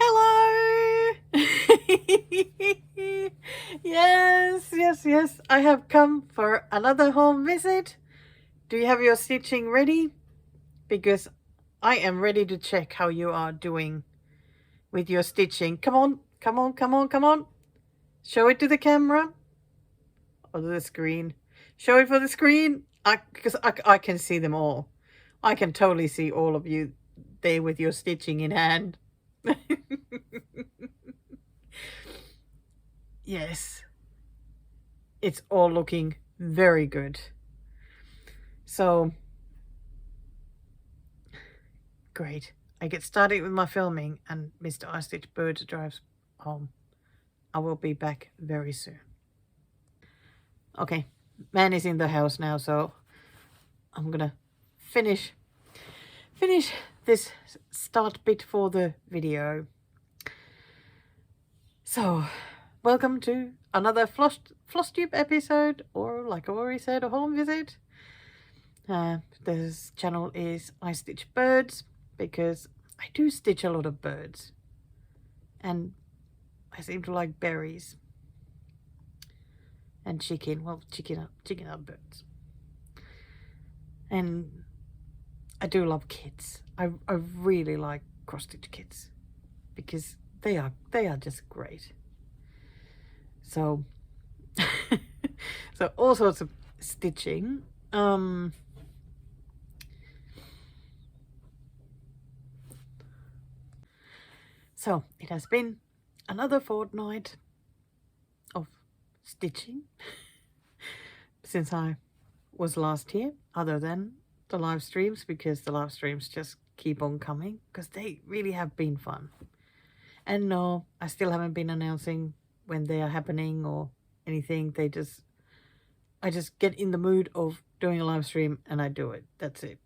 Hello! Yes, I have come for another home visit. Do you have your stitching ready? Because I am ready to check how you are doing with your stitching. Come on. Show it to the camera or the screen. Show it for the screen. Because I can see them all. I can totally see all of you there with your stitching in hand. Yes, it's all looking very good. So, great. I get started with my filming and Mr. I Stitch Bird drives home. I will be back very soon. Okay, man is in the house now, so I'm gonna finish this start bit for the video. So, welcome to another Flosstube episode, or like I already said, a home visit. This channel is I Stitch Birds because I do stitch a lot of birds, and I seem to like berries and chicken. Well, chicken are birds, and I do love kits. I really like cross stitch kits because they are just great. So so all sorts of stitching. So it has been another fortnight of stitching since I was last here, other than the live streams, because the live streams just keep on coming because they really have been fun. And no, I still haven't been announcing when they are happening or anything. I just get in the mood of doing a live stream and I do it. That's it.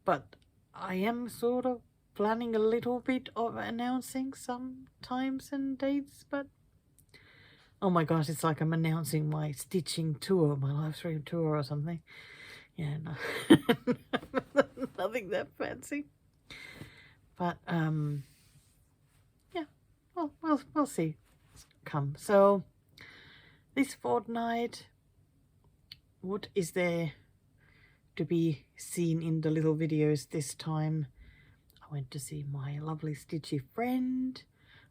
But I am sort of planning a little bit of announcing some times and dates, but oh my gosh, it's like I'm announcing my stitching tour, my live stream tour or something. Yeah, no. Nothing that fancy. But yeah, well, we'll see come. So this fortnight, what is there to be seen in the little videos this time? I went to see my lovely Stitchy friend.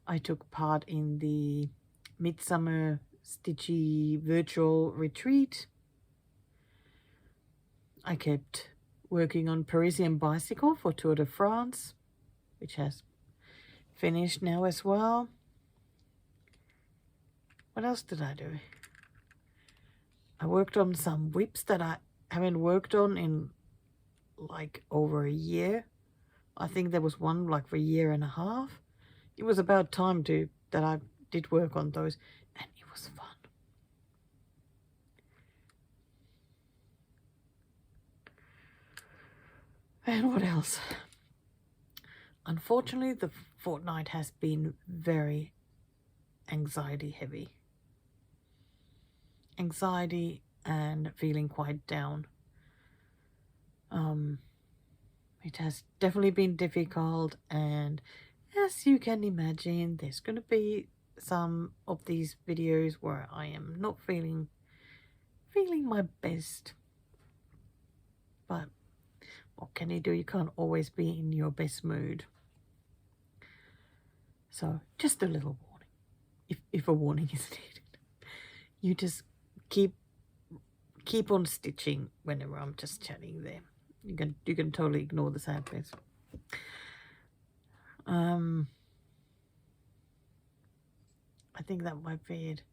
I took part in the Midsummer Stitchy virtual retreat. I kept working on Parisian bicycle for Tour de France, which has finished now as well. What else did I do? I worked on some whips that I haven't worked on in like over a year. I think there was one like for a year and a half. It was about time that I did work on those, and it was fun. And what else? Unfortunately, the fortnight has been very anxiety heavy. Anxiety and feeling quite down. It has definitely been difficult, and as you can imagine, there's going to be some of these videos where I am not feeling my best. But what can you do? You can't always be in your best mood. So just a little warning, if a warning is needed. You just keep on stitching whenever I'm just chatting there. You can totally ignore the sad bits. I think that might be it.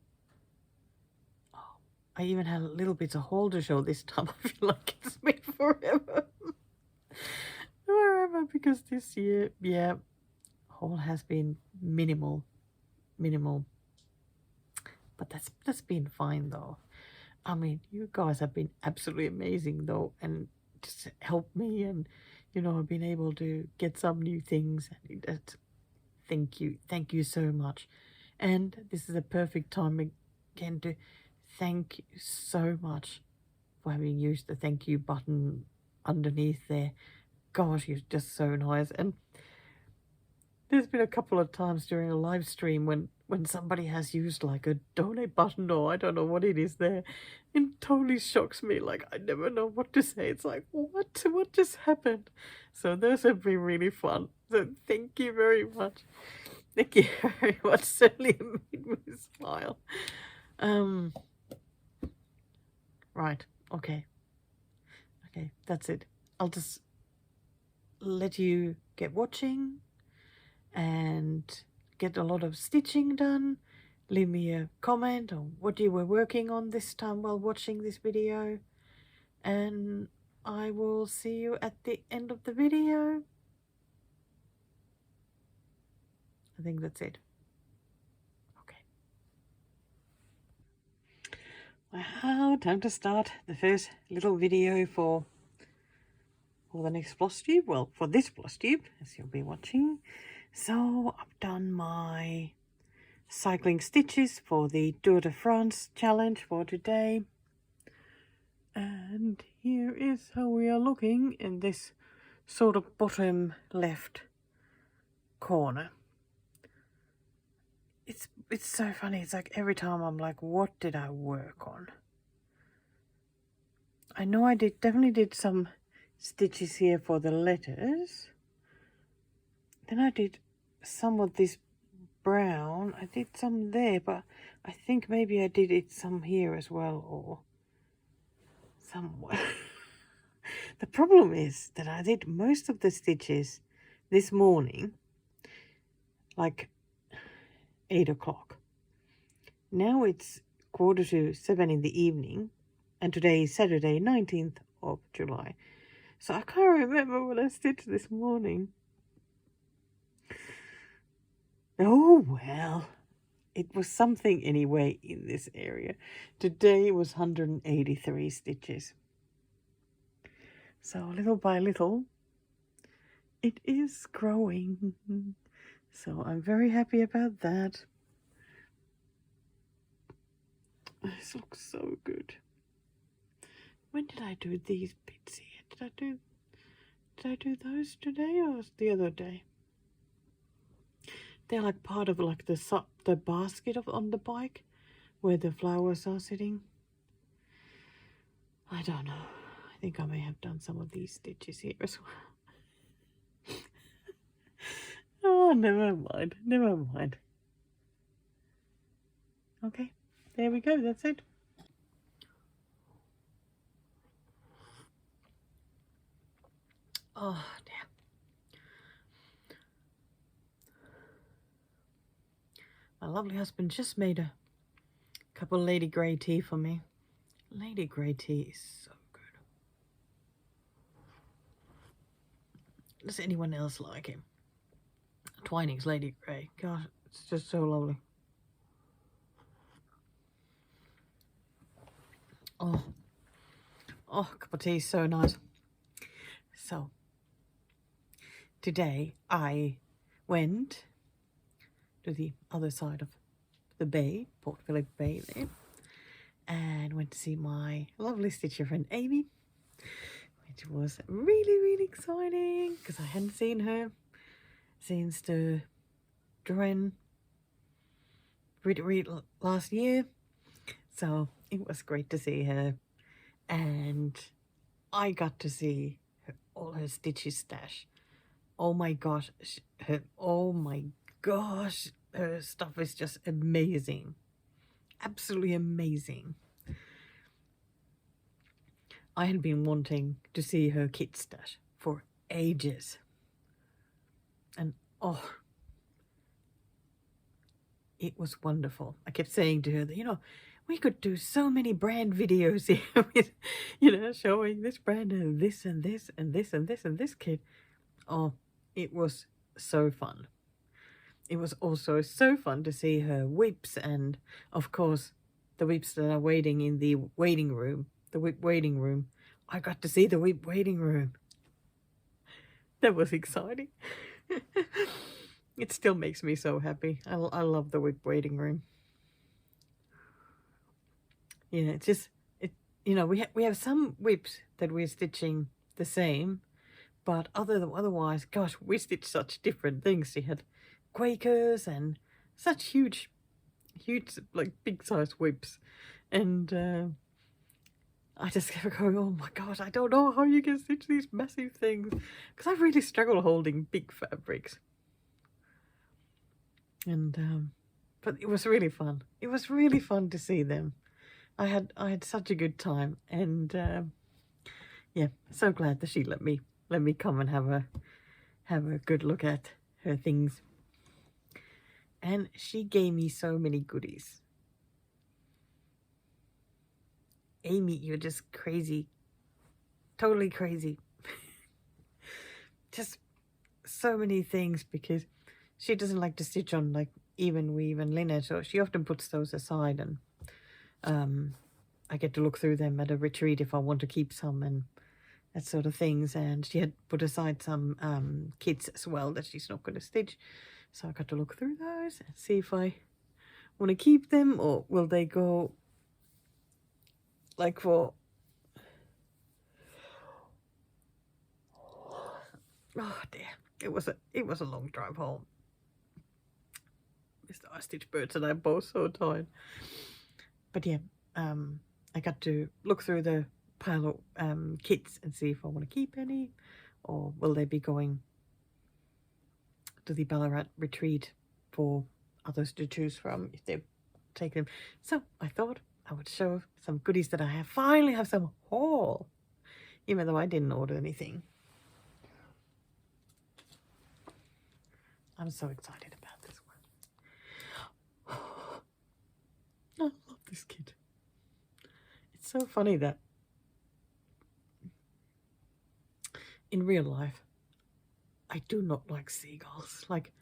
Oh, I even had a little bit of haul to show this time. I feel like it's been forever. Because this year, yeah, haul has been minimal. But that's been fine though. I mean, you guys have been absolutely amazing though, and just helped me, and you know, I've been able to get some new things, and thank you so much. And this is a perfect time again to thank you so much for having used the thank you button underneath there. Gosh, you're just so nice. And there's been a couple of times during a live stream when somebody has used like a donate button or I don't know what it is there. It totally shocks me. Like, I never know what to say. It's like, what just happened? So those have been really fun. So thank you very much. Thank you very much. Certainly made me smile. Right. Okay. Okay, that's it. I'll just let you get watching and get a lot of stitching done. Leave me a comment on what you were working on this time while watching this video. And I will see you at the end of the video. I think that's it. Okay. Wow, time to start the first little video for the next Flosstube. Well, for this Flosstube, as you'll be watching. So I've done my cycling stitches for the Tour de France challenge for today. And here is how we are looking in this sort of bottom left corner. It's so funny. It's like every time I'm like, what did I work on? I know I definitely did some stitches here for the letters. Then I did some of this brown. I did some there, but I think maybe I did it some here as well, or somewhere. The problem is that I did most of the stitches this morning, like 8 o'clock. Now it's 7:15 in the evening, and today is Saturday, 19th of July. So I can't remember what I stitched this morning. Oh well, it was something anyway in this area. Today was 183 stitches. So little by little, it is growing. So I'm very happy about that. This looks so good. When did I do these bits here? Did I do those today or was the other day? They're like part of like the basket on the bike where the flowers are sitting. I don't know. I think I may have done some of these stitches here as well. Oh, never mind. Never mind. Okay, there we go. That's it. Oh, dear. My lovely husband just made a cup of Lady Grey tea for me. Lady Grey tea is so good. Does anyone else like him? Twining's Lady Grey. Gosh, it's just so lovely. Oh, cup of tea is so nice. So, today I went to the other side of the bay, Port Phillip Bay there, and went to see my lovely stitcher friend Amy, which was really, really exciting because I hadn't seen her since the Dren retreat last year. So it was great to see her, and I got to see all her stitches stash. Oh my gosh, her stuff is just amazing. Absolutely amazing. I had been wanting to see her kit stash for ages. And oh, it was wonderful. I kept saying to her that, you know, we could do so many brand videos here with, you know, showing this brand and this and this and this and this and this kit. Oh, it was so fun. It was also so fun to see her whips and, of course, the whips that are waiting in the waiting room, the whip waiting room. I got to see the whip waiting room. That was exciting. It still makes me so happy. I love the whip waiting room. Yeah, you know, we have some whips that we're stitching the same, But otherwise, gosh, we stitched such different things. She had Quakers and such huge, like big size whips. And I just kept going, oh my gosh, I don't know how you can stitch these massive things. Because I really struggle holding big fabrics. And, but it was really fun. It was really fun to see them. I had such a good time. And, yeah, so glad that she let me come and have a good look at her things. And she gave me so many goodies. Amy, you're just crazy. Totally crazy. Just so many things, because she doesn't like to stitch on like even weave and linen, so she often puts those aside, and I get to look through them at a retreat if I want to keep some and that sort of things. And she had put aside some kits as well that she's not going to stitch, so I got to look through those and see if I want to keep them, or will they go like for... Oh dear, it was a long drive home. Mr. I Stitch Birds and I are both so tired. But yeah, I got to look through the pile of kits and see if I want to keep any, or will they be going to the Ballarat retreat for others to choose from if they've taken them. So I thought I would show some goodies that I have. Finally have some haul, even though I didn't order anything. I'm so excited about this one. I love this kit. It's so funny that in real life, I do not like seagulls. Like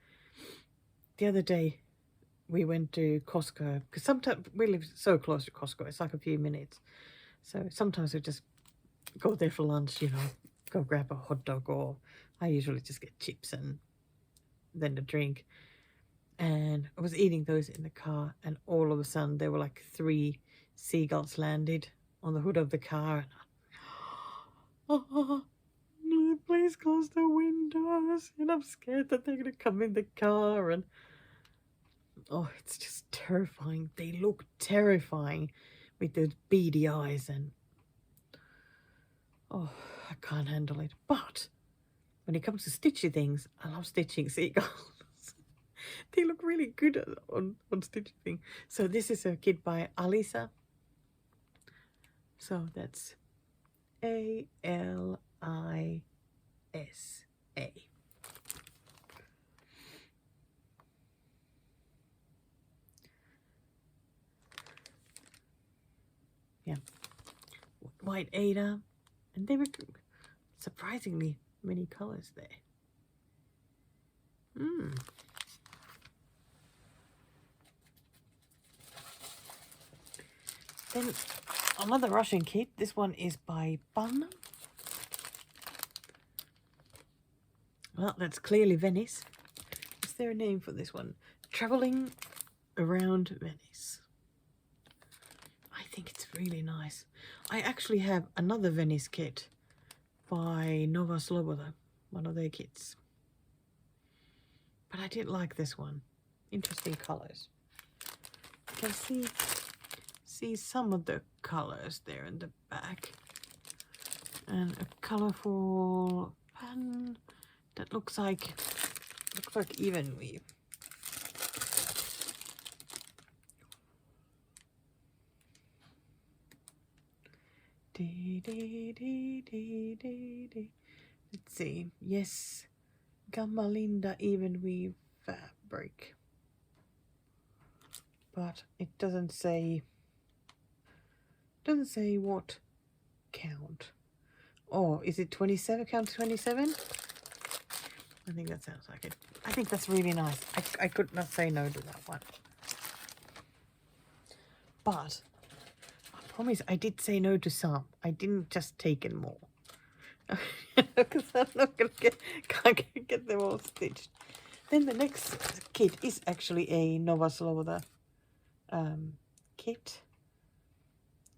the other day, we went to Costco, because sometimes we live so close to Costco, it's like a few minutes. So sometimes we just go there for lunch, you know, go grab a hot dog, or I usually just get chips and then a drink. And I was eating those in the car, and all of a sudden there were like 3 seagulls landed on the hood of the car. And please close the windows, and I'm scared that they're gonna come in the car. And oh, it's just terrifying. They look terrifying with those beady eyes, and oh, I can't handle it. But when it comes to stitchy things, I love stitching seagulls. They look really good on stitching things. So this is a kit by Alisa. So that's Alisa. Yeah, white Ada, and they were surprisingly many colors there. Then another Russian kit. This one is by Bun. Well, that's clearly Venice. Is there a name for this one? Traveling Around Venice. I think it's really nice. I actually have another Venice kit by Nova Sloboda, one of their kits. But I did like this one. Interesting colors. You can see some of the colors there in the back. And a colorful pen that looks like even weave. Let's see. Yes, Gamma Linda even weave fabric, but it doesn't say what count. Oh, is it 27? Count 27? I think that sounds like it. I think that's really nice. I could not say no to that one. But I promise I did say no to some. I didn't just take in more. Because I'm not can't get them all stitched. Then the next kit is actually a Nova Sloboda kit.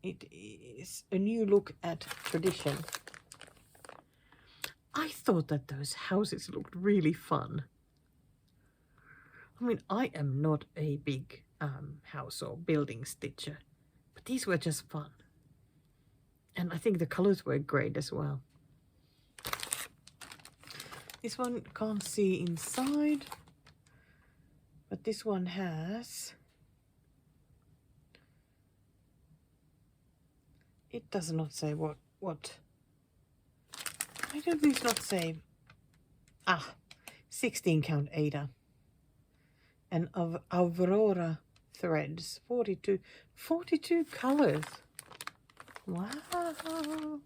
It is a new look at tradition. I thought that those houses looked really fun. I mean, I am not a big house or building stitcher, but these were just fun. And I think the colors were great as well. This one can't see inside, but this one has... It does not say what. Why do these not say? 16 count Ada. And of Aurora threads. 42 colors. Wow.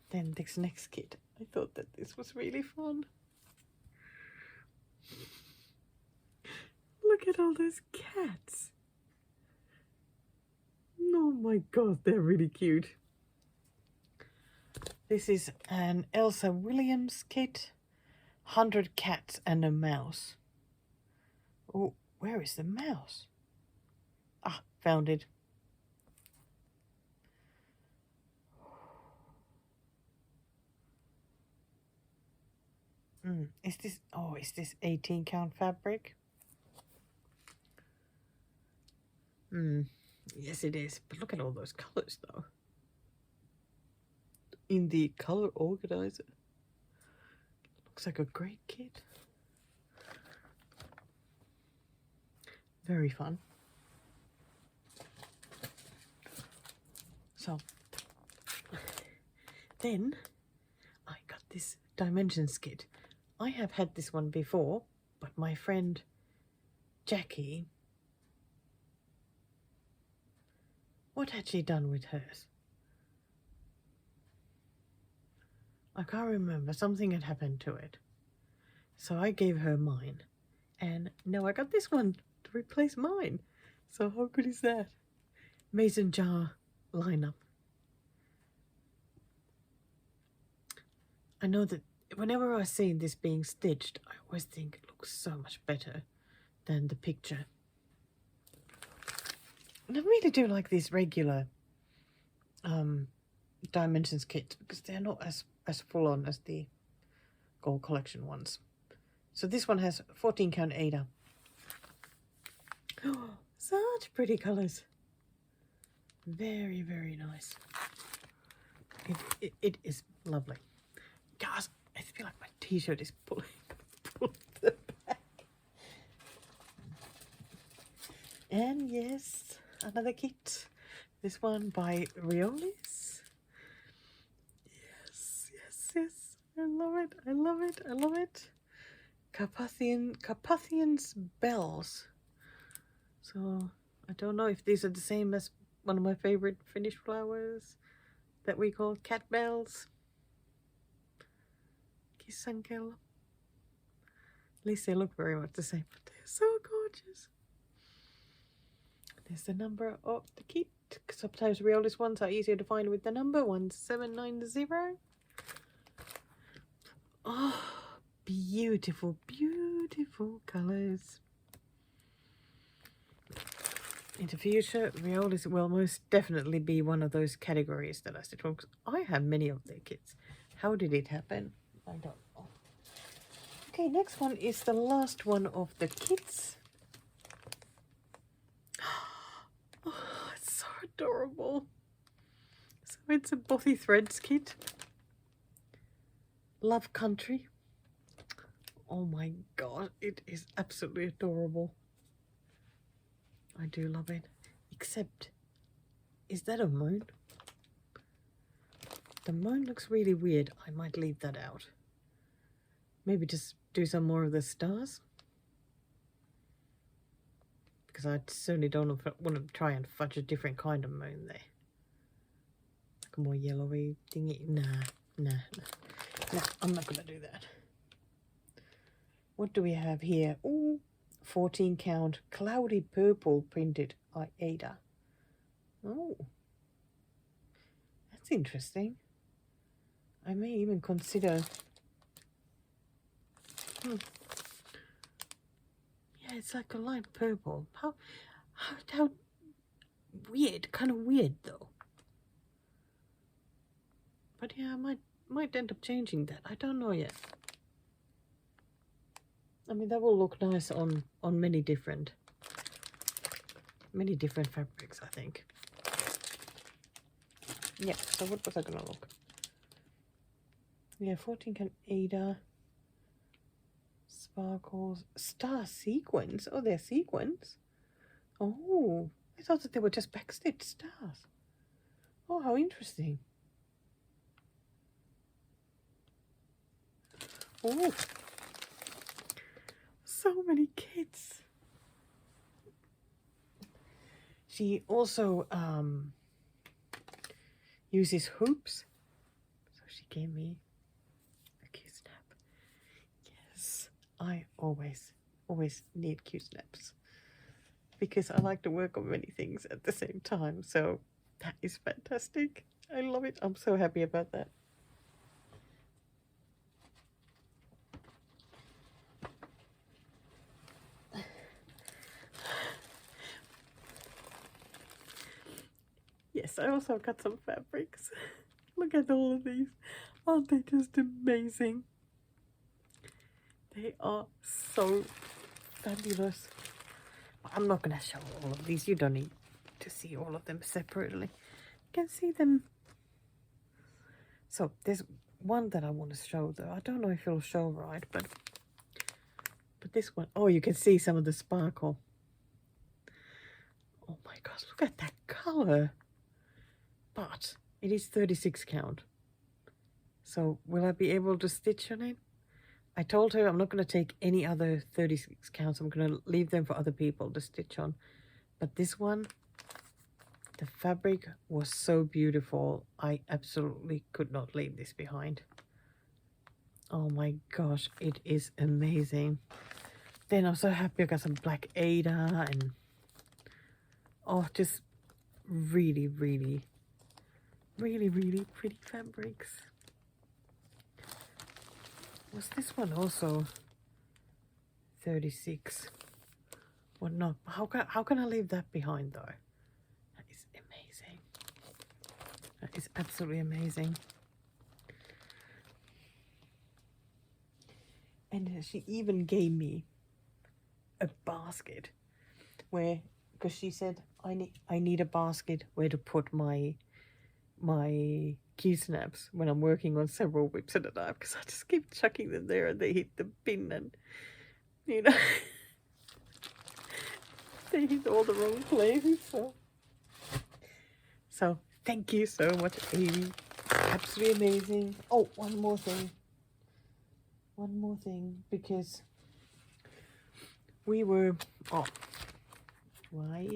Then this next kit. I thought that this was really fun. Look at all those cats. Oh my god, they're really cute. This is an Elsa Williams kit. 100 cats and a mouse. Oh, where is the mouse? Found it. Is this 18 count fabric? Yes, it is. But look at all those colors, though. In the color organizer. Looks like a great kit. Very fun. So, then I got this Dimensions kit. I have had this one before, but my friend Jackie, what had she done with hers? I can't remember. Something had happened to it. So I gave her mine. And now I got this one to replace mine. So how good is that? Mason jar lineup. I know that whenever I see this being stitched, I always think it looks so much better than the picture. And I really do like these regular Dimensions kits because they're not as full on as the Gold Collection ones. So this one has 14 count Ada. Oh, such pretty colors. Very, very nice. It is lovely. Guys, I feel like my t-shirt is pulling the back. And yes, another kit. This one by Riolis. Yes. I love it. I love it. I love it. Carpathian's bells. So I don't know if these are the same as one of my favorite Finnish flowers that we call cat bells. Kissankello. At least they look very much the same, but they're so gorgeous. There's the number of the kit. Sometimes Riolis ones are easier to find with the number 1790. Oh, beautiful, beautiful colors. In the future, Riolis will most definitely be one of those categories that I stitch from, because I have many of their kits. How did it happen? I don't know. Okay, next one is the last one of the kits. Oh, it's so adorable. So it's a Bothy Threads kit. Love Country. Oh my god, it is absolutely adorable. I do love it. Except, is that a moon? The moon looks really weird. I might leave that out. Maybe just do some more of the stars. Because I certainly don't want to try and fudge a different kind of moon there. Like a more yellowy thingy. Nah, I'm not going to do that. What do we have here? Ooh, 14 count cloudy purple printed Ada. Oh, that's interesting. I may even consider... Yeah, it's like a light purple. How weird, kind of weird though. But yeah, I might end up changing that. I don't know yet. I mean, that will look nice on many different fabrics, I think. Yeah, so what was I gonna look? Yeah, 14 can Ada. Sparkles. Star sequins. Oh, they're sequins. Oh, I thought that they were just backstitched stars. Oh, how interesting. Oh, so many kits. She also uses hoops. So she gave me a cute snap. Yes, I always need cute snaps because I like to work on many things at the same time. So that is fantastic. I love it. I'm so happy about that. Yes, I also got some fabrics. Look at all of these. Aren't they just amazing? They are so fabulous. I'm not going to show all of these. You don't need to see all of them separately. You can see them. So there's one that I want to show though. I don't know if it'll show right, but this one, oh, you can see some of the sparkle. Oh my gosh, look at that color. But it is 36 count. So will I be able to stitch on it? I told her I'm not going to take any other 36 counts. I'm going to leave them for other people to stitch on. But this one, the fabric was so beautiful. I absolutely could not leave this behind. Oh my gosh, it is amazing. Then I'm so happy I got some black Ada and oh, just really pretty fabrics. Was this one also 36? Well, no. How can I leave that behind though? That is amazing. That is absolutely amazing. And she even gave me a basket where, because she said I need a basket where to put my key snaps when I'm working on several whips at a time, because I just keep chucking them there and they hit the bin and you know they hit all the wrong places. So thank you so much, Amy. Absolutely amazing. Oh, one more thing, because we were why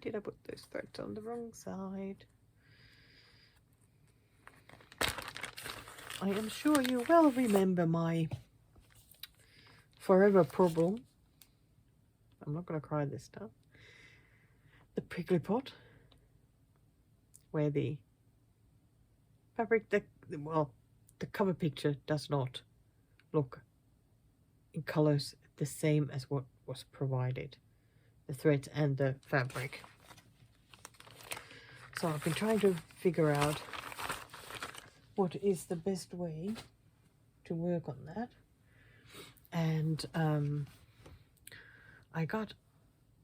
did I put those threads on the wrong side? I am sure you well remember my forever problem. I'm not going to cry this time. The prickly pot, where the fabric, the cover picture does not look in colors the same as what was provided, the threads and the fabric. So I've been trying to figure out what is the best way to work on that. And I got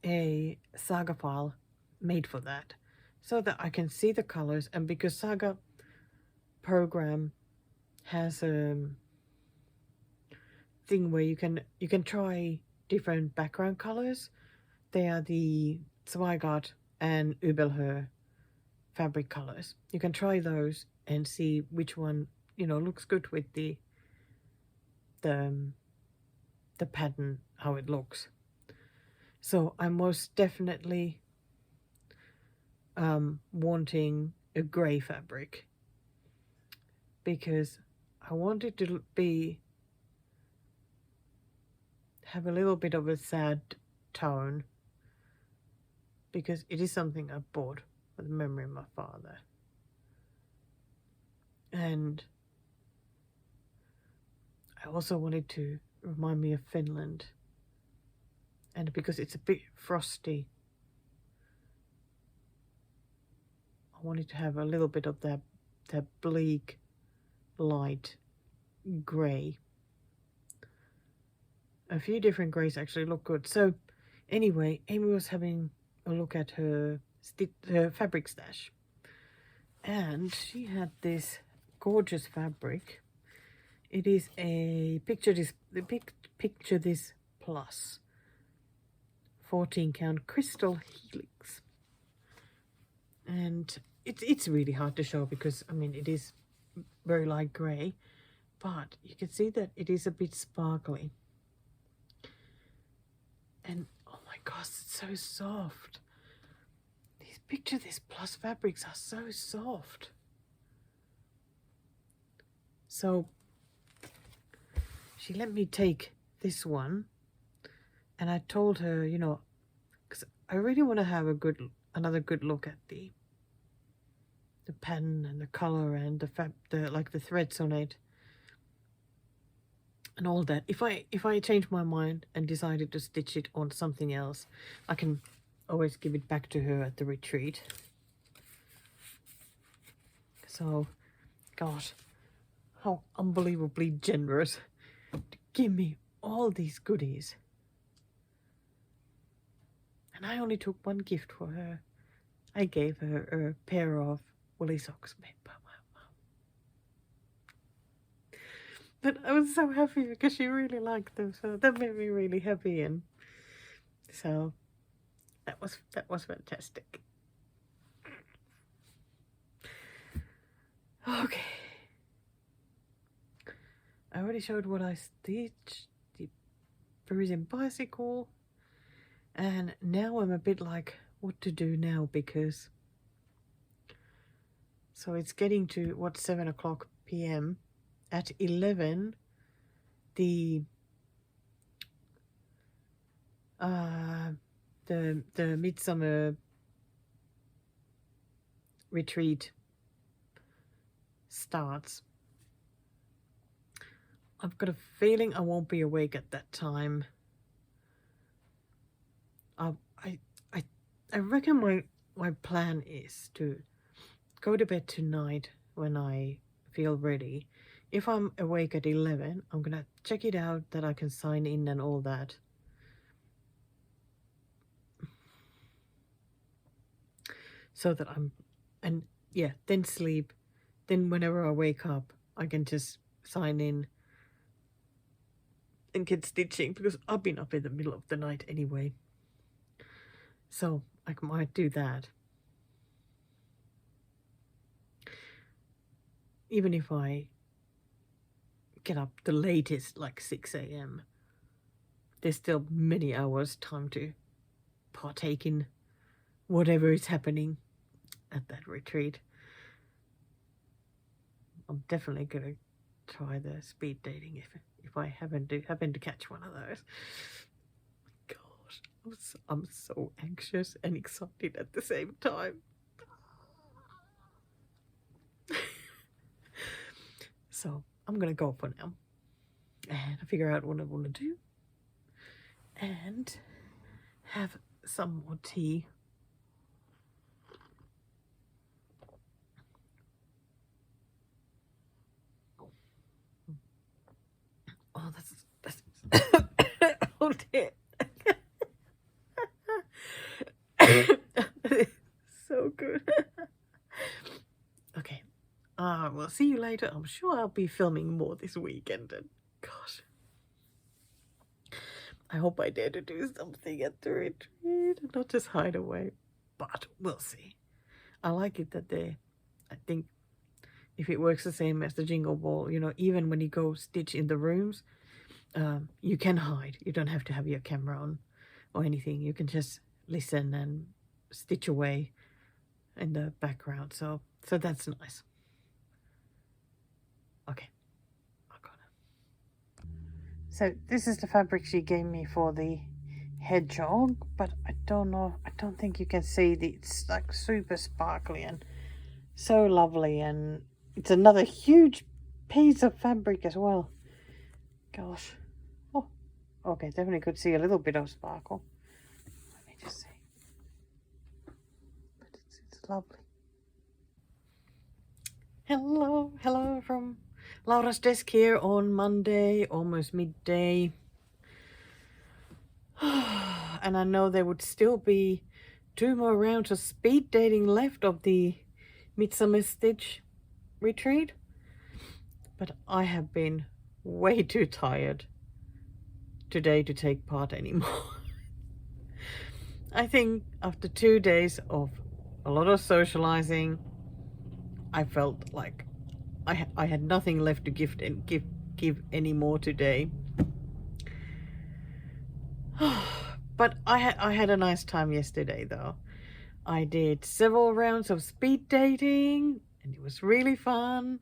a Saga file made for that so that I can see the colors. And because Saga program has a thing where you can try different background colors. They are the Zweigart and Übelher fabric colors. You can try those and see which one, you know, looks good with the pattern, how it looks. So I'm most definitely wanting a gray fabric because I want it to have a little bit of a sad tone, because it is something I bought for the memory of my father. And I also wanted to remind me of Finland, and because it's a bit frosty, I wanted to have a little bit of that bleak light grey. A few different greys actually look good. So anyway, Amy was having a look at her fabric stash, and she had this gorgeous fabric. It is a picture this plus 14 count crystal helix, and it's really hard to show because I mean it is very light grey, but you can see that it is a bit sparkly. And oh my gosh, it's so soft. These plus fabrics are so soft. So she let me take this one, and I told her, you know, because I really want to have another good look at the pattern and the color and the threads on it and all that. If I change my mind and decided to stitch it on something else, I can always give it back to her at the retreat. So, gosh, how unbelievably generous to give me all these goodies. And I only took one gift for her. I gave her a pair of woolly socks made by my mum. But I was so happy because she really liked them, so that made me really happy, and so that was fantastic. Okay. I already showed what I stitched, the Parisian bicycle, and now I'm a bit like what to do now, because so it's getting to 7 o'clock p.m. At 11 the Midsummer retreat starts. I've got a feeling I won't be awake at that time. I reckon my plan is to go to bed tonight when I feel ready. If I'm awake at 11, I'm gonna check it out that I can sign in and all that. So that then sleep. Then whenever I wake up, I can just sign in and get stitching, because I've been up in the middle of the night anyway. So I might do that. Even if I get up the latest, like 6 a.m., there's still many hours time to partake in whatever is happening at that retreat. I'm definitely going to try the speed dating if I happen to catch one of those. Gosh, I'm so anxious and excited at the same time. So I'm going to go for now and figure out what I want to do and have some more tea. Oh, that's oh dear. So good. Okay. We'll see you later. I'm sure I'll be filming more this weekend, and gosh, I hope I dare to do something at the retreat and not just hide away. But we'll see. I like it that I think if it works the same as the Jingle Ball, you know, even when you go stitch in the rooms, you can hide. You don't have to have your camera on or anything. You can just listen and stitch away in the background. So that's nice. Okay, I've got it. So this is the fabric she gave me for the hedgehog, but I don't think you can see it's like super sparkly and so lovely, and it's another huge piece of fabric as well. Gosh. Oh, okay, definitely could see a little bit of sparkle. Let me just see. But it's lovely. Hello from Laura's desk here on Monday, almost midday. And I know there would still be 2 more rounds of speed dating left of the Midsummer Stitch retreat. But I have been way too tired today to take part anymore. I think after 2 days of a lot of socializing, I felt like I had nothing left to give anymore today. But I had a nice time yesterday though. I did several rounds of speed dating and it was really fun,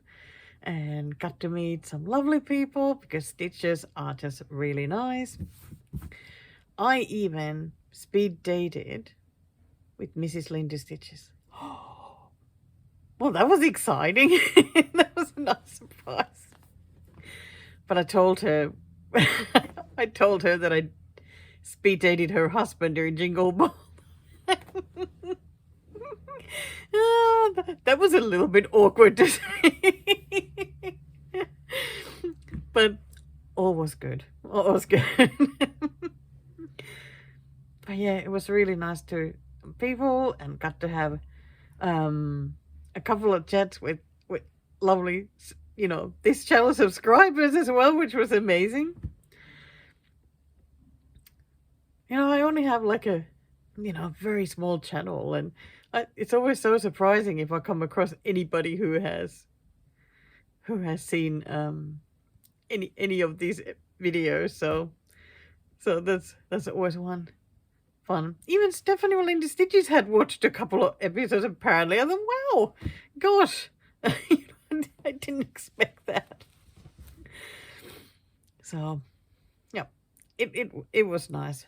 and got to meet some lovely people because stitchers are just really nice. I even speed dated with Mrs. Linda Stitches. Well, that was exciting. That was a nice surprise. But I told her that I speed dated her husband during Jingle Ball. That was a little bit awkward to say. But all was good. All was good. But yeah, it was really nice to people, and got to have a couple of chats with lovely, this channel subscribers as well, which was amazing. I only have like a very small channel, and it's always so surprising if I come across anybody who has seen any of these videos. So that's always one fun. Even Stephanie Melinda Stitches had watched a couple of episodes apparently. I thought, wow, gosh, I didn't expect that. So yeah, it was nice.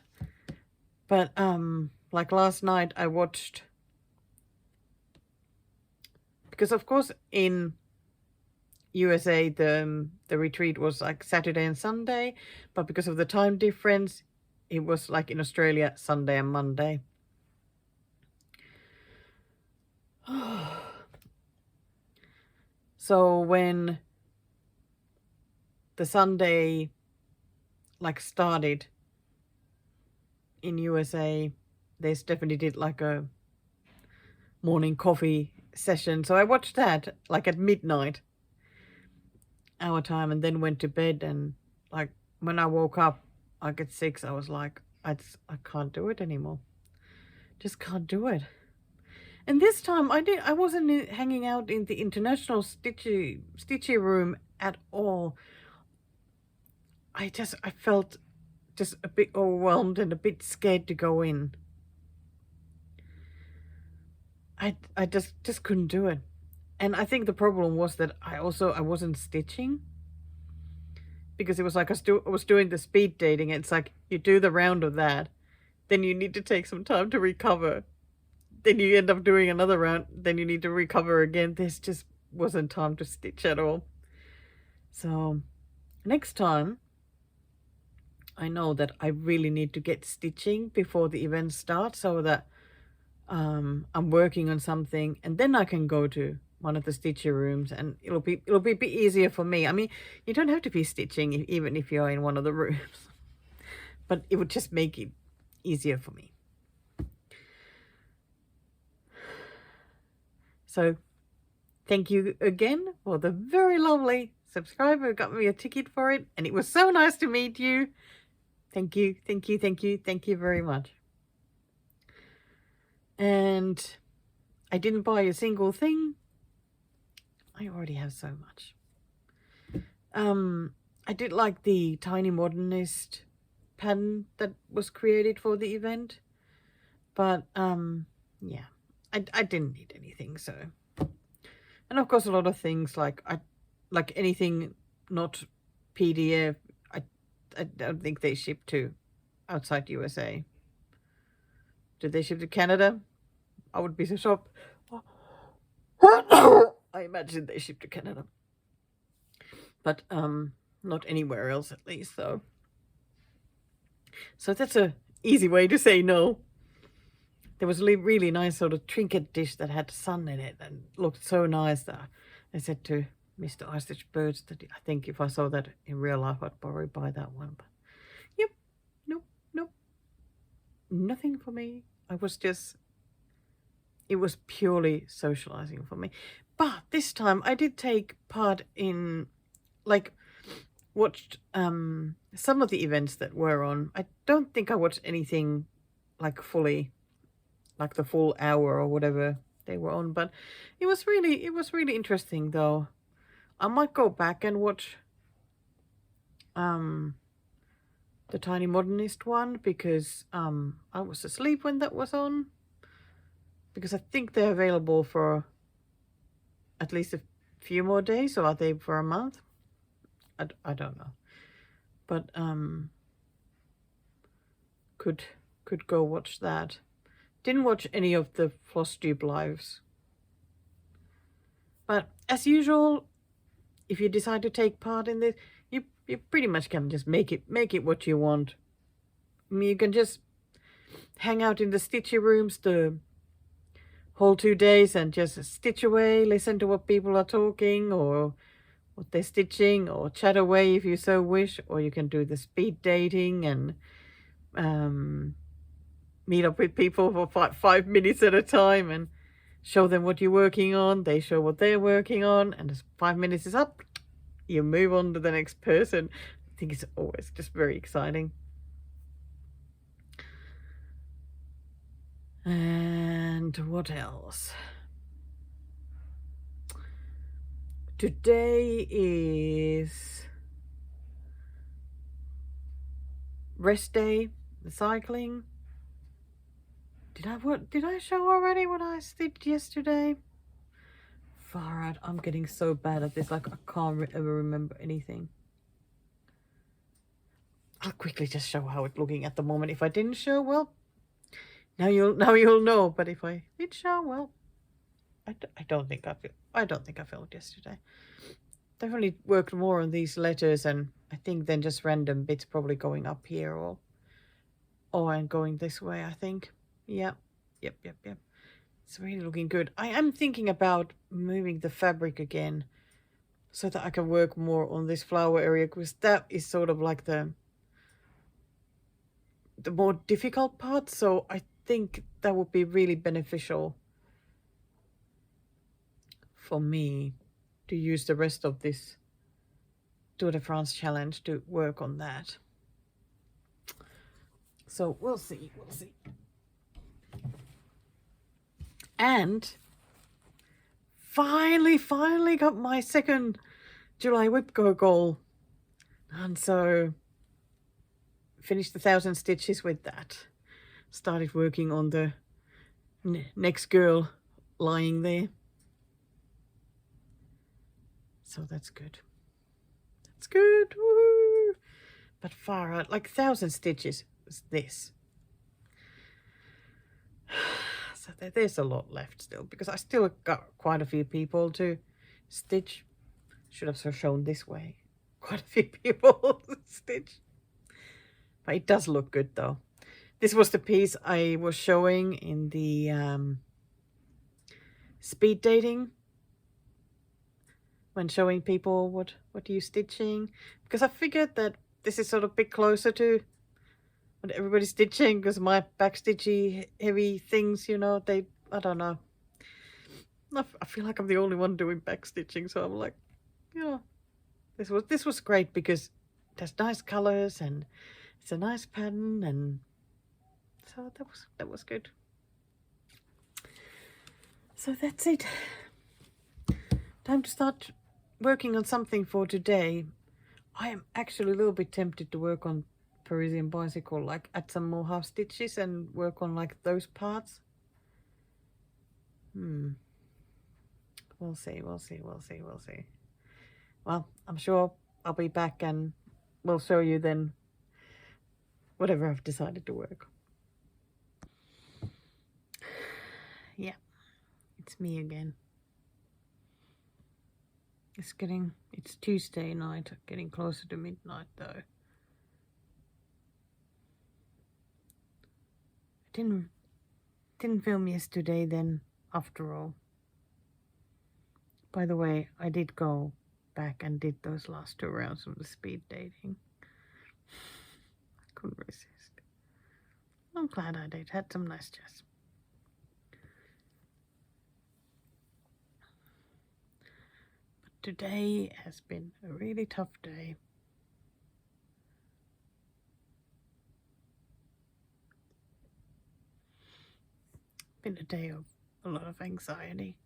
But like last night I watched, because of course in USA the retreat was like Saturday and Sunday, but because of the time difference it was like in Australia Sunday and Monday. So when the Sunday like started in USA, they definitely did like a morning coffee session. So I watched that like at midnight our time, and then went to bed. And like when I woke up like at 6, I was like, I can't do it anymore. Just can't do it. And this time I wasn't hanging out in the international Stitchy room at all. I felt just a bit overwhelmed and a bit scared to go in. I just couldn't do it. And I think the problem was that I wasn't stitching, because it was like I was doing the speed dating. It's like you do the round of that, then you need to take some time to recover, then you end up doing another round, then you need to recover again. This just wasn't time to stitch at all. So next time I know that I really need to get stitching before the event starts, so that I'm working on something, and then I can go to one of the stitcher rooms, and it'll be a bit easier for me. I mean, you don't have to be stitching even if you're in one of the rooms, but it would just make it easier for me. So thank you again for the very lovely subscriber who got me a ticket for it, and it was so nice to meet you. Thank you, thank you, thank you, thank you very much. And I didn't buy a single thing. I already have so much. I did like the Tiny Modernist pattern that was created for the event, but yeah, I didn't need anything. So, and of course a lot of things like anything not PDF, I don't think they ship to outside USA. Do they ship to Canada? I would be so shocked. I imagine they ship to Canada, but not anywhere else at least. So that's a easy way to say no. There was a really nice sort of trinket dish that had sun in it and looked so nice that I said to Mr. Ice Stitch birds that I think if I saw that in real life, I'd probably buy that one. But yep, nope, nope, nothing for me. It was purely socializing for me. But this time I did take part in, like, watched some of the events that were on. I don't think I watched anything like fully, like the full hour or whatever they were on, but it was really interesting though. I might go back and watch the Tiny Modernist one because I was asleep when that was on, because I think they're available for at least a few more days, or are they for a month? I don't know, but could go watch that. Didn't watch any of the Flosstube lives, but as usual, if you decide to take part in this, you pretty much can just make it what you want. I mean, you can just hang out in the Stitchy rooms the whole 2 days and just stitch away, listen to what people are talking or what they're stitching, or chat away if you so wish, or you can do the speed dating and meet up with people for 5 minutes at a time and show them what you're working on, they show what they're working on, and as 5 minutes is up, you move on to the next person. I think it's always just very exciting. And what else? Today is rest day, the cycling. Did I show already what I stitched yesterday? Far out, I'm getting so bad at this, like I can't ever remember anything. I'll quickly just show how it's looking at the moment. If I didn't show, well, now you'll know. But if I did show, well, I don't think I filmed yesterday. Definitely worked more on these letters, and I think then just random bits probably going up here or and going this way, I think. Yep. It's really looking good. I am thinking about moving the fabric again so that I can work more on this flower area, because that is sort of like the more difficult part. So I think that would be really beneficial for me to use the rest of this Tour de France challenge to work on that. So we'll see. And finally got my second July Whipco goal. And so finished 1,000 stitches with that. Started working on the next girl lying there. So that's good. Woo! But far out, like 1,000 stitches was this. So there's a lot left still, because I still got quite a few people to stitch. Should have shown this way. Quite a few people to stitch. But it does look good though. This was the piece I was showing in the speed dating, when showing people what are you stitching, because I figured that this is sort of a bit closer to what everybody's stitching, because my backstitchy heavy things, you know, I don't know, I feel like I'm the only one doing backstitching, so I'm like, you know, this was great because it has nice colors and it's a nice pattern, and so that was good. So that's it. Time to start working on something for today. I am actually a little bit tempted to work on Parisian bicycle, like add some more half stitches and work on like those parts. We'll see. Well, I'm sure I'll be back and we'll show you then whatever I've decided to work. Yeah, it's me again. It's Tuesday night, getting closer to midnight though. Didn't film yesterday then, after all. By the way, I did go back and did those last 2 rounds of the speed dating. I couldn't resist. I'm glad I did. Had some nice chats. But today has been a really tough day. Been a day of a lot of anxiety.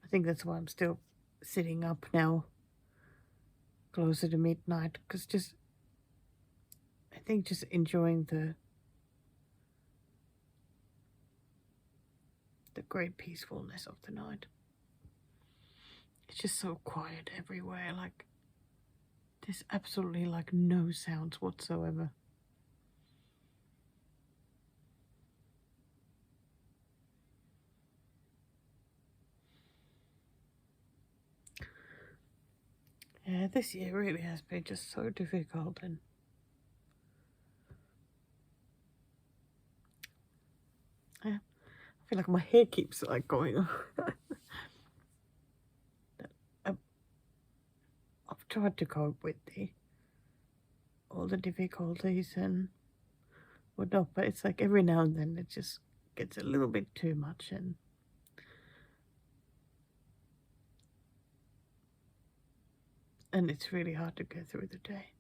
I think that's why I'm still sitting up now, closer to midnight, because I think just enjoying the great peacefulness of the night. It's just so quiet everywhere, like there's absolutely like no sounds whatsoever. Yeah, this year really has been just so difficult, and I feel like my hair keeps like going on. I've tried to cope with all the difficulties and whatnot, but it's like every now and then it just gets a little bit too much, and it's really hard to go through the day.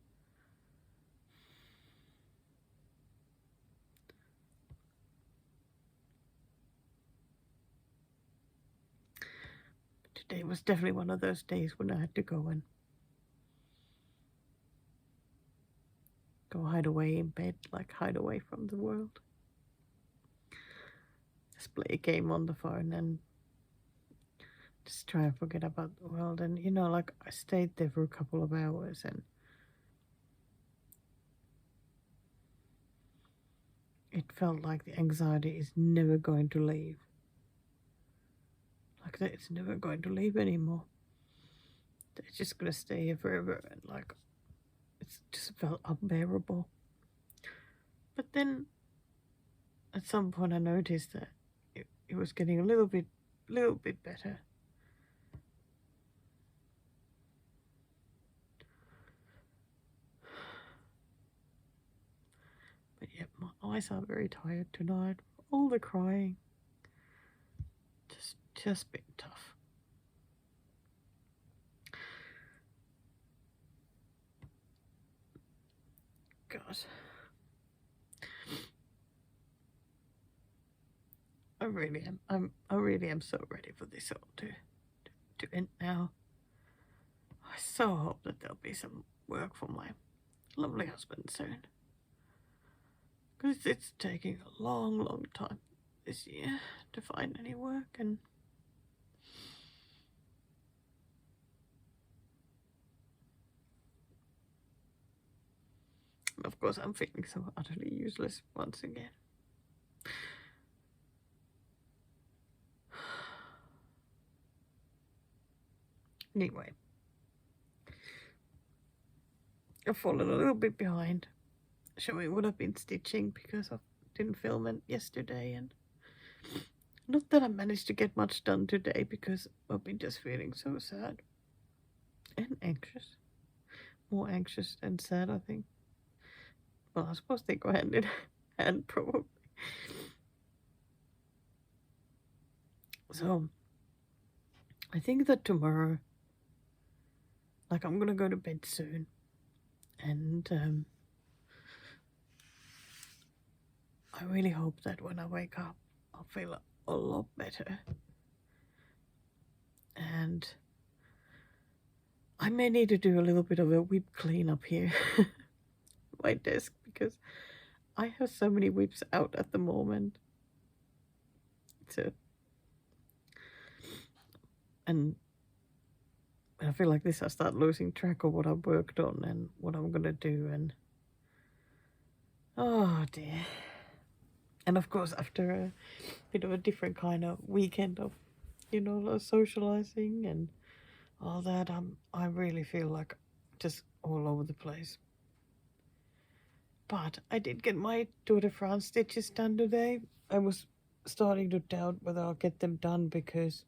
Today was definitely one of those days when I had to go hide away in bed, like hide away from the world. Just play a game on the phone and just try and forget about the world. And you know, like I stayed there for a couple of hours, and it felt like the anxiety is never going to leave. Like that it's never going to leave anymore. It's just gonna stay here forever, and like it just felt unbearable. But then at some point I noticed that it was getting a little bit better. But yeah, my eyes are very tired tonight. All the crying. Just been tough. God. I really am. I really am so ready for this all to end now. I so hope that there'll be some work for my lovely husband soon. Because it's taking a long time this year to find any work, and of course I'm feeling so utterly useless once again. Anyway, I've fallen a little bit behind showing what I've been stitching because I didn't film it yesterday, and not that I managed to get much done today because I've been just feeling so sad and anxious. More anxious than sad, I think. Well, I suppose they go hand in hand, probably. So, I think that tomorrow, like, I'm gonna go to bed soon, and I really hope that when I wake up, I'll feel a lot better. And I may need to do a little bit of a whip cleanup here, my desk, because I have so many whips out at the moment. So, and I feel like this, I start losing track of what I've worked on and what I'm gonna do, and oh dear. And of course, after a bit of a different kind of weekend of, you know, socializing and all that, I really feel like just all over the place. But I did get my Tour de France stitches done today. I was starting to doubt whether I'll get them done because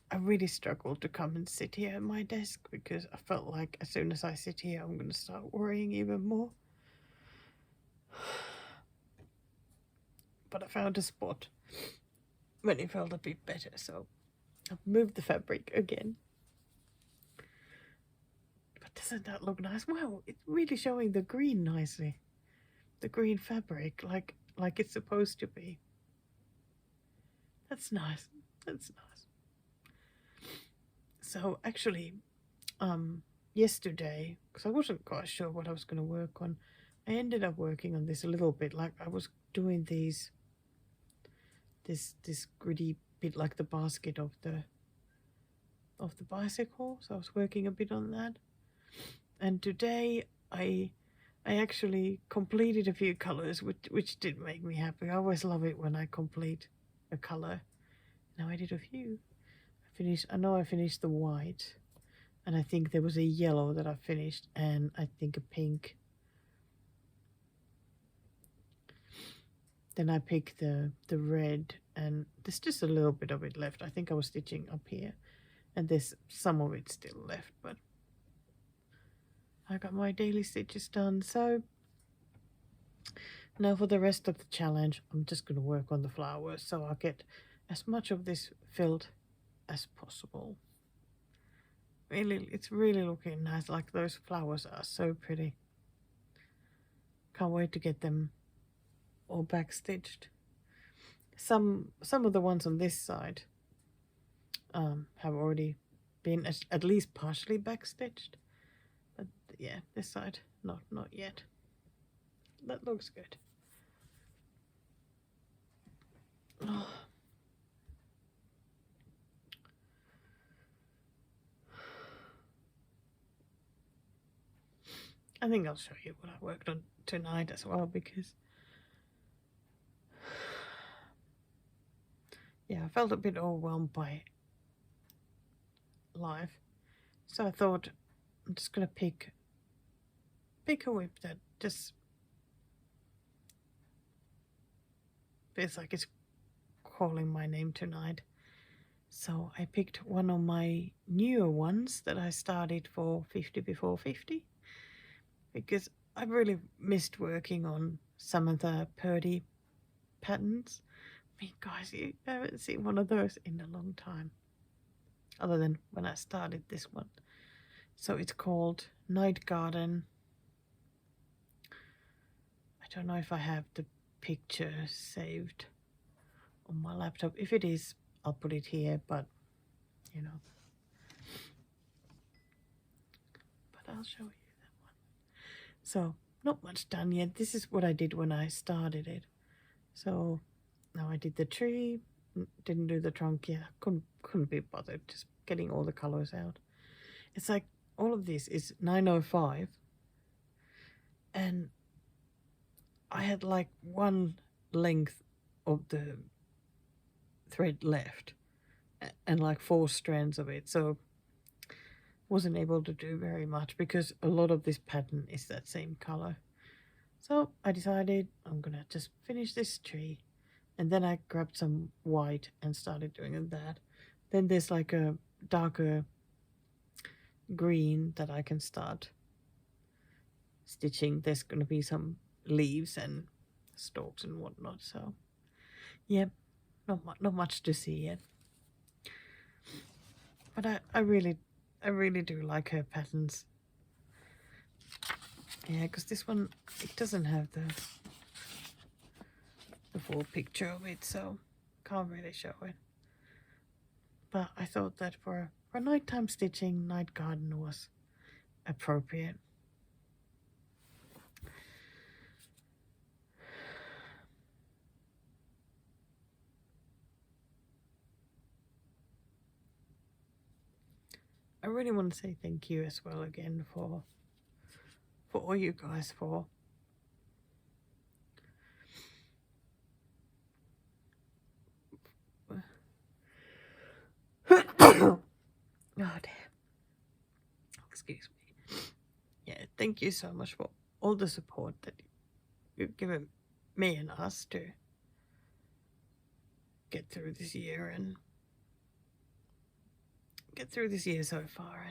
I really struggled to come and sit here at my desk because I felt like as soon as I sit here, I'm going to start worrying even more. But I found a spot when it felt a bit better, so I've moved the fabric again. But doesn't that look nice? Wow, it's really showing the green nicely. The green fabric, like it's supposed to be. That's nice. That's nice. So actually, yesterday, because I wasn't quite sure what I was going to work on, I ended up working on this a little bit. Like I was doing this gritty bit, like the basket of the bicycle. So I was working a bit on that. And today I actually completed a few colors, which did make me happy. I always love it when I complete a color. Now I did a few. I know I finished the white, and I think there was a yellow that I finished, and I think a pink. Then I picked the red, and there's just a little bit of it left. I think I was stitching up here, and there's some of it still left, but I got my daily stitches done. So now for the rest of the challenge, I'm just going to work on the flowers, so I'll get as much of this filled as possible. Really, it's really looking nice. Like those flowers are so pretty. Can't wait to get them all back stitched. Some of the ones on this side have already been at least partially back stitched, but yeah, this side not yet. That looks good. Oh. I think I'll show you what I worked on tonight as well, because yeah, I felt a bit overwhelmed by life, so I thought I'm just gonna pick a whip that just feels like it's calling my name tonight. So I picked one of my newer ones that I started for 50 before 50, because I really missed working on some of the Purdy patterns. I mean, guys, you haven't seen one of those in a long time, other than when I started this one. So it's called Night Garden. I don't know if I have the picture saved on my laptop. If it is, I'll put it here, but you know. But I'll show you that one. So not much done yet. This is what I did when I started it. So now I did the tree, didn't do the trunk yet. Couldn't be bothered just getting all the colors out. It's like all of this is 905, and I had like one length of the thread left and like 4 strands of it, so wasn't able to do very much because a lot of this pattern is that same color. So I decided I'm gonna just finish this tree, and then I grabbed some white and started doing that. Then there's like a darker green that I can start stitching. There's gonna be some leaves and stalks and whatnot, so yeah, not much to see yet. But I really do like her patterns. Yeah, because this one, it doesn't have the full picture of it, so can't really show it. But I thought that for nighttime stitching, Night Garden was appropriate. I really want to say thank you as well again for all you guys for oh damn, thank you so much for all the support that you've given me and us to get through this year and get through this year so far.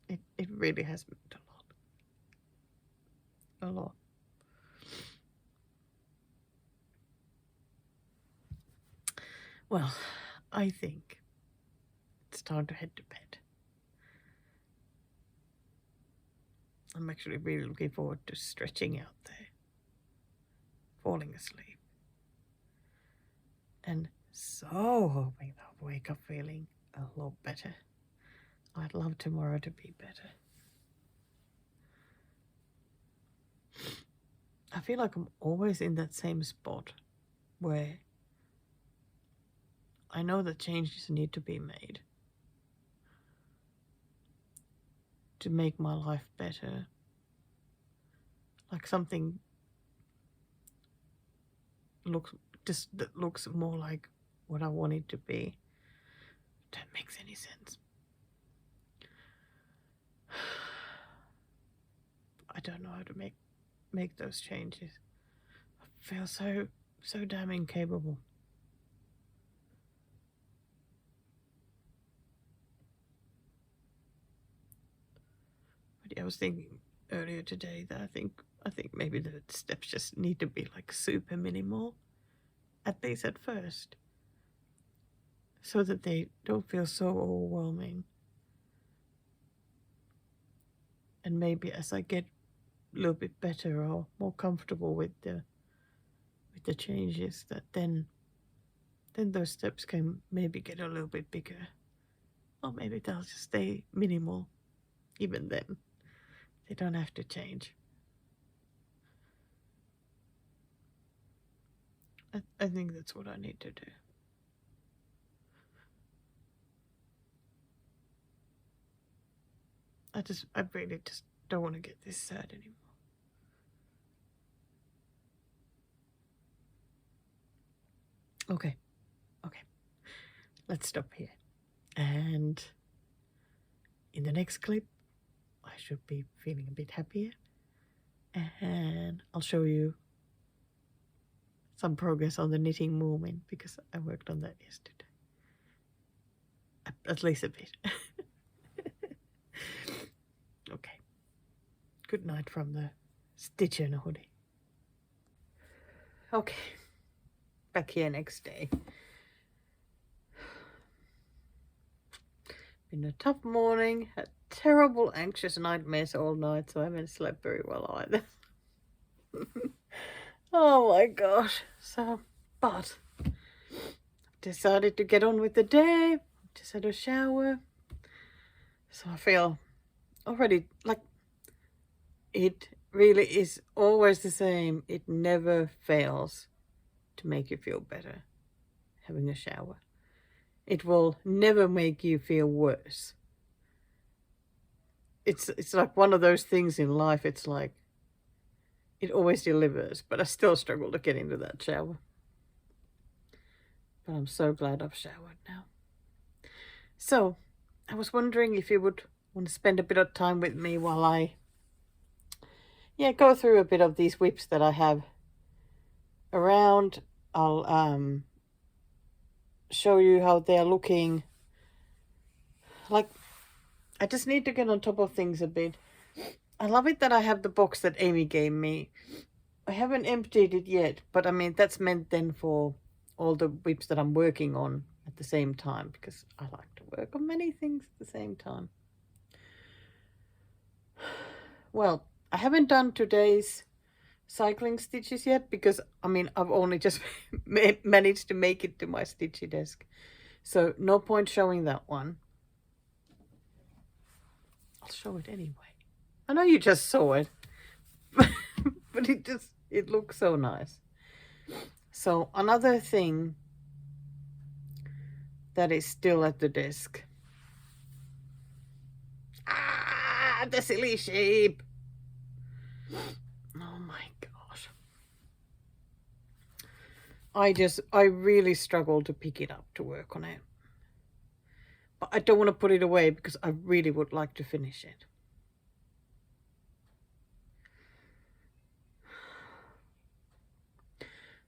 And it really has meant a lot. Well, I think it's time to head to bed. I'm actually really looking forward to stretching out there, falling asleep, and so hoping that I'll wake up feeling a lot better. I'd love tomorrow to be better. I feel like I'm always in that same spot where I know that changes need to be made to make my life better. Like something that looks more like what I want it to be. If that makes any sense. I don't know how to make those changes. I feel so damn incapable. But yeah, I was thinking earlier today that I think maybe the steps just need to be like super minimal, at least at first, so that they don't feel so overwhelming. And maybe as I get a little bit better or more comfortable with the changes, that then those steps can maybe get a little bit bigger, or maybe they'll just stay minimal. Even then, they don't have to change. I think that's what I need to do. I really just don't want to get this sad anymore. Okay. Let's stop here. And in the next clip, I should be feeling a bit happier. And I'll show you some progress on the knitting movement because I worked on that yesterday. At least a bit. Okay. Good night from the Stitcher and a hoodie. Okay. Back here next day. Been a tough morning. Had terrible anxious nightmares all night, so I haven't slept very well either. Oh my gosh. But decided to get on with the day. Just had a shower. So I feel already like it really is always the same. It never fails to make you feel better, having a shower. It will never make you feel worse. It's like one of those things in life. It's like it always delivers, but I still struggle to get into that shower. But I'm so glad I've showered now. So I was wondering if you would want to spend a bit of time with me while I go through a bit of these whips that I have around. I'll show you how they're looking. Like, I just need to get on top of things a bit. I love it that I have the box that Amy gave me. I haven't emptied it yet, but I mean, that's meant then for all the whips that I'm working on at the same time, because I like to work on many things at the same time. Well, I haven't done today's cycling stitches yet because, I mean, I've only just managed to make it to my stitchy desk. So no point showing that one. I'll show it anyway. I know you just saw it, but it looks so nice. So another thing that is still at the desk. Ah, the silly sheep. Oh my gosh. I really struggle to pick it up to work on it. But I don't want to put it away because I really would like to finish it.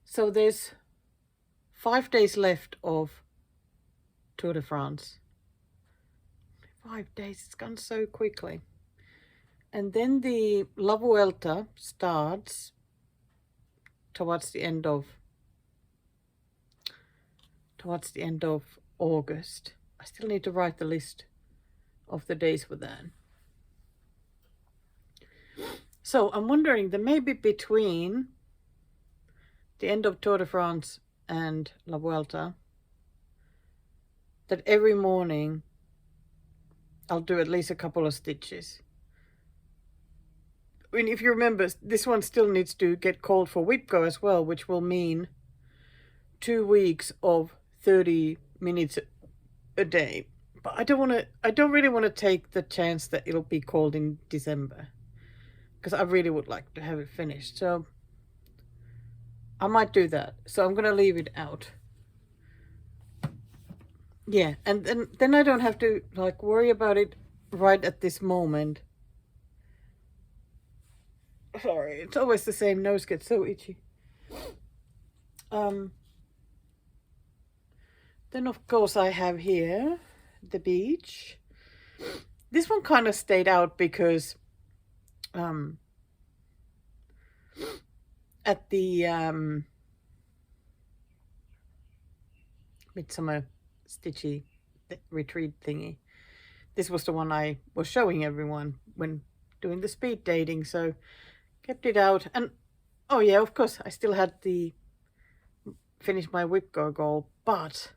So there's 5 days left of Tour de France. 5 days, it's gone so quickly. And then the La Vuelta starts towards the end of August. I still need to write the list of the days for that. So I'm wondering that maybe between the end of Tour de France and La Vuelta, that every morning I'll do at least a couple of stitches. I mean, if you remember, this one still needs to get called for WIPGO as well, which will mean 2 weeks of 30 minutes a day. But I don't really want to take the chance that it'll be called in December, because I really would like to have it finished. So I might do that. So I'm gonna leave it out. Yeah, and then I don't have to like worry about it right at this moment. Sorry, it's always the same. Nose gets so itchy. Then of course I have here the beach. This one kind of stayed out because at the Midsummer Stitchy retreat thingy, this was the one I was showing everyone when doing the speed dating, so kept it out. And oh yeah, of course I still had the finish my WIPGO goal, but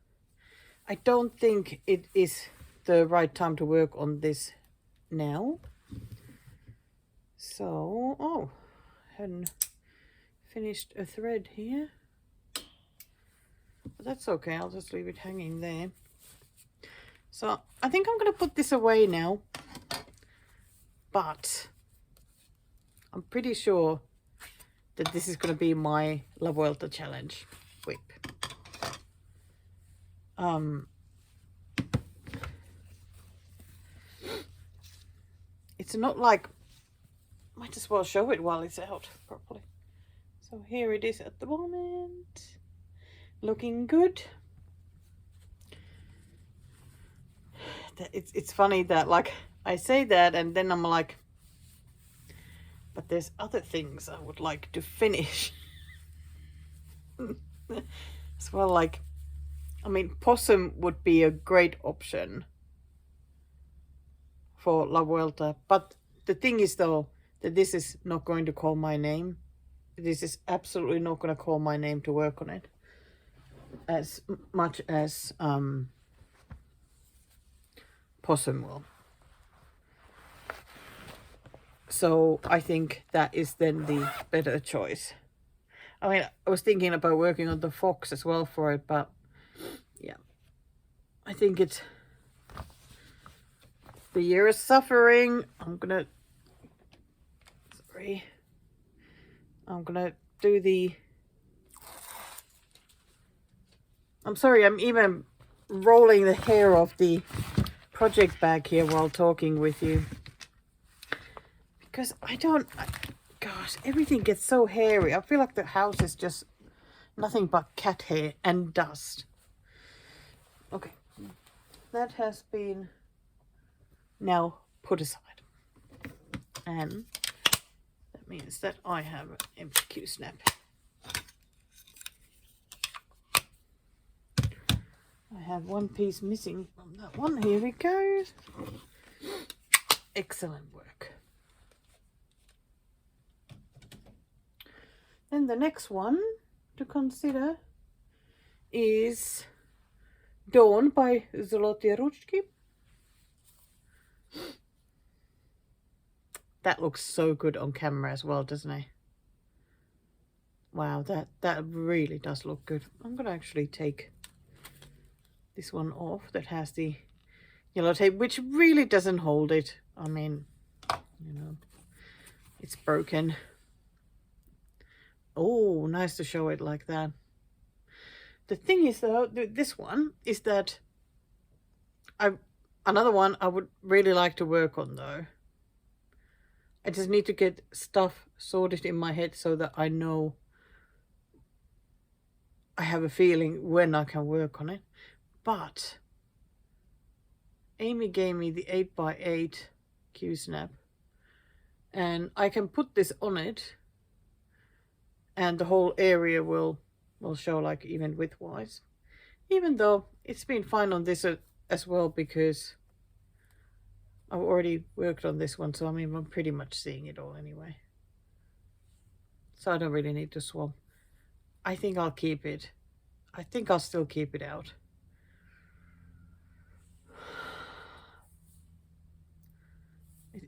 I don't think it is the right time to work on this now. So, oh, I hadn't finished a thread here. But that's okay, I'll just leave it hanging there. So I think I'm going to put this away now, but I'm pretty sure that this is going to be my La Vuelta challenge whip. It's not like, might as well show it while it's out properly. So here it is at the moment, looking good. It's funny that like I say that and then I'm like, but there's other things I would like to finish as well. Like, I mean, possum would be a great option for La Vuelta, but the thing is though that this is not going to call my name. This is absolutely not going to call my name to work on it as much as possum will. So I think that is then the better choice. I mean, I was thinking about working on the fox as well for it, but yeah, I think it's the year is suffering. I'm gonna do the, I'm sorry, I'm even rolling the hair off the project bag here while talking with you, because gosh, everything gets so hairy. I feel like the house is just nothing but cat hair and dust. Okay, that has been now put aside, and that means that I have an empty Q-snap. I have one piece missing from that one. Here we go. Excellent work. Then the next one to consider is Dawn by Zoloty Ruchki. That looks so good on camera as well, doesn't it? Wow, that really does look good. I'm gonna actually take this one off that has the yellow tape, which really doesn't hold it. I mean, you know, it's broken. Oh, nice to show it like that. The thing is though, this one is that another one I would really like to work on though. I just need to get stuff sorted in my head so that I know, I have a feeling when I can work on it. But Amy gave me the 8x8 Q-snap, and I can put this on it and the whole area will show like even width wise, even though it's been fine on this as well, because I've already worked on this one, so I mean I'm pretty much seeing it all anyway, so I don't really need to swap. I think I'll keep it. I think I'll still keep it out.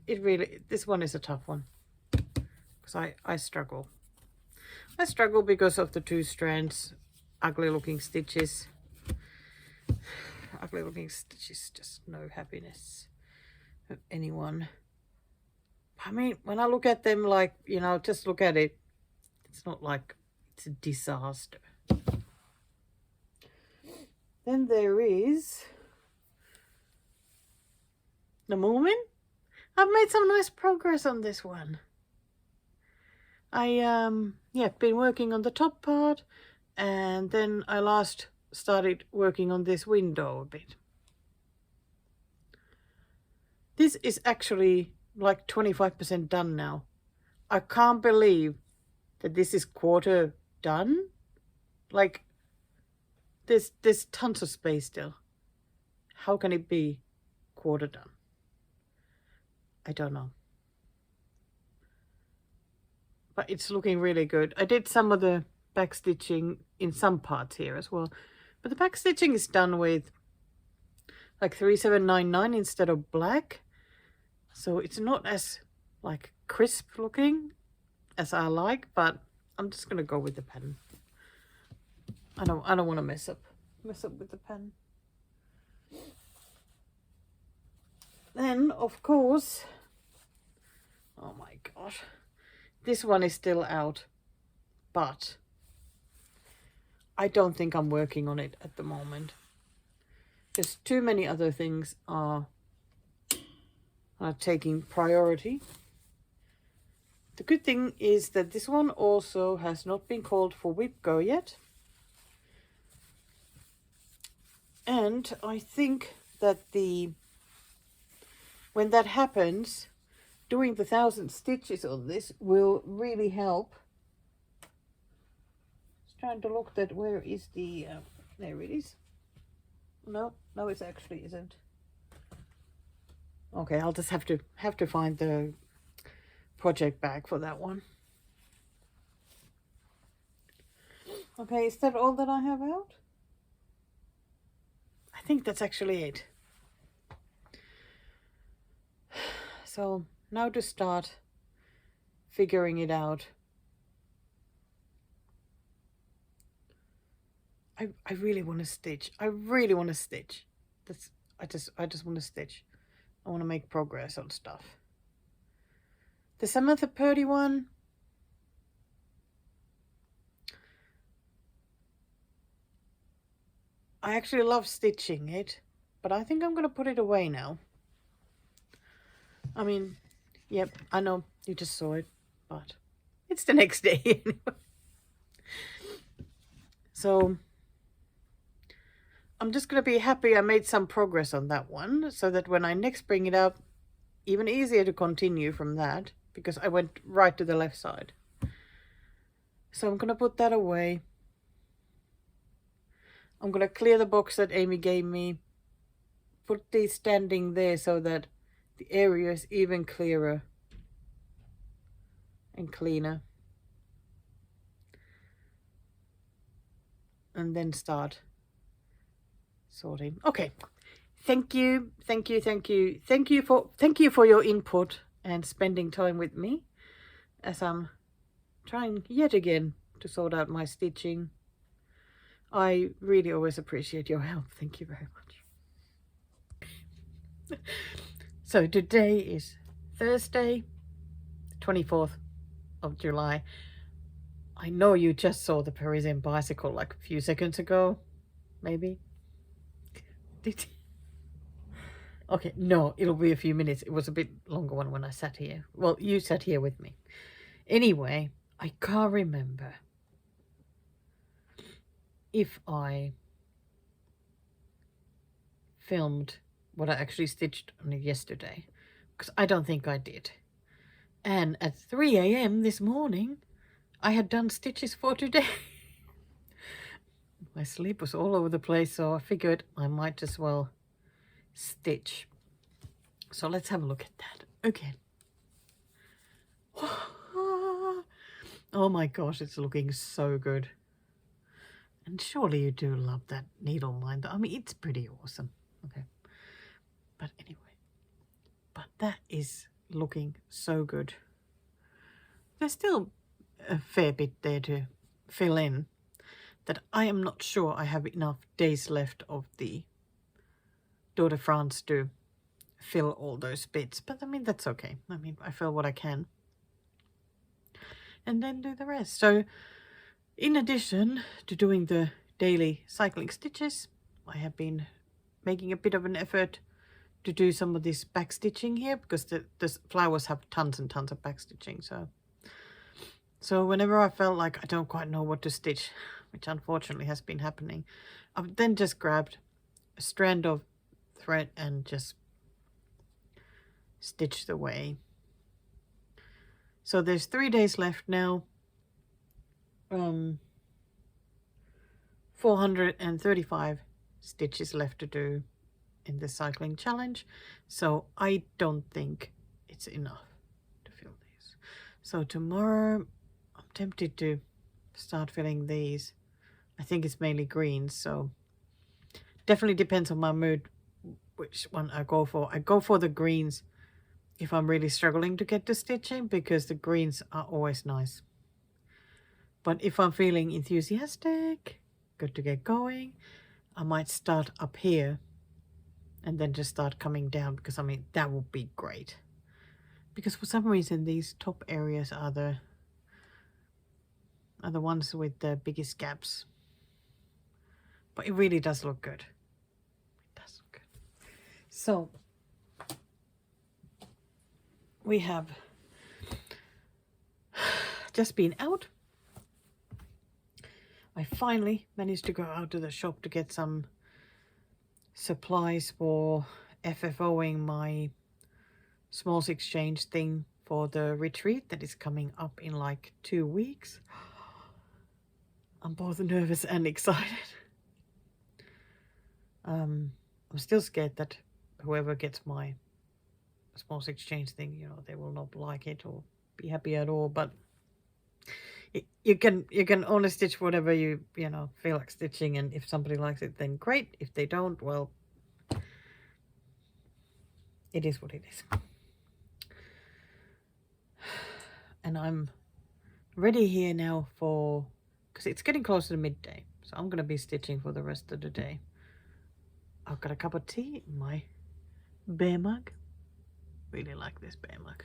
It really, this one is a tough one because I struggle. I struggle because of the 2 strands, ugly looking stitches. Ugly looking stitches, just no happiness of anyone. I mean, when I look at them, like, you know, just look at it, it's not like it's a disaster. Then there is the Moomin. I've made some nice progress on this one. Yeah, been working on the top part, and then I last started working on this window a bit. This is actually like 25% done now. I can't believe that this is quarter done. Like, there's tons of space still. How can it be quarter done? I don't know. But it's looking really good. I did some of the back stitching in some parts here as well. But the back stitching is done with like 3799 instead of black. So it's not as like crisp looking as I like, but I'm just gonna go with the pen. I don't want to mess up with the pen. Then of course, oh my gosh, this one is still out, but I don't think I'm working on it at the moment. There's too many other things are taking priority. The good thing is that this one also has not been called for whip go yet. And I think that when that happens, doing the 1000 stitches on this will really help. Just trying to look that where is the there it is. No, it actually isn't. Okay, I'll just have to find the project bag for that one. Okay, is that all that I have out? I think that's actually it. So now to start figuring it out. I really want to stitch. I really want to stitch. I just want to stitch. I want to make progress on stuff. The Samantha Purdy one, I actually love stitching it, but I think I'm going to put it away now. I mean, yep, I know you just saw it, but it's the next day anyway. So I'm just going to be happy I made some progress on that one, so that when I next bring it up, even easier to continue from that, because I went right to the left side. So I'm going to put that away. I'm going to clear the box that Amy gave me, put these standing there so that the area is even clearer and cleaner. And then start sorting. Okay. Thank you for your input and spending time with me as I'm trying yet again to sort out my stitching. I really always appreciate your help. Thank you very much. So today is Thursday, 24th of July. I know you just saw the Parisian bicycle like a few seconds ago, maybe. Did Okay, no, it'll be a few minutes. It was a bit longer one when I sat here. Well, you sat here with me. Anyway, I can't remember if I filmed what I actually stitched on it yesterday, because I don't think I did. And at 3 a.m. this morning, I had done stitches for today. My sleep was all over the place, so I figured I might as well stitch. So let's have a look at that again. Oh my gosh, it's looking so good. And surely you do love that needle line. I mean, it's pretty awesome. Okay. But anyway, but that is looking so good. There's still a fair bit there to fill in that I am not sure I have enough days left of the Tour de France to fill all those bits. But I mean, that's okay. I mean, I fill what I can. And then do the rest. So in addition to doing the daily cycling stitches, I have been making a bit of an effort to do some of this back stitching here, because the flowers have tons and tons of back stitching. So whenever I felt like I don't quite know what to stitch, which unfortunately has been happening, I've then just grabbed a strand of thread and just stitched away. So there's 3 days left now. 435 stitches left to do in the cycling challenge. So I don't think it's enough to fill these. So tomorrow I'm tempted to start filling these. I think it's mainly greens, so definitely depends on my mood which one I go for. I go for the greens if I'm really struggling to get to stitching, because the greens are always nice. But if I'm feeling enthusiastic, good to get going, I might start up here and then just start coming down, because I mean, that would be great. Because for some reason, these top areas are the ones with the biggest gaps. But it really does look good. It does look good. So we have just been out. I finally managed to go out to the shop to get some supplies for FFOing my smalls exchange thing for the retreat that is coming up in like 2 weeks. I'm both nervous and excited. I'm still scared that whoever gets my smalls exchange thing, you know, they will not like it or be happy at all, but you can only stitch whatever you know feel like stitching, and if somebody likes it, then great. If they don't, well, it is what it is. And I'm ready here now for, because it's getting closer to midday, so I'm going to be stitching for the rest of the day. I've got a cup of tea in my bear mug. Really like this bear mug.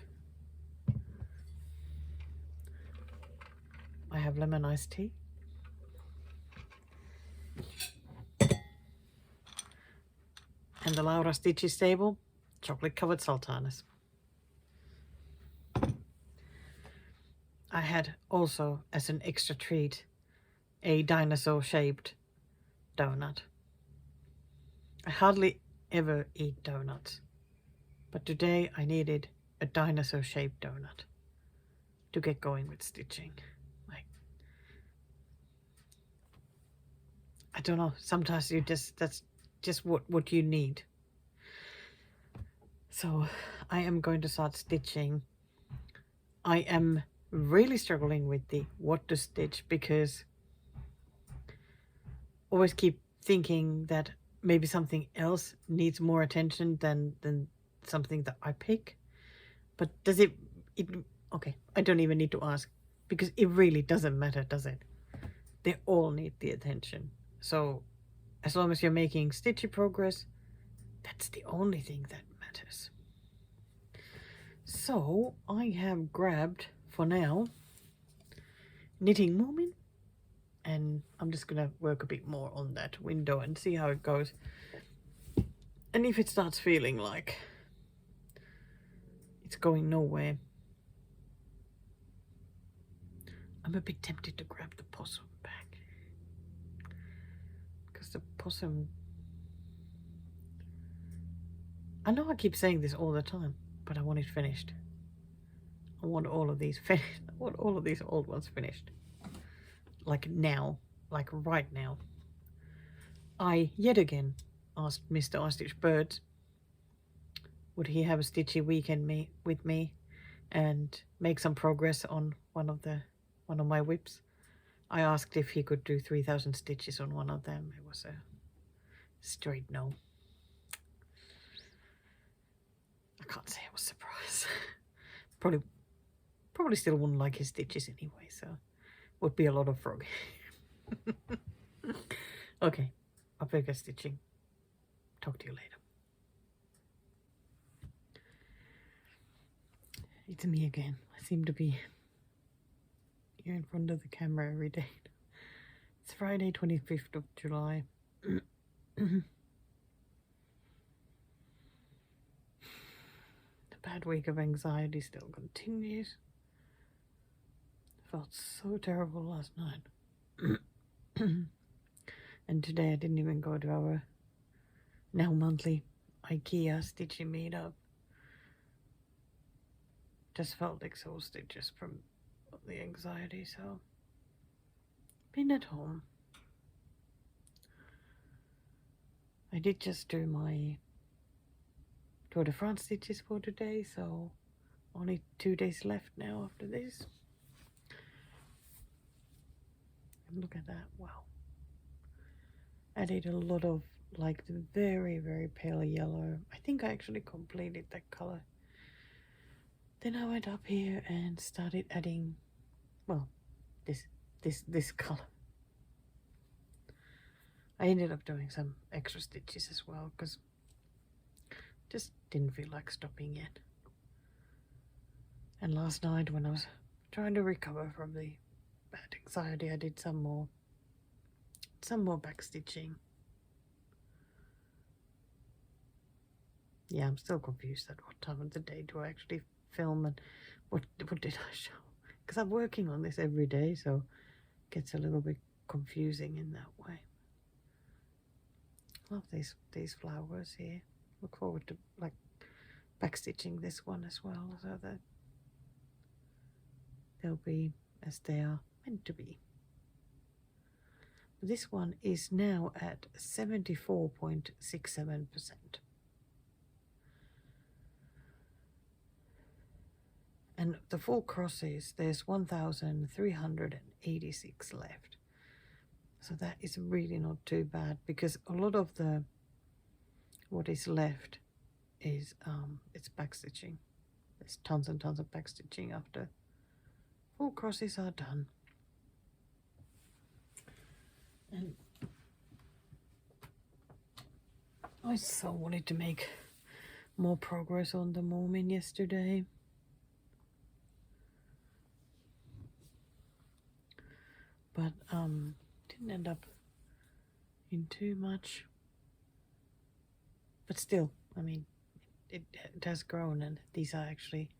I have lemon iced tea. And the Laura Stitchy stable, chocolate covered sultanas. I had also, as an extra treat, a dinosaur shaped donut. I hardly ever eat donuts, but today I needed a dinosaur shaped donut to get going with stitching. Like, I don't know, sometimes that's just what you need. So I am going to start stitching. I am really struggling with the what to stitch, because always keep thinking that maybe something else needs more attention than something that I pick. But does it okay, I don't even need to ask, because it really doesn't matter, does it? They all need the attention. So as long as you're making stitchy progress, that's the only thing that matters. So I have grabbed, for now, knitting moment, and I'm just gonna work a bit more on that window and see how it goes. And if it starts feeling like it's going nowhere, I'm a bit tempted to grab the possum back, because the possum, I know I keep saying this all the time, but I want it finished. I want all of these finished. I want all of these old ones finished. Like now. Like right now. I, yet again, asked Mr. Ostrich Bird, would he have a Stitchy weekend with me and make some progress on one of my whips. I asked if he could do 3,000 stitches on one of them. It was a straight no. I can't say I was surprised. Probably still wouldn't like his stitches anyway, so would be a lot of frog. Okay, I'll figure stitching. Talk to you later. It's me again. I seem to be here in front of the camera every day. It's Friday, 25th of July. The bad week of anxiety still continues. I felt so terrible last night. And today I didn't even go to our now monthly IKEA stitching meetup. Just felt exhausted just from the anxiety, so been at home. I did just do my Tour de France stitches for today, so only 2 days left now after this. And look at that, wow. I did a lot of like the very, very pale yellow. I think I actually completed that color. Then I went up here and started adding, well, this color. I ended up doing some extra stitches as well because just didn't feel like stopping yet. And last night when I was trying to recover from the bad anxiety, I did some more back stitching. Yeah, I'm still confused at what time of the day do I actually film and what did I show? Because I'm working on this every day, so it gets a little bit confusing in that way. Love these flowers here. Look forward to like backstitching this one as well, so that they'll be as they are meant to be. This one is now at 74.67%. And the full crosses, there's 1,386 left. So that is really not too bad, because a lot of what is left is it's backstitching. There's tons and tons of backstitching after full crosses are done. And I so wanted to make more progress on the Moomin yesterday. But didn't end up in too much. But still, I mean, it has grown, and these are actually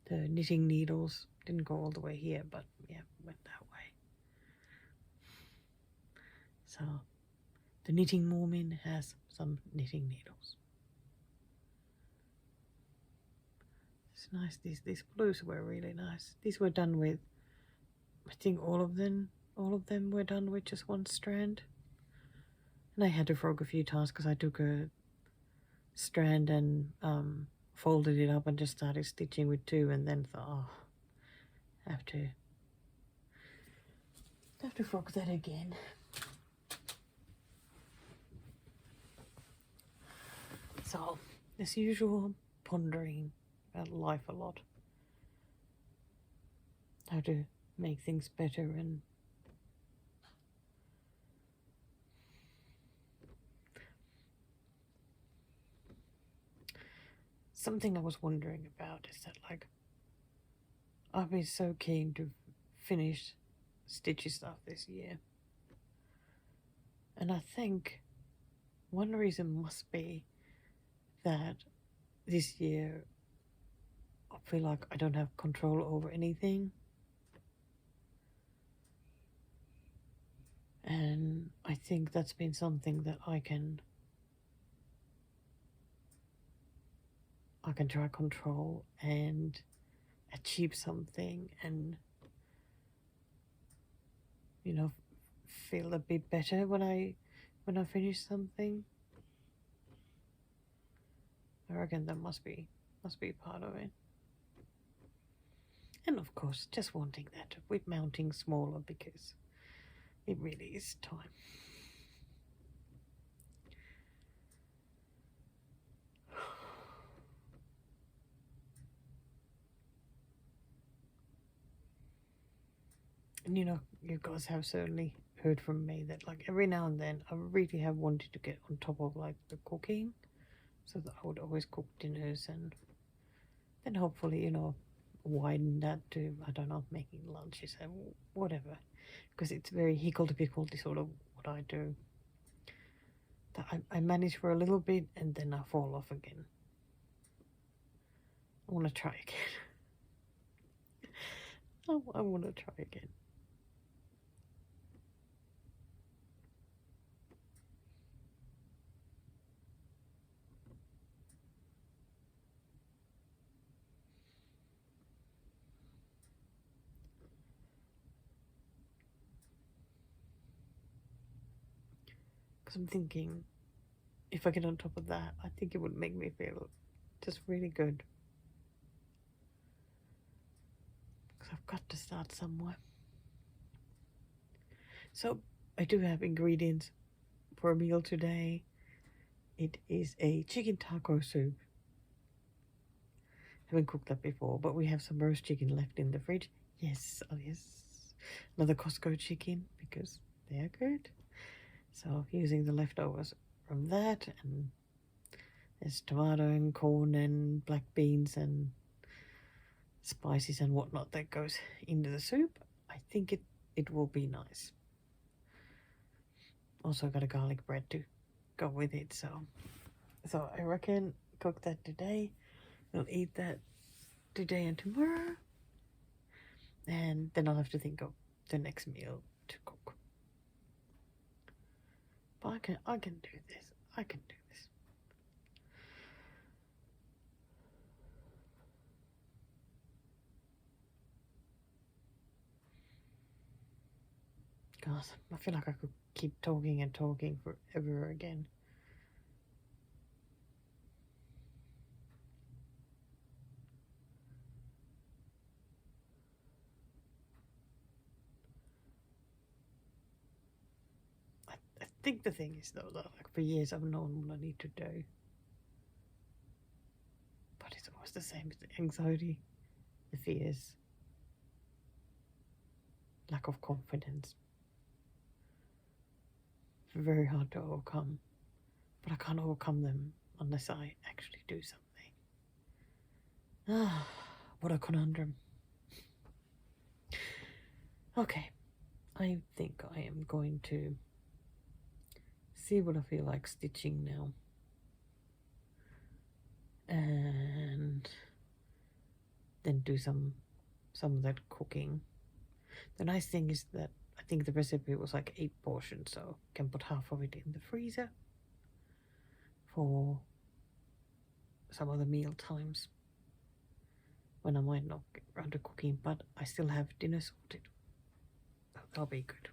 the knitting needles. Didn't go all the way here, but yeah, went that way. So the knitting Moomin has some knitting needles. It's nice. These blues were really nice. These were done with, I think all of them were done with just one strand. And I had to frog a few times because I took a strand and folded it up and just started stitching with two, and then thought, oh, have to frog that again. So, as usual, pondering about life a lot. How to make things better, and something I was wondering about is that, like, I've been so keen to finish Stitchy stuff this year. And I think one reason must be that this year I feel like I don't have control over anything. And I think that's been something that I can try control and achieve something and, you know, feel a bit better when I finish something. I reckon that must be part of it. And of course, just wanting that with mounting smaller because it really is time. And you know, you guys have certainly heard from me that like every now and then I really have wanted to get on top of like the cooking, so that I would always cook dinners and then hopefully, you know, widen that to, I don't know, making lunches and whatever, because it's very higgledy-piggledy sort of what I do. That I manage for a little bit and then I fall off again. I want to try again. I want to try again. Because I'm thinking, if I get on top of that, I think it would make me feel just really good. Because I've got to start somewhere. So I do have ingredients for a meal today. It is a chicken taco soup. Haven't cooked that before, but we have some roast chicken left in the fridge. Yes, oh yes. Another Costco chicken because they are good. So using the leftovers from that, and there's tomato and corn and black beans and spices and whatnot that goes into the soup. I think it will be nice. Also got a garlic bread to go with it, so I reckon cook that today. We'll eat that today and tomorrow, and then I'll have to think of the next meal to cook. But I can do this. I can do this. God, I feel like I could keep talking and talking forever again. I think the thing is though that like for years I've known what I need to do. But it's always the same as the anxiety, the fears, lack of confidence. Very hard to overcome. But I can't overcome them unless I actually do something. Ah, what a conundrum. Okay, I think I am going to see what I feel like stitching now. And then do some of that cooking. The nice thing is that I think the recipe was like 8 portions, so I can put half of it in the freezer for some other meal times when I might not get around to cooking, but I still have dinner sorted. That'll be good.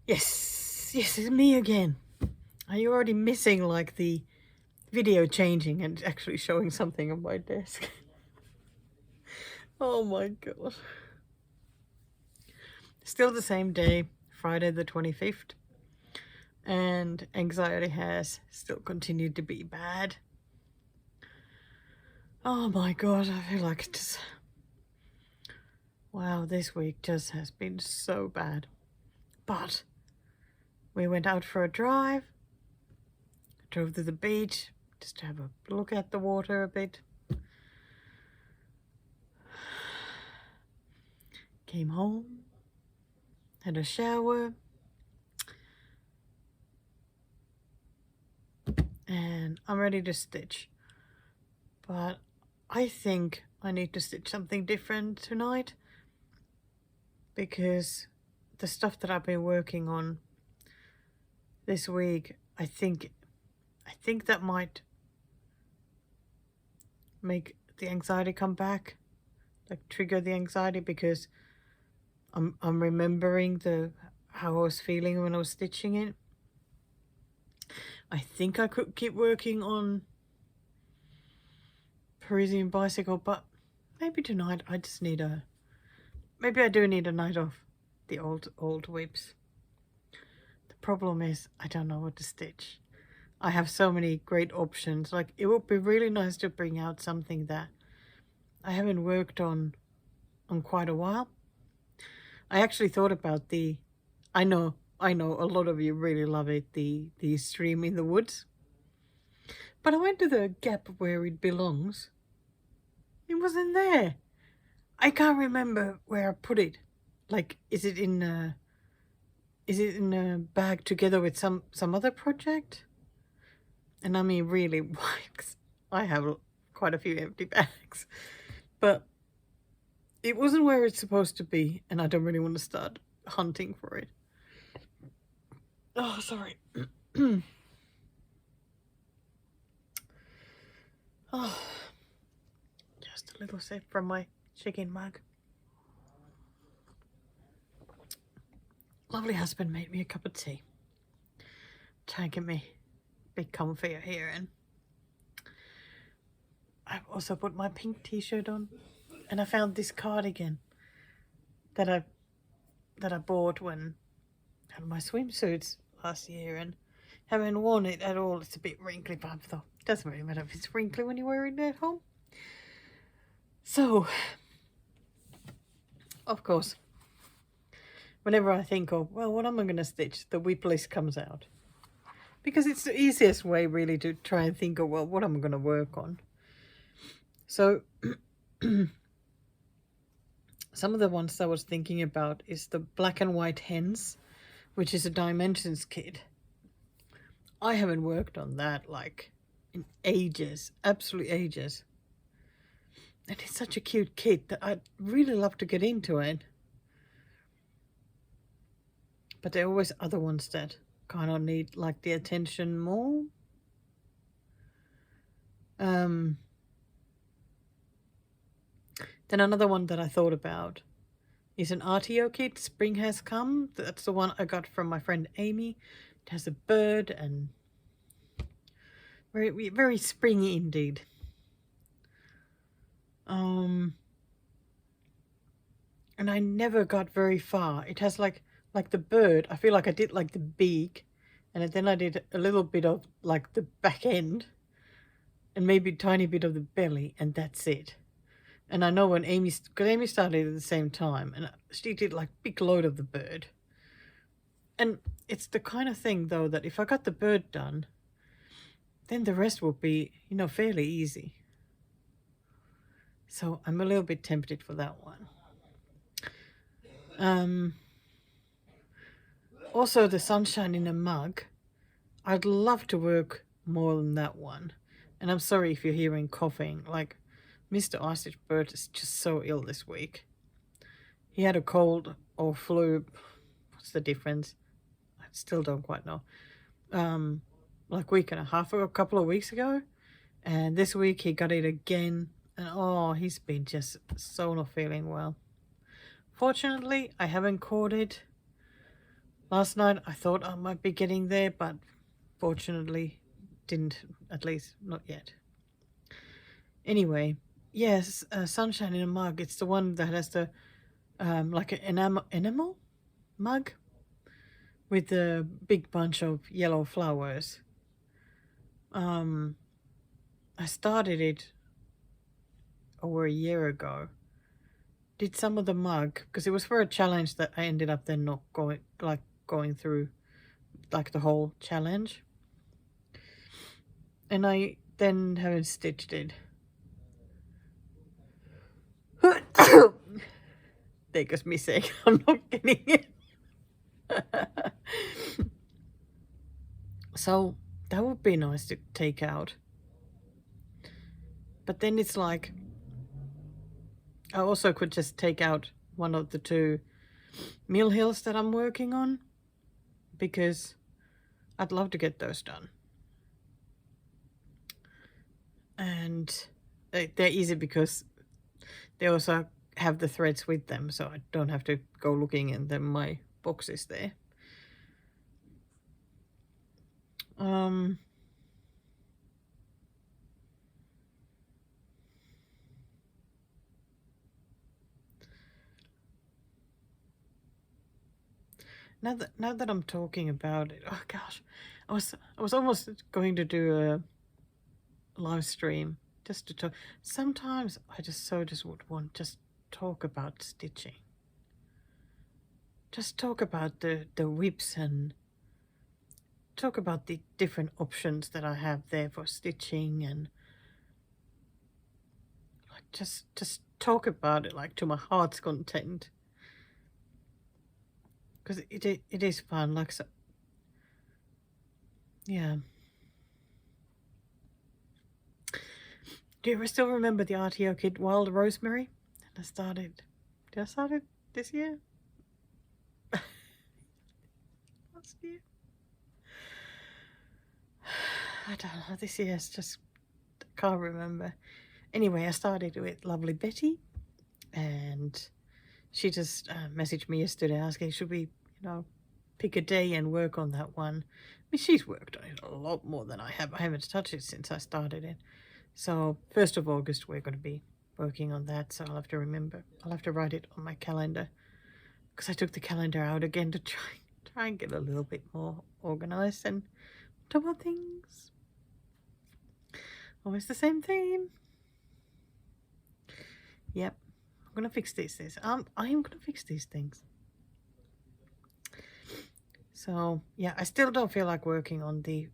Yes, it's me again. Are you already missing like the video changing and actually showing something on my desk? Oh my god. Still the same day, Friday the 25th. And anxiety has still continued to be bad. Oh my god, I feel like it just... Wow, this week just has been so bad. But we went out for a drive, drove to the beach, just to have a look at the water a bit. Came home, had a shower, and I'm ready to stitch. But I think I need to stitch something different tonight, because the stuff that I've been working on this week, I think that might make the anxiety come back, like trigger the anxiety, because I'm remembering how I was feeling when I was stitching it. I think I could keep working on Parisian bicycle, but maybe tonight I just need maybe I do need a night off the old whips. The problem is I don't know what to stitch. I have so many great options. Like, it would be really nice to bring out something that I haven't worked on quite a while. I actually thought about I know a lot of you really love it, the stream in the woods. But I went to the gap where it belongs. It wasn't there. I can't remember where I put it. Like, is it in a bag together with some other project? And I mean, really, I have quite a few empty bags. But it wasn't where it's supposed to be, and I don't really want to start hunting for it. Oh, sorry. Oh, just a little sip from my chicken mug. Lovely husband made me a cup of tea. Trying to get me a bit comfier here, and I've also put my pink t-shirt on, and I found this cardigan that I bought when I had my swimsuits last year, and haven't worn it at all. It's a bit wrinkly, but I thought it doesn't really matter if it's wrinkly when you wear it at home. So, of course, whenever I think of, well, what am I going to stitch, the whip list comes out. Because it's the easiest way, really, to try and think of, well, what am I going to work on? So, some of the ones I was thinking about is the black and white hens, which is a dimensions kit. I haven't worked on that, like, in ages, absolutely ages. And it's such a cute kit that I'd really love to get into it. But there are always other ones that kind of need, like, the attention more. Then another one that I thought about is an RTO kit. Spring has come. That's the one I got from my friend Amy. It has a bird and very, very springy indeed. And I never got very far. It has like the bird. I feel like I did like the beak, and then I did a little bit of like the back end, and maybe a tiny bit of the belly, and that's it. And I know when because Amy started at the same time, and she did like big load of the bird. And it's the kind of thing, though, that if I got the bird done, then the rest will be, fairly easy. So I'm a little bit tempted for that one. Also, the sunshine in a mug. I'd love to work more than that one. And I'm sorry if you're hearing coughing. Like, Mr. Ostrich Bird is just so ill this week. He had a cold or flu. What's the difference? I still don't quite know. Like a week and a half ago, a couple of weeks ago. And this week he got it again. And oh, he's been just so not feeling well. Fortunately, I haven't caught it. Last night I thought I might be getting there, but fortunately didn't, at least not yet. Anyway, yes, sunshine in a mug. It's the one that has the like an enamel mug with a big bunch of yellow flowers. I started it over a year ago. Did some of the mug because it was for a challenge that I ended up then not going through like the whole challenge, and I then haven't stitched it. take us missing. I'm not getting it. So that would be nice to take out. But then it's like, I also could just take out one of the 2 mill hills that I'm working on, because I'd love to get those done. And they're easy because they also have the threads with them, so I don't have to go looking in them. My box is there. Now that I'm talking about it, oh gosh, I was almost going to do a live stream just to talk. Sometimes I just would want just talk about stitching. Just talk about the whips and talk about the different options that I have there for stitching, and like just talk about it like to my heart's content, because it is fun. Like, so yeah. Do you still remember the RTO kit Wild Rosemary? And did I start it this year? Last year? I don't know, this year it's just, can't remember. Anyway, I started with lovely Betty, and she just messaged me yesterday asking, should we, pick a day and work on that one? I mean, she's worked on it a lot more than I have. I haven't touched it since I started it. So 1st of August we're going to be working on that, so I'll have to remember. I'll have to write it on my calendar, because I took the calendar out again to try and get a little bit more organized and talk about things. Always the same theme. Yep, I'm gonna fix these things. I am gonna fix these things. So yeah, I still don't feel like working on the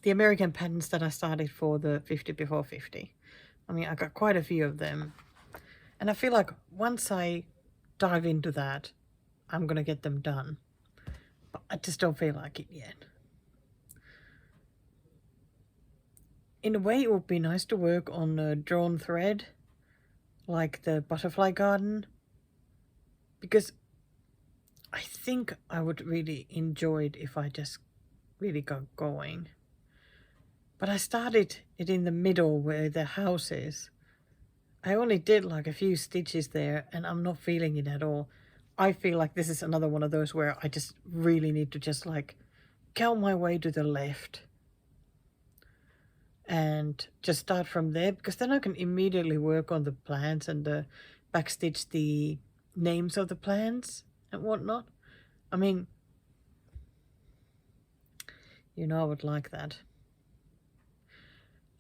American patterns that I started for the 50 before 50. I mean, I got quite a few of them, and I feel like once I dive into that, I'm gonna get them done, but I just don't feel like it yet. In a way, it would be nice to work on a drawn thread, like the butterfly garden, because I think I would really enjoy it if I just really got going. But I started it in the middle where the house is. I only did like a few stitches there, and I'm not feeling it at all. I feel like this is another one of those where I just really need to just like count my way to the left and just start from there, because then I can immediately work on the plants and backstitch the names of the plants and whatnot. I mean, I would like that.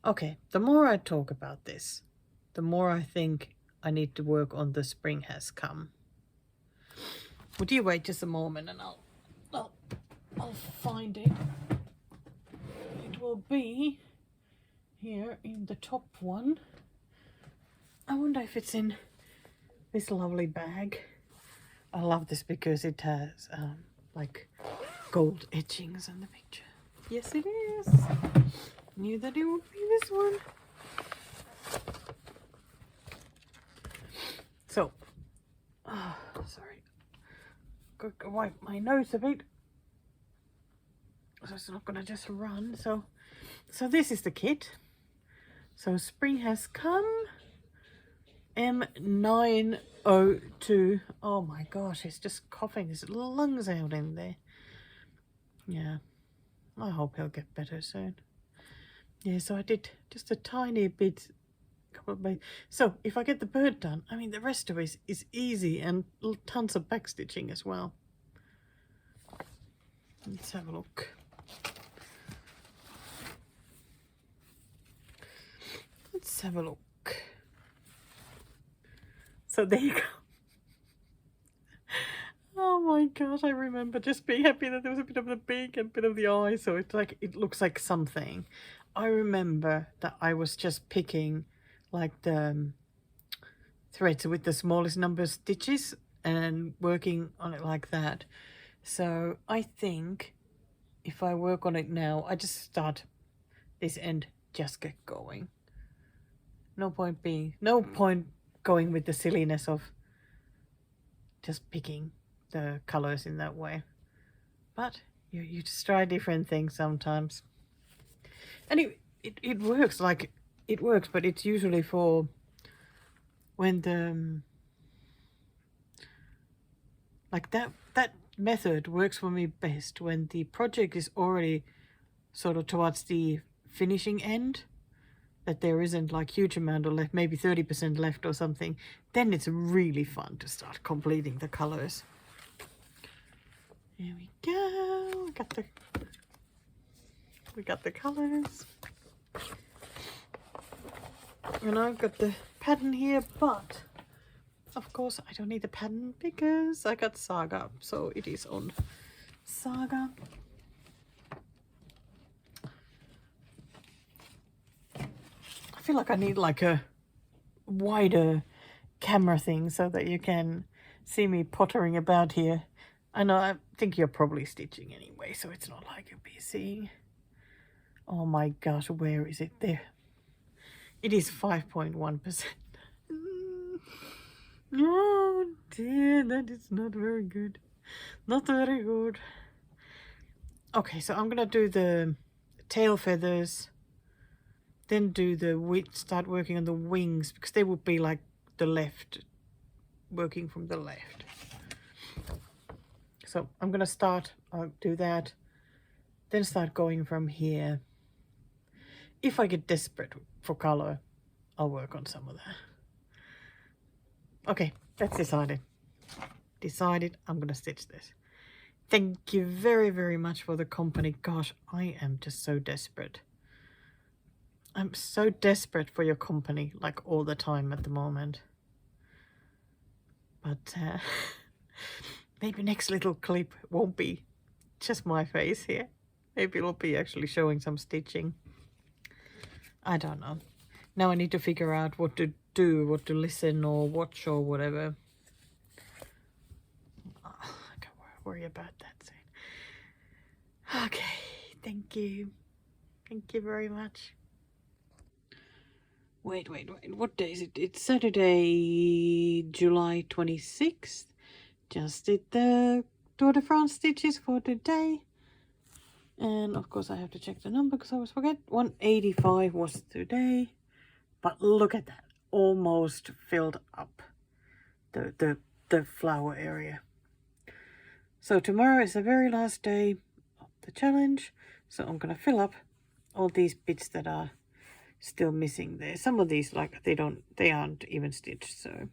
Okay, the more I talk about this, the more I think I need to work on the Spring Has Come. Would you wait just a moment and I'll find it. It will be here in the top one. I wonder if it's in this lovely bag. I love this because it has like gold etchings on the picture. Yes, it is. Knew that it would be this one. So, sorry, got to wipe my nose a bit, so it's not gonna just run. So this is the kit. So Spring Has Come, M902. Oh my gosh, he's just coughing his lungs out in there. Yeah, I hope he'll get better soon. Yeah, so I did just a tiny bit. So if I get the bird done, I mean, the rest of it is easy, and tons of backstitching as well. Let's have a look. Let's have a look. So there you go. Oh my gosh, I remember just being happy that there was a bit of the beak and a bit of the eye, so it's like, it looks like something. I remember that I was just picking like the threads with the smallest number of stitches and working on it like that. So I think if I work on it now, I just start this end, just get going. No point going with the silliness of just picking the colors in that way. But you just try different things sometimes. And it works, like it works, but it's usually for when the like that method works for me best when the project is already sort of towards the finishing end, that there isn't like huge amount of left, maybe 30% left or something. Then it's really fun to start completing the colors. Here we go. We got the colors. And I've got the pattern here, but of course I don't need the pattern because I got Saga, so it is on Saga. I feel like I need like a wider camera thing so that you can see me pottering about here. I know, I think you're probably stitching anyway, so it's not like you'll be seeing. Oh my gosh, where is it? There. It is 5.1%. Oh dear, that is not very good. Not very good. Okay, so I'm gonna do the tail feathers, then do start working on the wings, because they would be like the left, working from the left. So I'm gonna start, I'll do that, then start going from here. If I get desperate for color, I'll work on some of that. Okay, that's decided. I'm gonna stitch this. Thank you very, very much for the company. Gosh, I am just so desperate. I'm so desperate for your company, like all the time at the moment. But maybe next little clip won't be just my face here. Maybe it'll be actually showing some stitching. I don't know. Now I need to figure out what to do, what to listen or watch or whatever. Oh, I can't worry about that soon. Okay, thank you. Thank you very much. Wait. What day is it? It's Saturday, July 26th. Just did the Tour de France stitches for today. And of course I have to check the number because I always forget. 185 was today. But look at that. Almost filled up the flower area. So tomorrow is the very last day of the challenge. So I'm going to fill up all these bits that are still missing there. Some of these, like, they aren't even stitched, so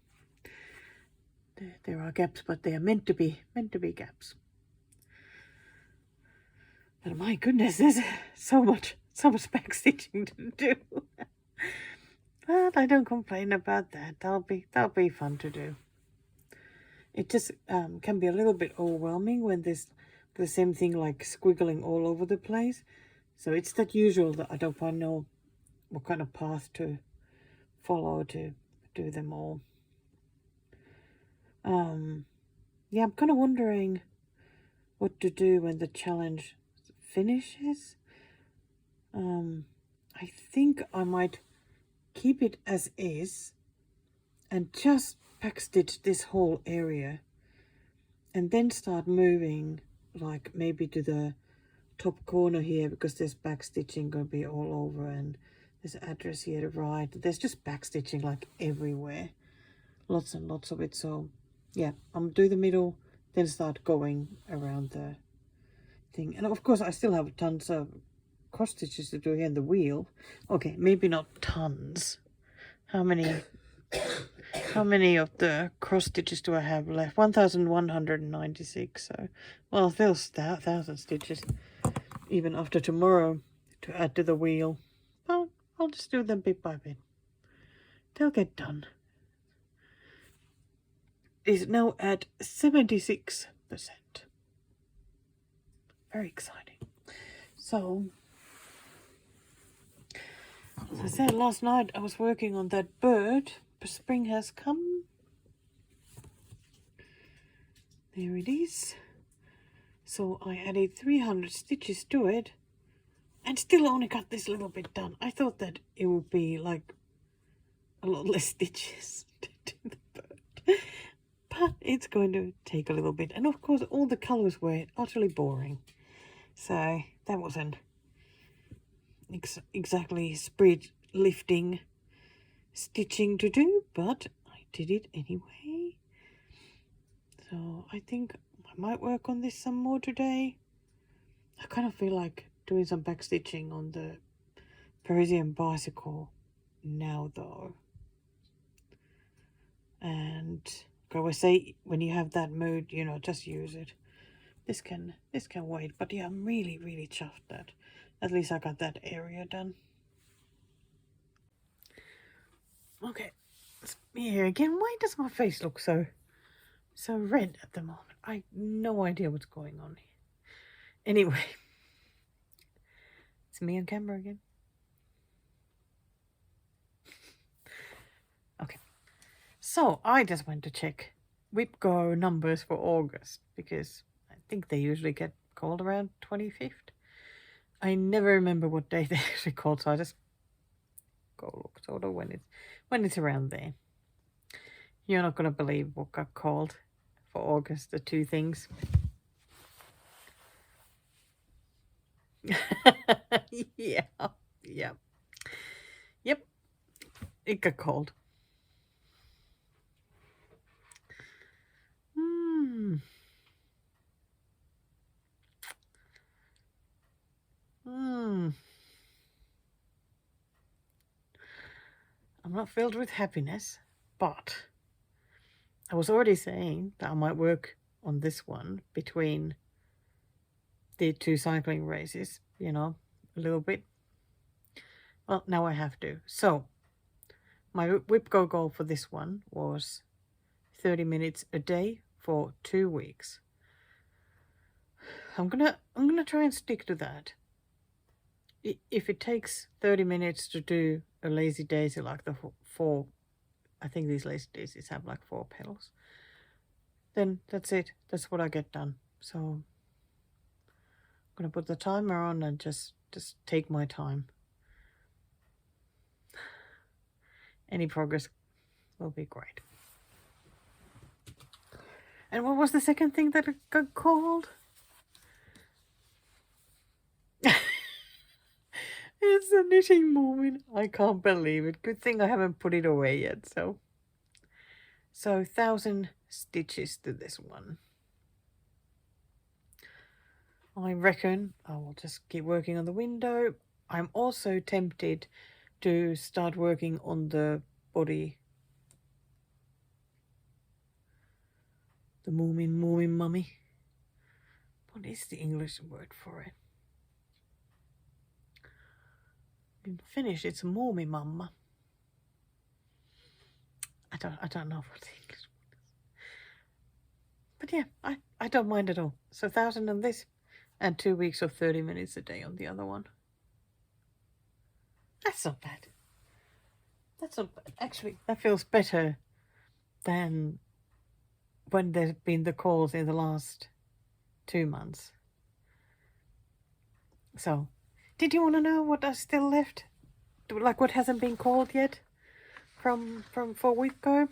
there are gaps, but they are meant to be gaps. But my goodness, there's so much back stitching to do. But I don't complain about that. That'll be fun to do. It just can be a little bit overwhelming when there's the same thing like squiggling all over the place. So it's that usual that I don't quite know what kind of path to follow to do them all. Yeah, I'm kind of wondering what to do when the challenge finishes. I think I might keep it as is and just backstitch this whole area and then start moving, like maybe to the top corner here, because there's backstitching going to be all over, and there's an address here to write. There's just backstitching like everywhere, lots and lots of it. So yeah, I'm do the middle, then start going around the thing. And of course I still have tons of cross stitches to do here in the wheel. Okay, maybe not tons. How many of the cross stitches do I have left? 1,196. So, well, there's 1,000 stitches even after tomorrow to add to the wheel. Well, I'll just do them bit by bit. They'll get done. It's now at 76%. Very exciting. So, as I said last night, I was working on that bird. Spring has come. There it is. So I added 300 stitches to it and still only got this little bit done. I thought that it would be like a lot less stitches to do the bird. But it's going to take a little bit. And of course all the colors were utterly boring. So that wasn't exactly spirit lifting stitching to do, but I did it anyway. So I think I might work on this some more today. I kind of feel like doing some back stitching on the Parisian bicycle now though. And I always say when you have that mood, you know, just use it. This can wait. But yeah, I'm really chuffed that at least I got that area done. Okay, it's me here again. Why does my face look so red at the moment? I have no idea what's going on here. Anyway, it's me on camera again. Okay, so I just went to check WhipGo numbers for August because I think they usually get called around 25th. I never remember what day they actually called, so I just go look sort of when it's around there. You're not gonna believe what got called for August, the two things. Yeah, yep, it got called. I'm not filled with happiness, but I was already saying that I might work on this one between the two cycling races, you know, a little bit. Well, now I have to. So my WhipGo goal for this one was 30 minutes a day for 2 weeks. I'm gonna try and stick to that. If it takes 30 minutes to do a lazy daisy like the 4, I think these lazy daisies have like 4 petals, then that's it. That's what I get done. So I'm gonna put the timer on and just take my time. Any progress will be great. And what was the second thing that it got called? It's a knitting moment. I can't believe it. Good thing I haven't put it away yet. So 1,000 stitches to this one. I reckon I will just keep working on the window. I'm also tempted to start working on the body. The moomin mummy. What is the English word for it? In Finnish, it's Moomi Mamma. I don't know what the English word is. But yeah, I don't mind at all. So 1,000 on this and 2 weeks of 30 minutes a day on the other one. That's not bad. That's not bad. Actually, that feels better than when there's been the calls in the last 2 months. So, did you want to know what is still left? Like what hasn't been called yet from for WhipGo?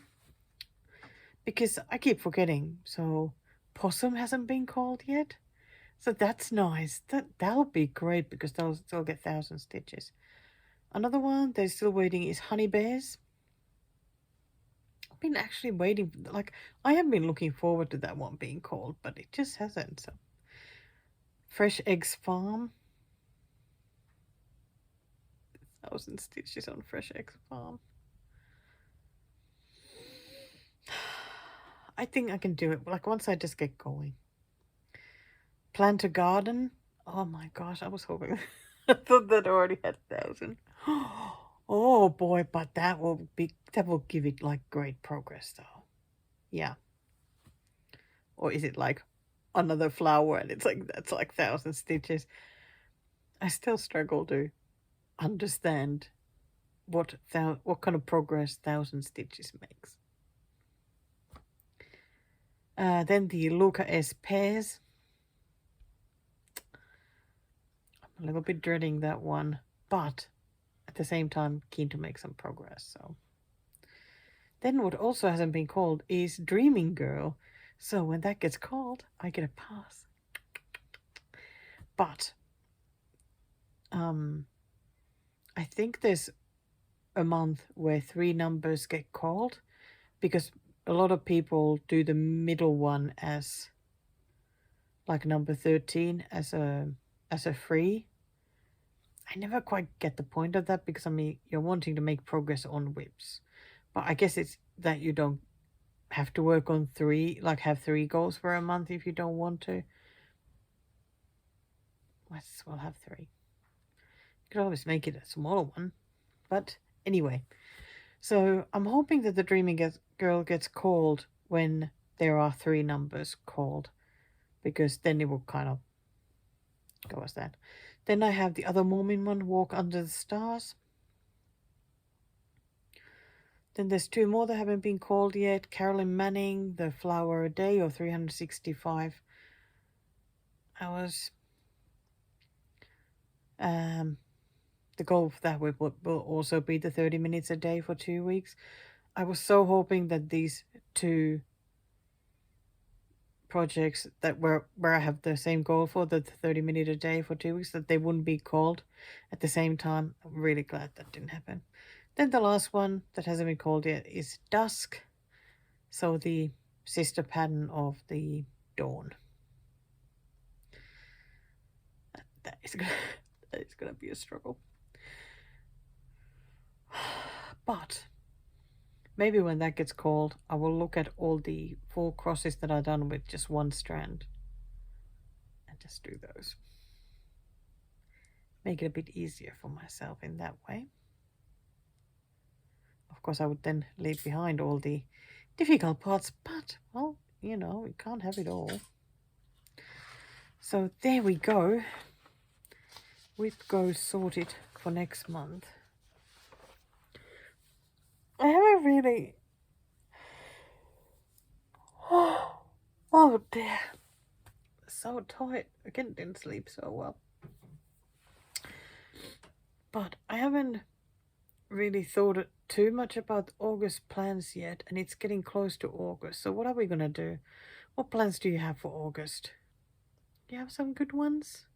Because I keep forgetting. So possum hasn't been called yet. So that's nice. That'll be great because they'll still get 1,000 stitches. Another one they're still waiting is honey bears. I've been actually waiting, like I have been looking forward to that one being called, but it just hasn't. So Fresh Eggs Farm. 1,000 stitches on Fresh Eggs Farm. I think I can do it, like once I just get going. Plant a Garden. Oh my gosh, I was hoping. I thought that already had 1,000. Oh boy, but that will give it like great progress though. Yeah. Or is it like another flower and it's like that's like 1,000 stitches? I still struggle to understand what kind of progress 1,000 stitches makes. Then the Luca S pears. I'm a little bit dreading that one, but at the same time keen to make some progress. So then what also hasn't been called is Dreaming Girl. So when that gets called, I get a pass. But I think there's a month where 3 numbers get called, because a lot of people do the middle one as like number 13 as a free. I never quite get the point of that, because I mean, you're wanting to make progress on whips, but I guess it's that you don't have to work on 3, like have 3 goals for a month if you don't want to. Might as well have 3. You could always make it a smaller one, but anyway. So I'm hoping that the Dreaming Girl gets called when there are 3 numbers called, because then it will kind of go as that. Then I have the other Mormon one, Walk Under the Stars. Then there's 2 more that haven't been called yet. Carolyn Manning, The Flower a Day, or 365 hours. The goal for that will also be the 30 minutes a day for 2 weeks. I was so hoping that these 2 projects that where I have the same goal for, the 30 minutes a day for 2 weeks, that they wouldn't be called at the same time. I'm really glad that didn't happen. Then the last one that hasn't been called yet is Dusk, so the sister pattern of the Dawn. That is gonna be a struggle. But maybe when that gets called, I will look at all the 4 crosses that I've done with just 1 strand and just do those. Make it a bit easier for myself in that way. Of course, I would then leave behind all the difficult parts, but, well, you know, we can't have it all. So there we go. Whip goes sorted for next month. I haven't really... Oh dear. So tired. Again, didn't sleep so well. But I haven't really thought too much about August plans yet, and it's getting close to August. So what are we going to do? What plans do you have for August? Do you have some good ones?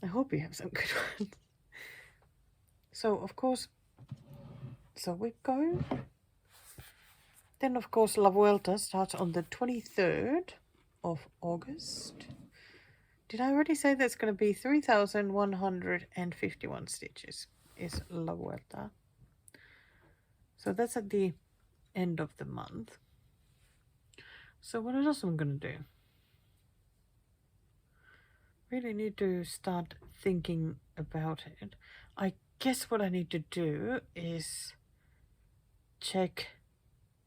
I hope you have some good ones. So, of course, so we go. Then, of course, La Vuelta starts on the 23rd of August. Did I already say that's going to be 3,151 stitches is La Vuelta. So that's at the end of the month. So what else am I going to do? Really need to start thinking about it. I guess what I need to do is check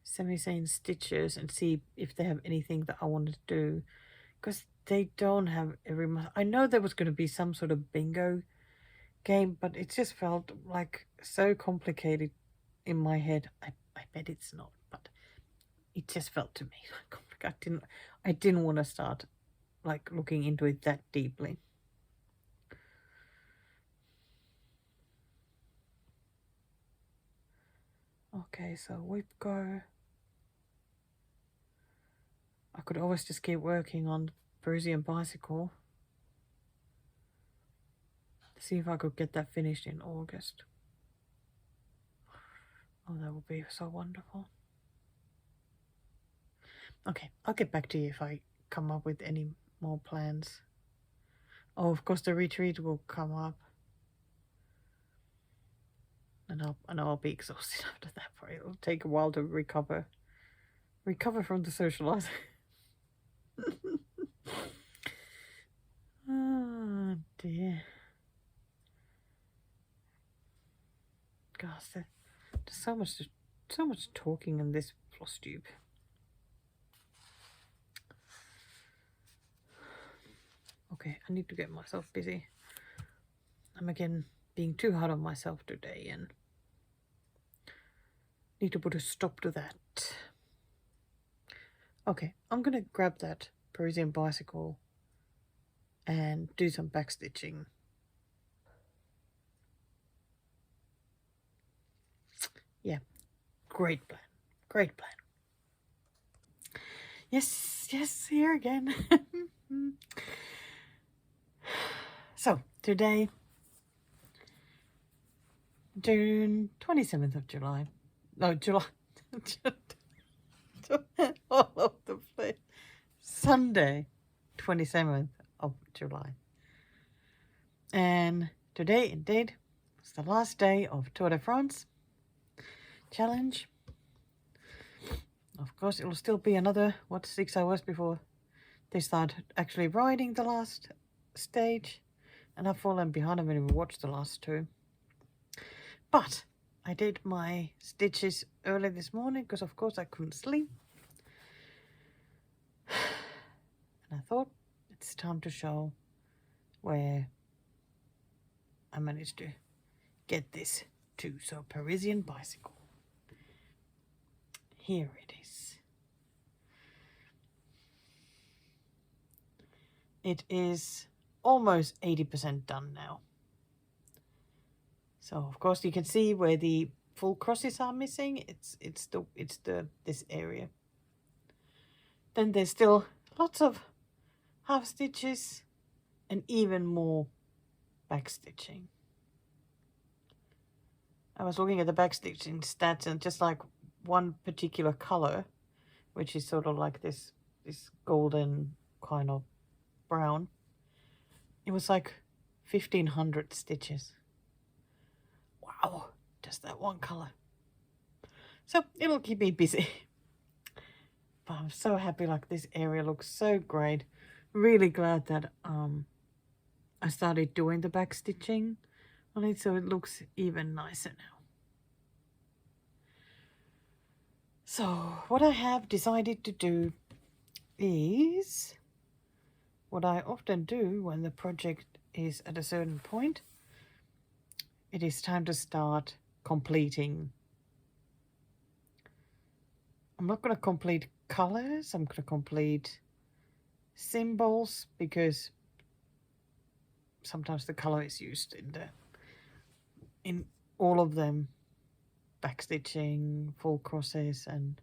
Semi-Sane Stitches and see if they have anything that I want to do, because they don't have every month. I know there was going to be some sort of bingo game, but it just felt like so complicated in my head. I bet it's not, but it just felt to me like complicated. I didn't want to start like looking into it that deeply. Okay, so whip go. I could always just keep working on the Parisian bicycle. See if I could get that finished in August. Oh, that would be so wonderful. Okay, I'll get back to you if I come up with any more plans. Oh, of course, the retreat will come up. And I'll be exhausted after that. Probably it'll take a while to recover from the socializing. Oh dear. Gosh, there's so much talking in this Flosstube. Okay, I need to get myself busy. I'm again being too hard on myself today and need to put a stop to that. Okay, I'm gonna grab that Parisian bicycle and do some backstitching. Yeah, great plan. Great plan. Yes, yes, here again. So, today, June 27th of July. No, July. All of the place. Sunday, 27th of July. And today, indeed, is the last day of Tour de France challenge. Of course, it will still be another, 6 hours before they start actually riding the last stage. And I've fallen behind. I haven't even watched the last two. But I did my stitches early this morning because, of course, I couldn't sleep. And I thought it's time to show where I managed to get this to. So, Parisian bicycle. Here it is. It is almost 80% done now. So of course you can see where the full crosses are missing. It's this area. Then there's still lots of half stitches and even more back stitching. I was looking at the back stitching stats and just like one particular color, which is sort of like this golden kind of brown, it was like 1,500 stitches. Wow, just that one color. So it'll keep me busy. But I'm so happy, like this area looks so great. Really glad that I started doing the back stitching on it, so it looks even nicer now. So what I have decided to do is what I often do when the project is at a certain point. It is time to start completing. I'm not going to complete colors. I'm going to complete symbols because sometimes the color is used in all of them, backstitching, full crosses and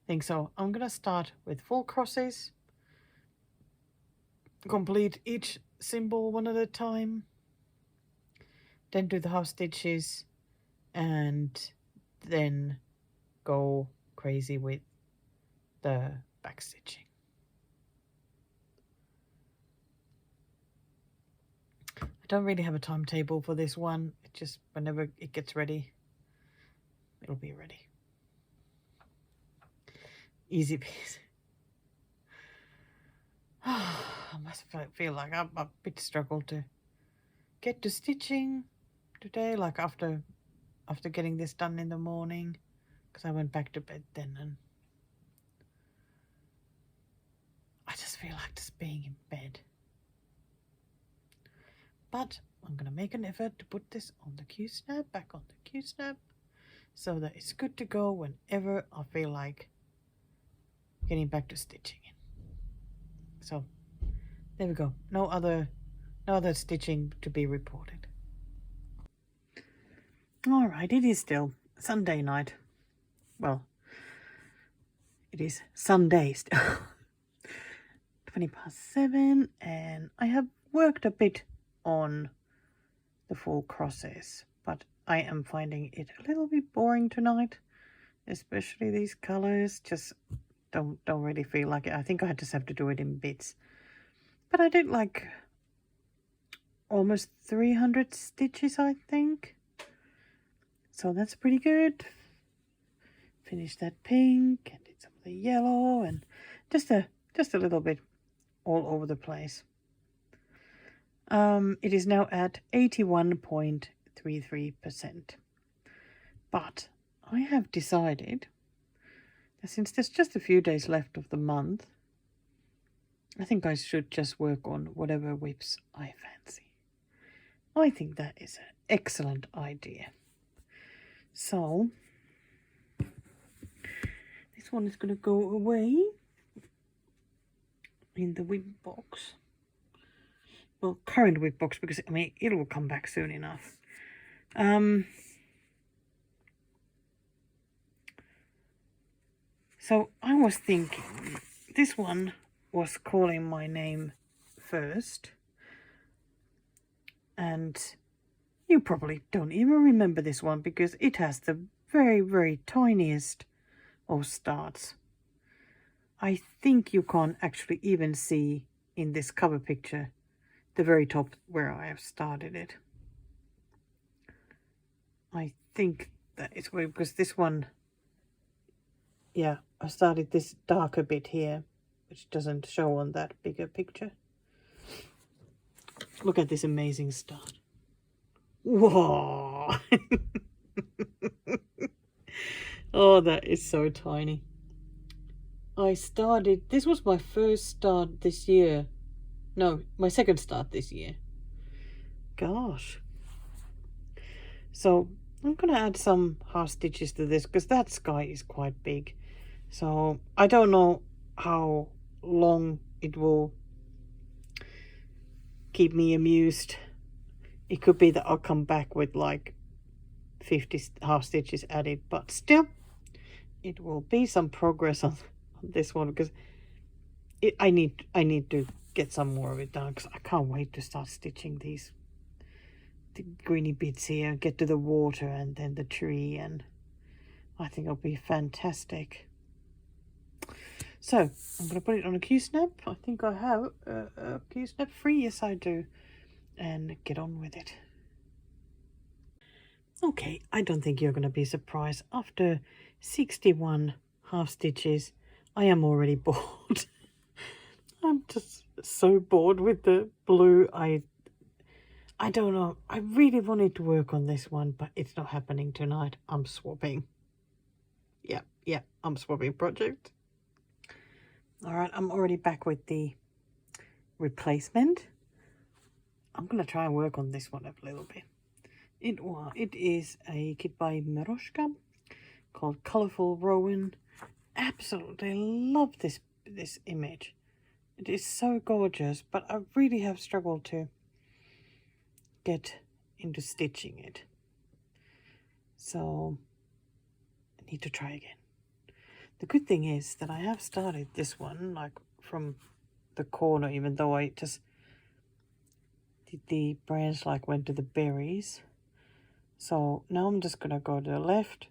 things. So I'm going to start with full crosses, complete each symbol one at a time, then do the half stitches, and then go crazy with the backstitching. I don't really have a timetable for this one. It just, whenever it gets ready, it'll be ready. Easy peasy. I must feel like I'm a bit struggled to get to stitching today, like after getting this done in the morning, because I went back to bed then, and I just feel like just being in bed. But I'm going to make an effort to put this on the Q-snap, back on the Q-snap, so that it's good to go whenever I feel like getting back to stitching in. So there we go. No other stitching to be reported. Alright, it is still Sunday night. Well, it is Sunday still. 7:20, and I have worked a bit on the full crosses, but I am finding it a little bit boring tonight, especially these colors. Just don't really feel like it. I think I just have to do it in bits, but I did like almost 300 stitches, I think, so that's pretty good. Finished that pink and did some of the yellow and just a little bit all over the place. It is now at 81.33%. But I have decided that since there's just a few days left of the month, I think I should just work on whatever whips I fancy. I think that is an excellent idea. So this one is going to go away in the whip box. Well, current whip box, because I mean it will come back soon enough. So I was thinking this one was calling my name first, and you probably don't even remember this one because it has the very, very tiniest of starts. I think you can't actually even see in this cover picture the very top where I have started it. I think that is weird because this one, yeah, I started this darker bit here, which doesn't show on that bigger picture. Look at this amazing start. Whoa! Oh, that is so tiny. I started, this was my first start this year. No, my second start this year. Gosh. So I'm going to add some half stitches to this because that sky is quite big. So I don't know how long it will keep me amused. It could be that I'll come back with like 50 half stitches added, but still it will be some progress on this one because I need to get some more of it done because I can't wait to start stitching the greeny bits here, get to the water and then the tree, and I think it'll be fantastic. So I'm going to put it on a Q-snap. I think I have a Q-snap free. Yes, I do. And get on with it. Okay, I don't think you're going to be surprised. After 61 half stitches, I am already bored. I'm just so bored with the blue. I don't know. I really wanted to work on this one, but it's not happening tonight. I'm swapping. Yeah, I'm swapping project. All right, I'm already back with the replacement. I'm going to try and work on this one a little bit. It is a kit by Miroshka called Colorful Rowan. Absolutely love this image. It is so gorgeous, but I really have struggled to get into stitching it. So I need to try again. The good thing is that I have started this one like from the corner, even though I just did the branch like went to the berries. So now I'm just going to go to the left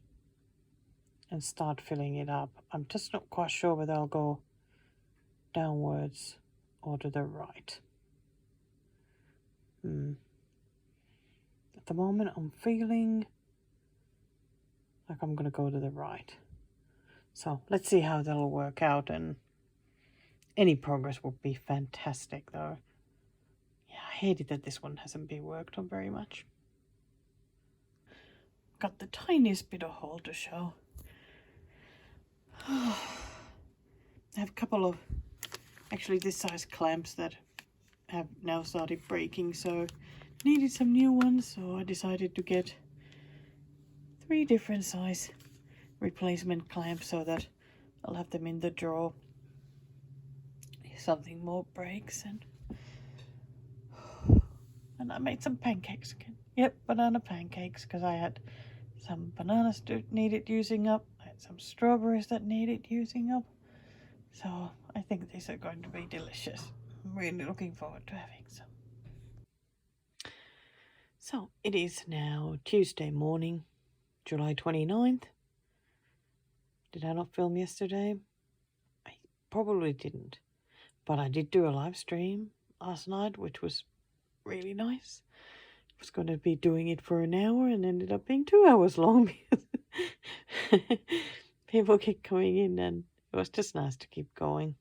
and start filling it up. I'm just not quite sure whether I'll go downwards or to the right. At the moment I'm feeling like I'm going to go to the right. So let's see how that'll work out, and any progress would be fantastic though. Yeah, I hate it that this one hasn't been worked on very much. Got the tiniest bit of hole to show. I have a couple of actually this size clamps that have now started breaking, so needed some new ones, so I decided to get 3 different size replacement clamps so that I'll have them in the drawer if something more breaks. And I made some pancakes again. Yep, banana pancakes, because I had some bananas that needed using up. I had some strawberries that needed using up. So I think these are going to be delicious. I'm really looking forward to having some. So it is now Tuesday morning, July 29th. Did I not film yesterday? I probably didn't. But I did do a live stream last night, which was really nice. I was going to be doing it for an hour and ended up being 2 hours long because people keep coming in, and it was just nice to keep going.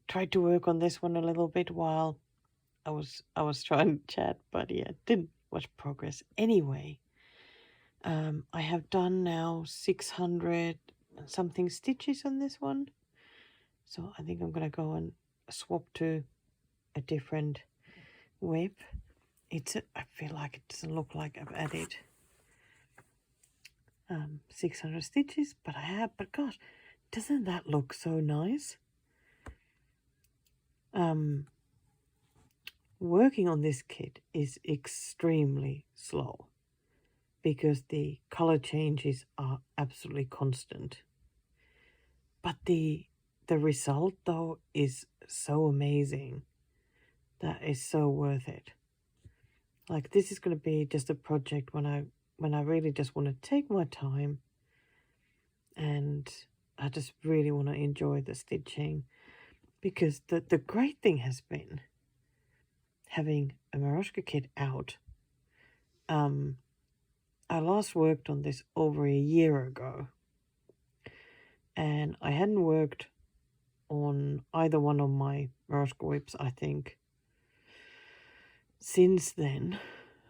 Tried to work on this one a little bit while I was trying to chat, but yeah, didn't much progress. Anyway, I have done now 600 and something stitches on this one. So I think I'm going to go and swap to a different whip. I feel like it doesn't look like I've added 600 stitches, but I have. But gosh, doesn't that look so nice? Working on this kit is extremely slow because the color changes are absolutely constant. But the result though is so amazing that is so worth it. Like, this is going to be just a project when I really just want to take my time, and I just really want to enjoy the stitching, because the great thing has been having a Maroshka kit out. I last worked on this over a year ago, and I hadn't worked on either one of my Maroshka whips, I think, since then,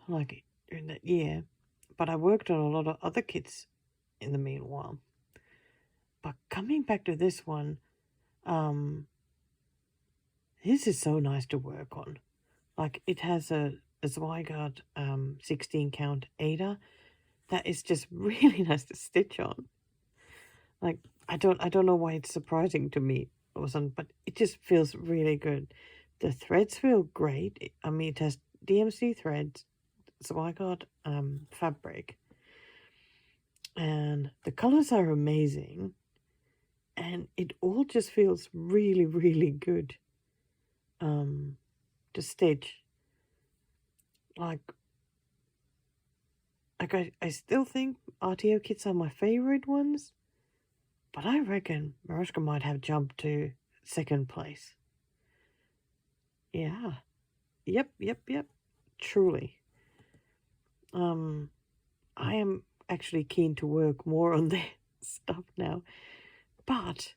like during that year. But I worked on a lot of other kits in the meanwhile. But coming back to this one, this is so nice to work on. Like, it has a Zweigart 16 count Ada that is just really nice to stitch on. Like, I don't know why it's surprising to me or something, but it just feels really good. The threads feel great. I mean, it has DMC threads, Zweigart fabric, and the colors are amazing, and it all just feels really, really good to stitch. Like I still think RTO kits are my favorite ones, but I reckon Maroshka might have jumped to second place. Yeah. Yep. Truly. I am actually keen to work more on their stuff now, but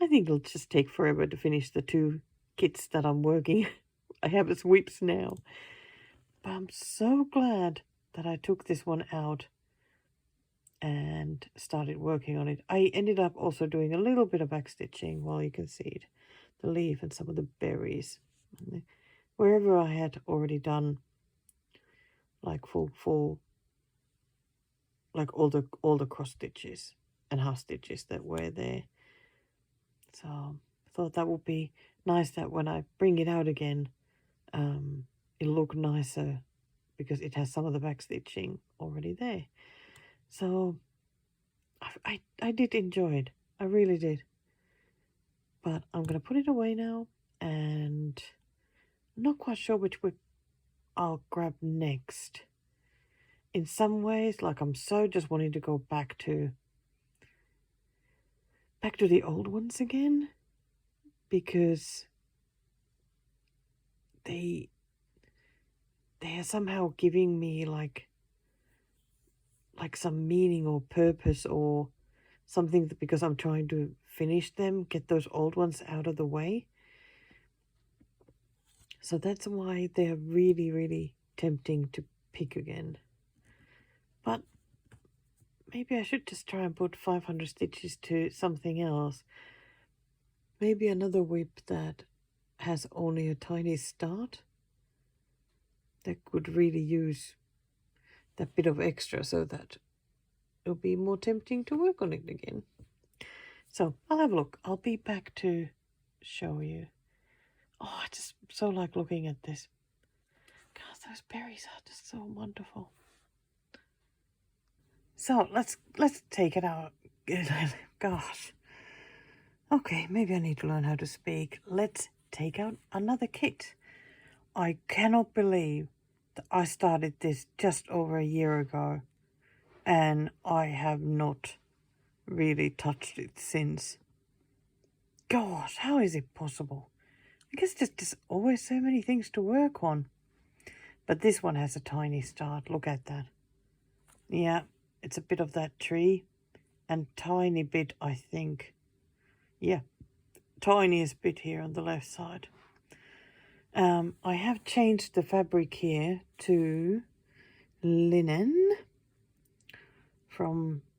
I think it'll just take forever to finish the 2 kits that I'm working. I have as whips now. But I'm so glad that I took this one out and started working on it. I ended up also doing a little bit of backstitching, well, you can see it, the leaf and some of the berries. Wherever I had already done like full like all the cross stitches and half stitches that were there. So I thought that would be nice that when I bring it out again, it'll look nicer because it has some of the backstitching already there. So I did enjoy it. I really did. But I'm going to put it away now, and I'm not quite sure which whip I'll grab next. In some ways, like, I'm so just wanting to go back to the old ones again, because they are somehow giving me like some meaning or purpose or something, because I'm trying to finish them, get those old ones out of the way. So that's why they're really, really tempting to pick again. But maybe I should just try and put 500 stitches to something else. Maybe another whip that has only a tiny start, that could really use that bit of extra, so that it'll be more tempting to work on it again. So I'll have a look. I'll be back to show you. Oh, I just so like looking at this. God, those berries are just so wonderful. So let's take it out. Gosh. Okay, maybe I need to learn how to speak. Let's take out another kit. I cannot believe that I started this just over a year ago, and I have not really touched it since. Gosh, how is it possible? I guess there's just always so many things to work on. But this one has a tiny start. Look at that. Yeah, it's a bit of that tree, and tiny bit, I think. Yeah, tiniest bit here on the left side. I have changed the fabric here to linen.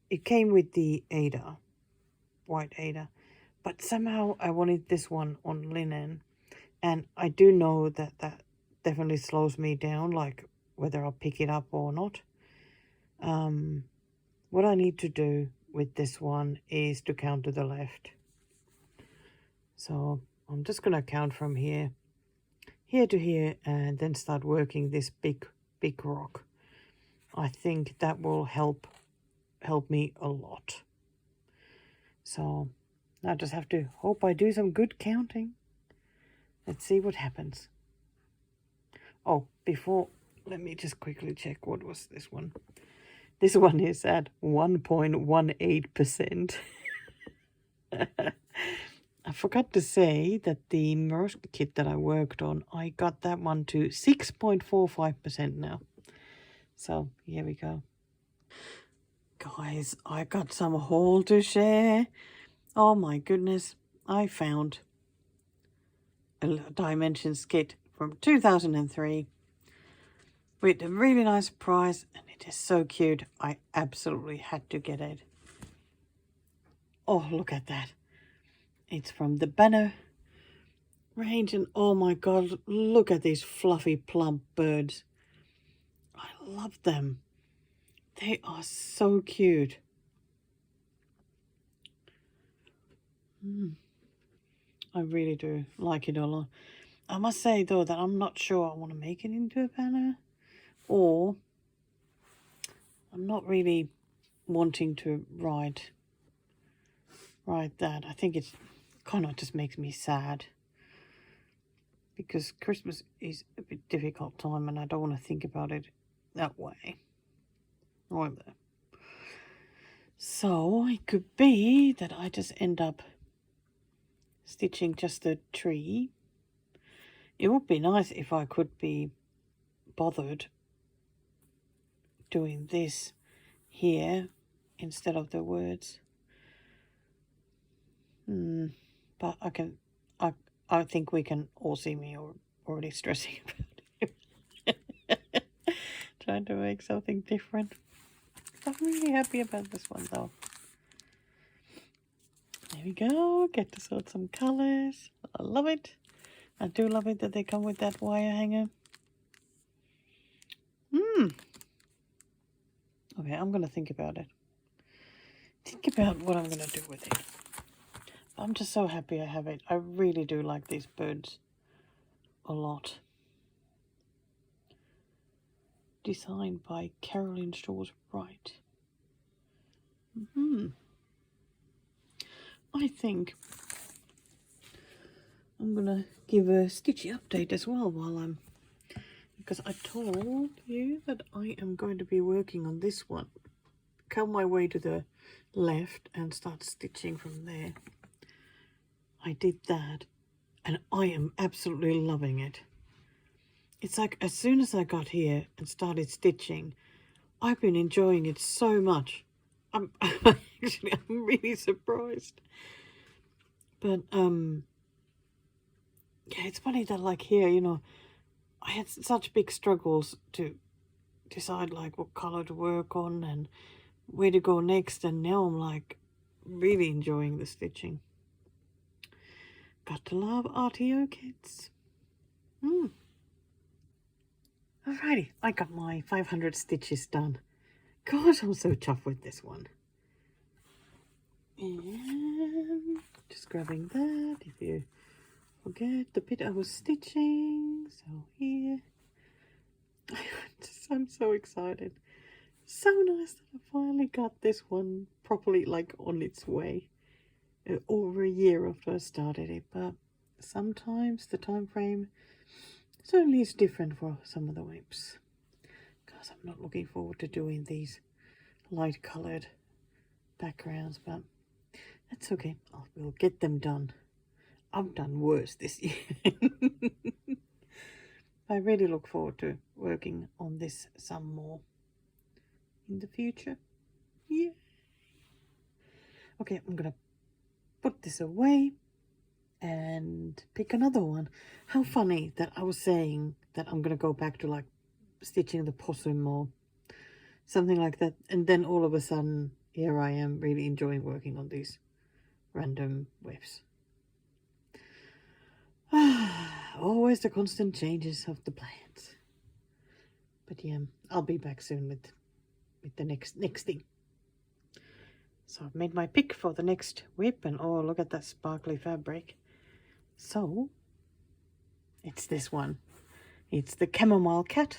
It came with the Ada, white Ada, but somehow I wanted this one on linen, and I do know that definitely slows me down, like whether I'll pick it up or not. What I need to do with this one is to count to the left. So I'm just gonna count from here to here, and then start working this big rock. I think that will help me a lot. So I just have to hope I do some good counting. Let's see what happens. Oh, before, let me just quickly check. What was this one? This one is at 1.18%. I forgot to say that the Mirror kit that I worked on, I got that one to 6.45% now. So here we go. Guys, I got some haul to share. Oh my goodness. I found a Dimensions kit from 2003 with a really nice price, and it is so cute. I absolutely had to get it. Oh, look at that. It's from the Banner range, and oh my god, look at these fluffy plump birds. I love them. They are so cute. I really do like it a lot. I must say though that I'm not sure I want to make it into a banner, or I'm not really wanting to write that. I think it's kind of just makes me sad, because Christmas is a bit difficult time and I don't want to think about it that way either. So it could be that I just end up stitching just a tree. It would be nice if I could be bothered doing this here instead of the words. But I think we can all see me already stressing about it. Trying to make something different. I'm really happy about this one though. There we go. Get to sort some colors. I love it. I do love it that they come with that wire hanger. Okay, I'm gonna think about it. Think about what I'm gonna do with it. I'm just so happy I have it. I really do like these birds a lot. Designed by Carolyn Shaw's Wright. I think I'm gonna give a Stitchy update as well while because I told you that I am going to be working on this one. Come my way to the left and start stitching from there. I did that and I am absolutely loving it. It's like as soon as I got here and started stitching, I've been enjoying it so much. I'm really surprised. But yeah, it's funny that like here, you know, I had such big struggles to decide like what color to work on and where to go next, and now I'm like really enjoying the stitching. Got to love RTO kits. Alrighty, I got my 500 stitches done. Gosh, I'm so chuffed with this one. And just grabbing that if you forget the bit I was stitching. So here, I'm so excited. So nice that I finally got this one properly, like on its way. Over a year after I started it, but sometimes the time frame certainly is different for some of the whips. Because I'm not looking forward to doing these light colored backgrounds, but that's okay. We'll get them done. I've done worse this year. I really look forward to working on this some more in the future. Yeah. Okay, I'm gonna put this away and pick another one. How funny that I was saying that I'm gonna go back to like stitching the possum or something like that, and then all of a sudden here I am really enjoying working on these random whips. Always the constant changes of the plans. But yeah, I'll be back soon with the next thing. So I've made my pick for the next whip, and oh, look at that sparkly fabric. So it's this one. It's the Chamomile Cat.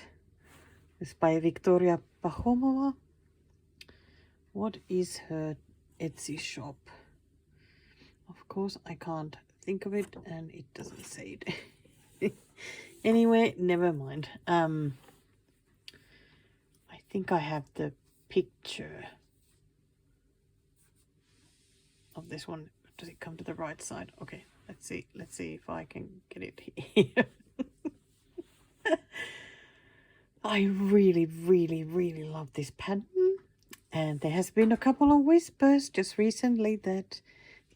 It's by Victoria Pahomova. What is her Etsy shop? Of course, I can't think of it, and it doesn't say it. Anyway, never mind. I think I have the picture of this one. Does it come to the right side? Okay, let's see. Let's see if I can get it here. I really, really, really love this pattern. And there has been a couple of whispers just recently that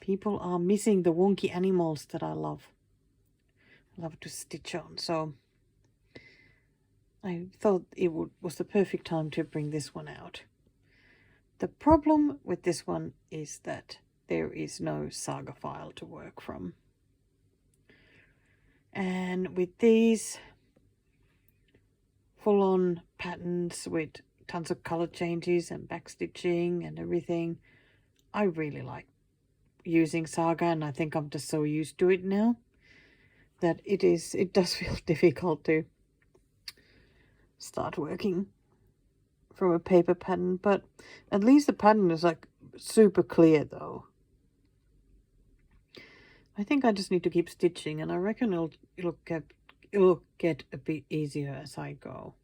people are missing the wonky animals that I love to stitch on. So I thought it was the perfect time to bring this one out. The problem with this one is that there is no saga file to work from. And with these full-on patterns with tons of color changes and backstitching and everything, I really like using saga, and I think I'm just so used to it now that it does feel difficult to start working from a paper pattern, but at least the pattern is like super clear though. I think I just need to keep stitching, and I reckon it'll get a bit easier as I go.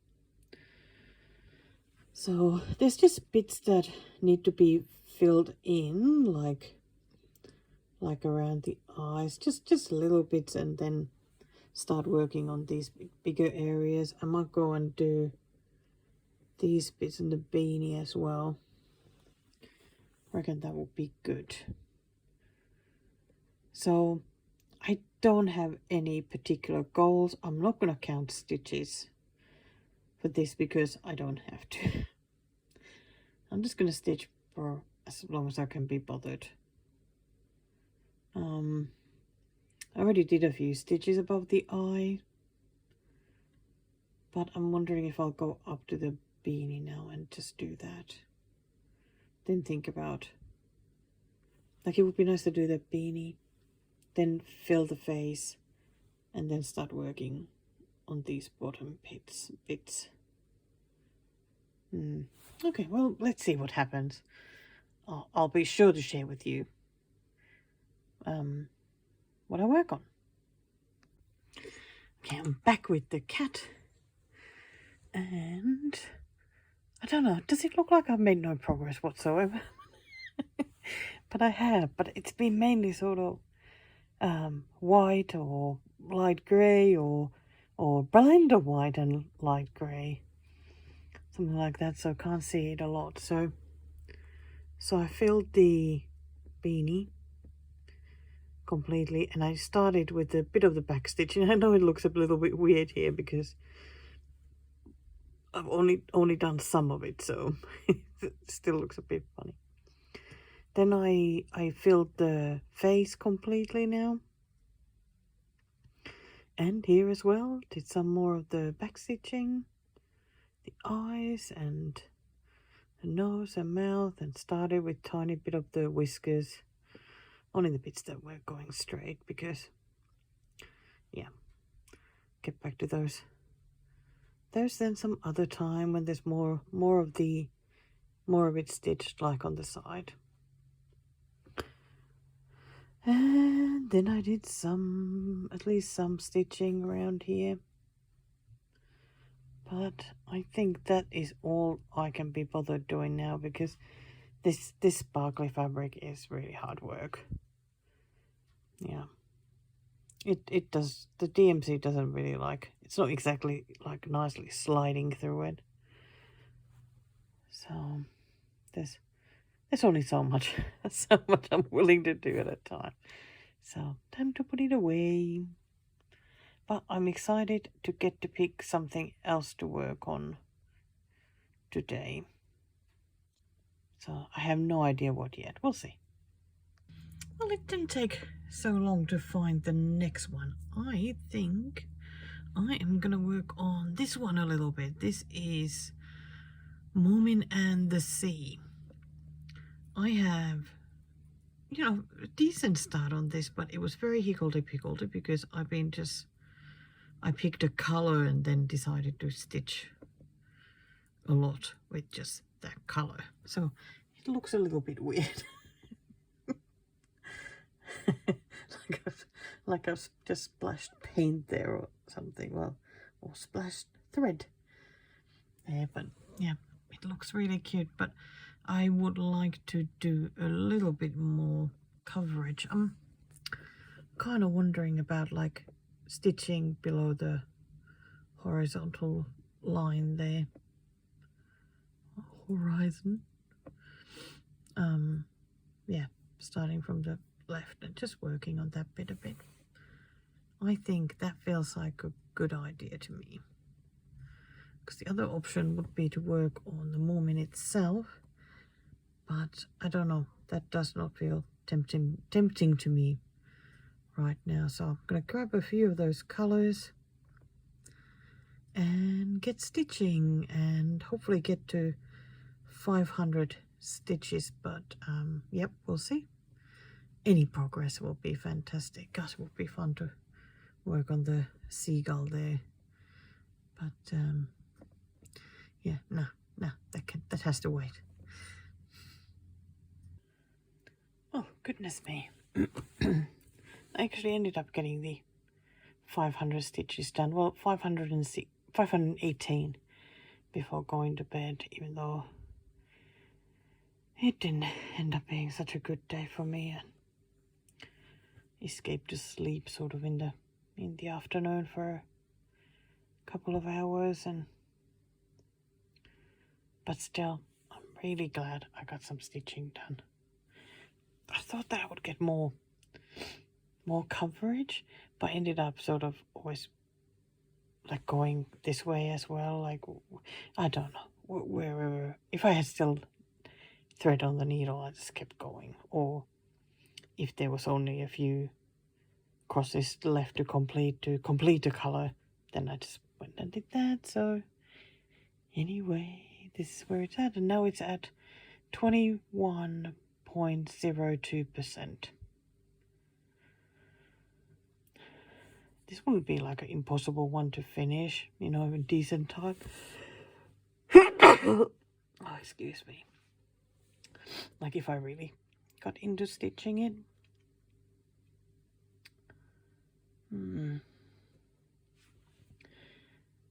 So there's just bits that need to be filled in, like around the eyes, just little bits, and then start working on these bigger areas. I might go and do these bits in the beanie as well. I reckon that will be good. So I don't have any particular goals. I'm not going to count stitches for this because I don't have to. I'm just going to stitch for as long as I can be bothered. I already did a few stitches above the eye, but I'm wondering if I'll go up to the beanie now and just do that. Then think about, like, it would be nice to do the beanie, then fill the face, and then start working on these bottom bits. Okay, well, let's see what happens. I'll be sure to share with you what I work on. Okay, I'm back with the cat, and I don't know, does it look like I've made no progress whatsoever? But I have, but it's been mainly sort of white or light grey or blend of white and light grey, something like that, so I can't see it a lot. So I filled the beanie completely, and I started with a bit of the back stitching. I know it looks a little bit weird here because I've only done some of it, so it still looks a bit funny. Then I filled the face completely now, and here as well did some more of the back stitching, the eyes and the nose and mouth, and started with tiny bit of the whiskers, only the bits that were going straight, because yeah, get back to those then some other time when there's more of it stitched, like on the side. And then I did at least some stitching around here, but I think that is all I can be bothered doing now, because this sparkly fabric is really hard work. Yeah, it does, the DMC doesn't really like, it's not exactly like nicely sliding through it, so there's only so much I'm willing to do at a time, so time to put it away. But I'm excited to get to pick something else to work on today. So I have no idea what yet. We'll see. Well, it didn't take so long to find the next one. I think I am going to work on this one a little bit. This is Moomin and the Sea. I have you know, a decent start on this, but it was very higgledy-piggledy because I picked a color and then decided to stitch a lot with just that color. So it looks a little bit weird. like I've just splashed paint there or something. Well, or splashed thread there, but yeah, it looks really cute. But I would like to do a little bit more coverage. I'm kind of wondering about like stitching below the horizontal line there. Horizon. Yeah, starting from the left and just working on that bit a bit. I think that feels like a good idea to me. Because the other option would be to work on the moomin itself, but I don't know, that does not feel tempting to me right now. So I'm going to grab a few of those colors and get stitching and hopefully get to 500 stitches, but yep, we'll see. Any progress will be fantastic. Gosh, it would be fun to work on the seagull there, but yeah, no, that has to wait. Oh goodness me. I actually ended up getting the 500 stitches done. Well, 518 before going to bed, even though it didn't end up being such a good day for me. And escaped to sleep sort of in the afternoon for a couple of hours, but still I'm really glad I got some stitching done. I thought that I would get more coverage, but ended up sort of always like going this way as well. Like, I don't know where if I had still thread on the needle, I just kept going, or if there was only a few crosses left to complete a color, then I just went and did that. So anyway, this is where it's at, and now it's at 21.02%. This wouldn't be like an impossible one to finish, you know, in decent time. Oh, excuse me. Like if I really got into stitching it.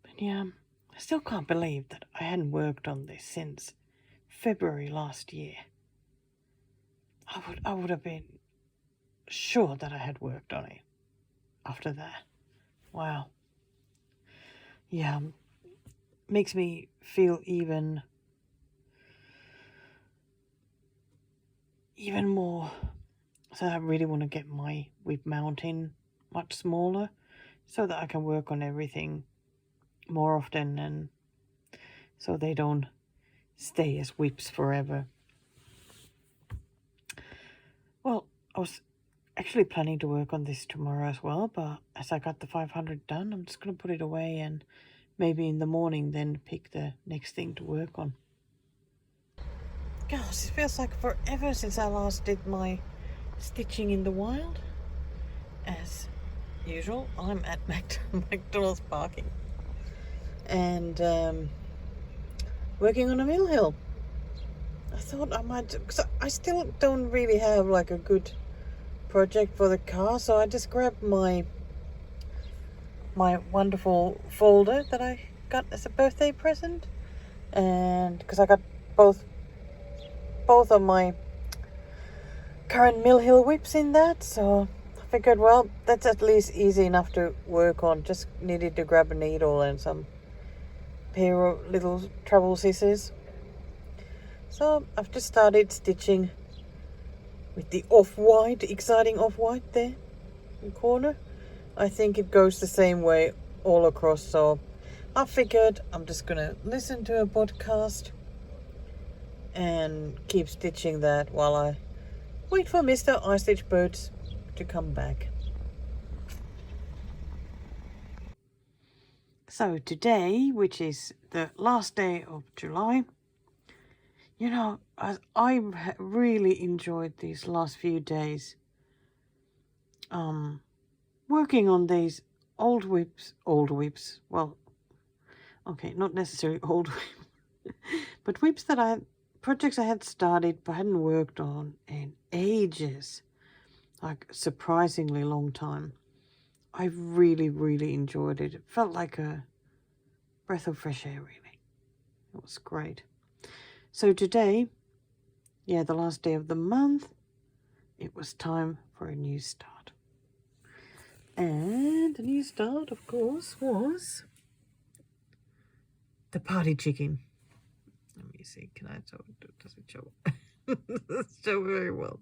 But yeah, I still can't believe that I hadn't worked on this since February last year. I would have been sure that I had worked on it after that. Wow. Yeah, makes me feel even more. So I really want to get my whip mounting much smaller so that I can work on everything more often, and so they don't stay as whips forever. Well, I was actually planning to work on this tomorrow as well, but as I got the 500 done, I'm just going to put it away and maybe in the morning then pick the next thing to work on. Gosh, it feels like forever since I last did my stitching in the wild. As usual, I'm at McDonald's parking and working on a mill hill. I thought I might, because I still don't really have like a good project for the car, so I just grabbed my wonderful folder that I got as a birthday present, and because I got both of my current mill hill whips in that, so I figured, well, that's at least easy enough to work on. Just needed to grab a needle and some pair of little travel scissors. So I've just started stitching with the off-white, exciting off-white there in the corner. I think it goes the same way all across, so I figured I'm just gonna listen to a podcast and keep stitching that while I wait for Mr. iStitch Birds to come back. So today, which is the last day of July, you know, I've really enjoyed these last few days working on these old whips, well, okay, not necessarily old whips, but whips that projects I had started but hadn't worked on in ages, like surprisingly long time. I really, really enjoyed it. It felt like a breath of fresh air, really. It was great. So today, yeah, the last day of the month, it was time for a new start. And the new start, of course, was the party chicken. Let me see, can I show it? Does it show? It doesn't show very well.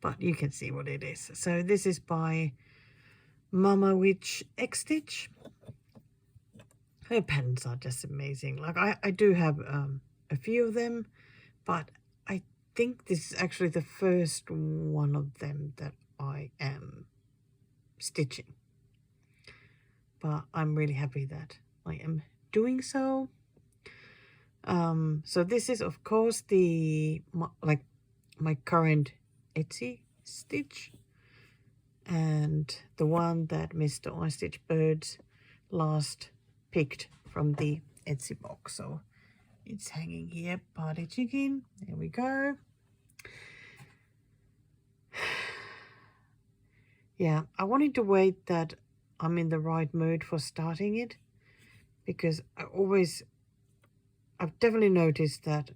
But you can see what it is. So this is by Mama Witch X Stitch. Her patterns are just amazing. Like I do have a few of them, but I think this is actually the first one of them that I am stitching. But I'm really happy that I am doing so. So this is of course my current Etsy stitch, and the one that Mr. I Stitch Birds last picked from the Etsy box. So it's hanging here, party chicken. There we go. Yeah, I wanted to wait that I'm in the right mood for starting it, because I've definitely noticed that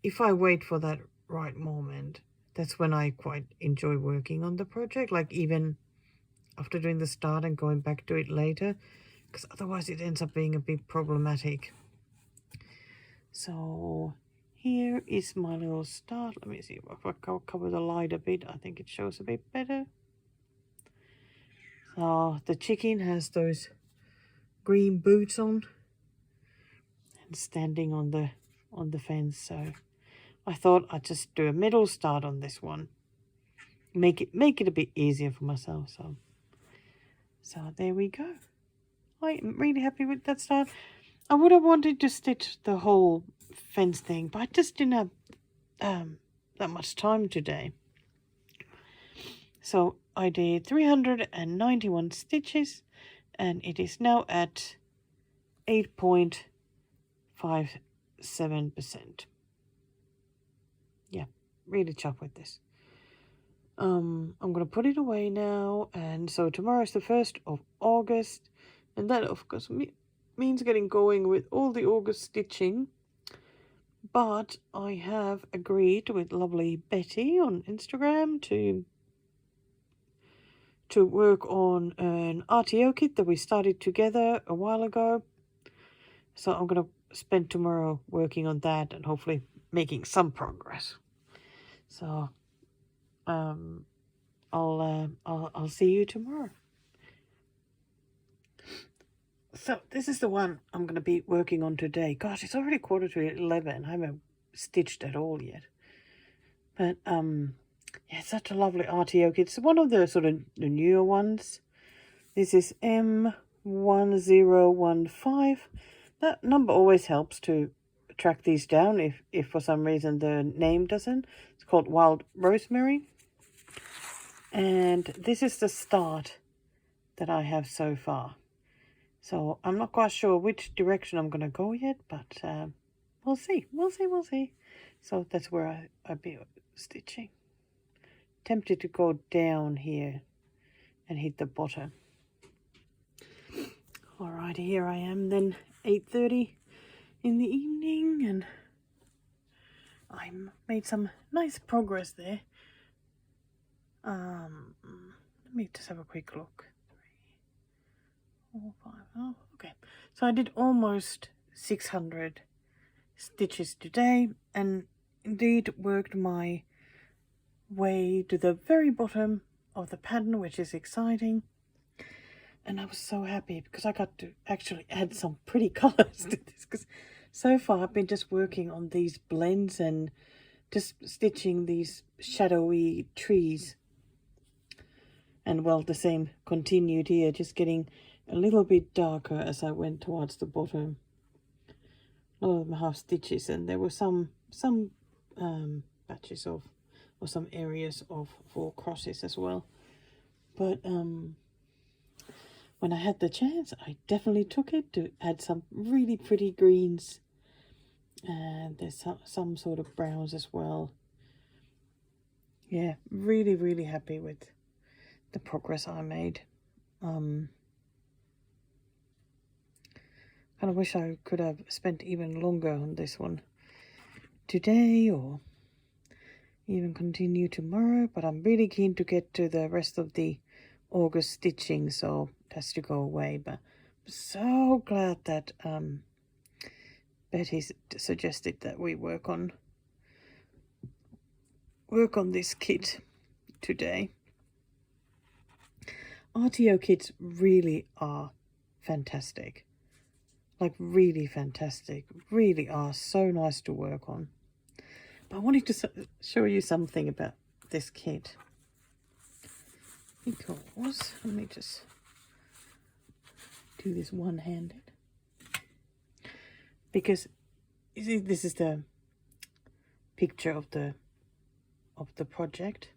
if I wait for that right moment, that's when I quite enjoy working on the project, like even after doing the start and going back to it later, because otherwise it ends up being a bit problematic. So here is my little start. Let me see if I cover the light a bit. I think it shows a bit better. So the chicken has those green boots on and standing on the fence. So I thought I'd just do a middle start on this one. Make it a bit easier for myself. So there we go. I am really happy with that start. I would have wanted to stitch the whole fence thing, but I just didn't have that much time today. So I did 391 stitches, and it is now at 8.57%. Yeah, really chuffed with this. I'm gonna put it away now, and so tomorrow is the 1st of August, and that of course means getting going with all the August stitching. But I have agreed with lovely Betty on Instagram to work on an RTO kit that we started together a while ago. So I'm gonna spend tomorrow working on that and hopefully making some progress. So I'll see you tomorrow. So this is the one I'm going to be working on today. Gosh, it's already 11:15. I haven't stitched at all yet. But yeah, it's such a lovely RTO kit. It's one of the sort of the newer ones. This is M1015. That number always helps to track these down if for some reason the name doesn't. It's called Wild Rosemary. And this is the start that I have so far. So I'm not quite sure which direction I'm going to go yet, but we'll see. We'll see. So that's where I'll be stitching. Tempted to go down here and hit the bottom. Alright, here I am then, 8:30 in the evening, and I made some nice progress there. Let me just have a quick look. 3, 4, 5. Oh, okay. So I did almost 600 stitches today, and indeed worked my way to the very bottom of the pattern, which is exciting. And I was so happy because I got to actually add some pretty colors to this, because so far I've been just working on these blends and just stitching these shadowy trees. And well, the same continued here, just getting a little bit darker as I went towards the bottom. a lot of them have stitches, and there were some patches of, or some areas of 4 crosses as well. But when I had the chance, I definitely took it to add some really pretty greens, and there's some sort of browns as well. Yeah, really happy with the progress I made. Kind of wish I could have spent even longer on this one today, or even continue tomorrow, but I'm really keen to get to the rest of the August stitching, so it has to go away. But I'm so glad that Betty suggested that we work on this kit today. RTO kits really are fantastic, like really fantastic, really are so nice to work on. But I wanted to show you something about this kit, because let me just do this one-handed, because you see, this is the picture of the project,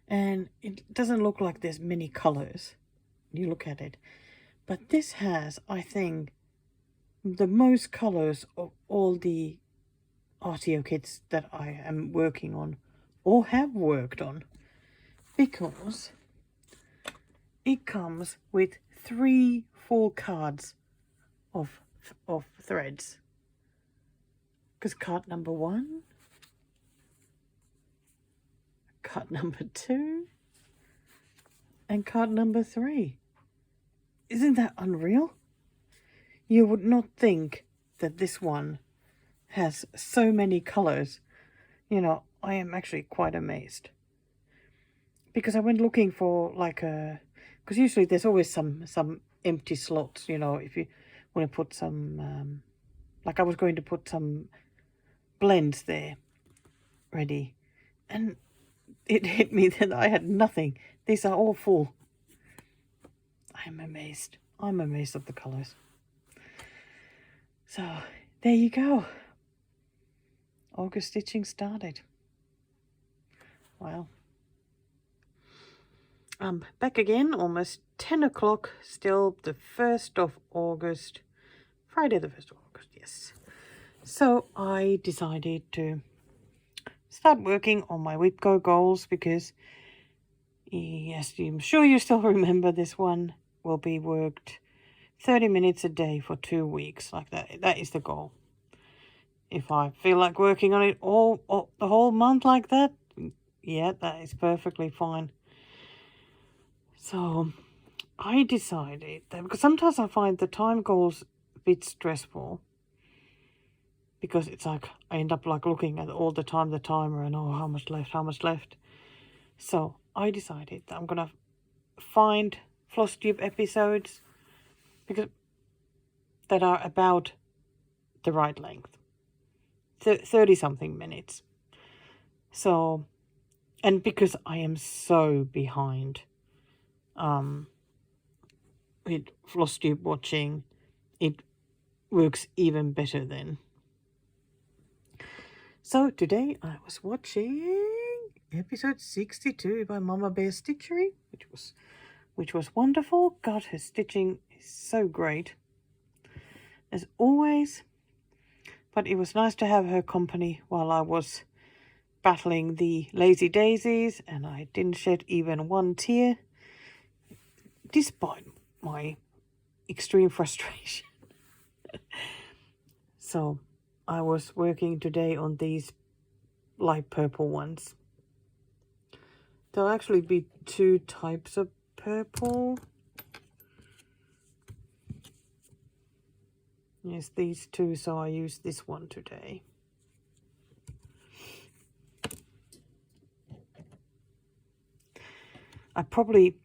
and it doesn't look like there's many colors. You look at it, but this has, I think, the most colors of all the RTO kits that I am working on or have worked on, because it comes with 3 full cards of threads. Because card number 1, card number 2, and card number 3. Isn't that unreal? You would not think that this one has so many colors. You know, I am actually quite amazed. Because I went looking for like a... Because usually there's always some empty slots, you know, if you want to put some... like I was going to put some blends there ready. And it hit me that I had nothing. These are all full. I'm amazed. I'm amazed at the colors. So, there you go. August stitching started. Wow. I'm back again, almost 10 o'clock, still the 1st of August. Friday the 1st of August, yes. So I decided to start working on my WIPCO goals, because, yes, I'm sure you still remember this one will be worked 30 minutes a day for 2 weeks, like that. That is the goal. If I feel like working on it all the whole month like that, yeah, that is perfectly fine. So I decided that, because sometimes I find the time goals a bit stressful, because it's like I end up like looking at all the timer, and oh, how much left. So I decided that I'm gonna find Flosstube episodes because that are about the right length, 30 something minutes. So, and because I am so behind with Flosstube watching, it works even better then. So today I was watching episode 62 by Mama Bear Stitchery, which was wonderful. God, her stitching is so great, as always. But it was nice to have her company while I was battling the lazy daisies, and I didn't shed even one tear, despite my extreme frustration. So I was working today on these light purple ones. There'll actually be 2 types of purple. Yes, these 2, so I used this one today. I probably,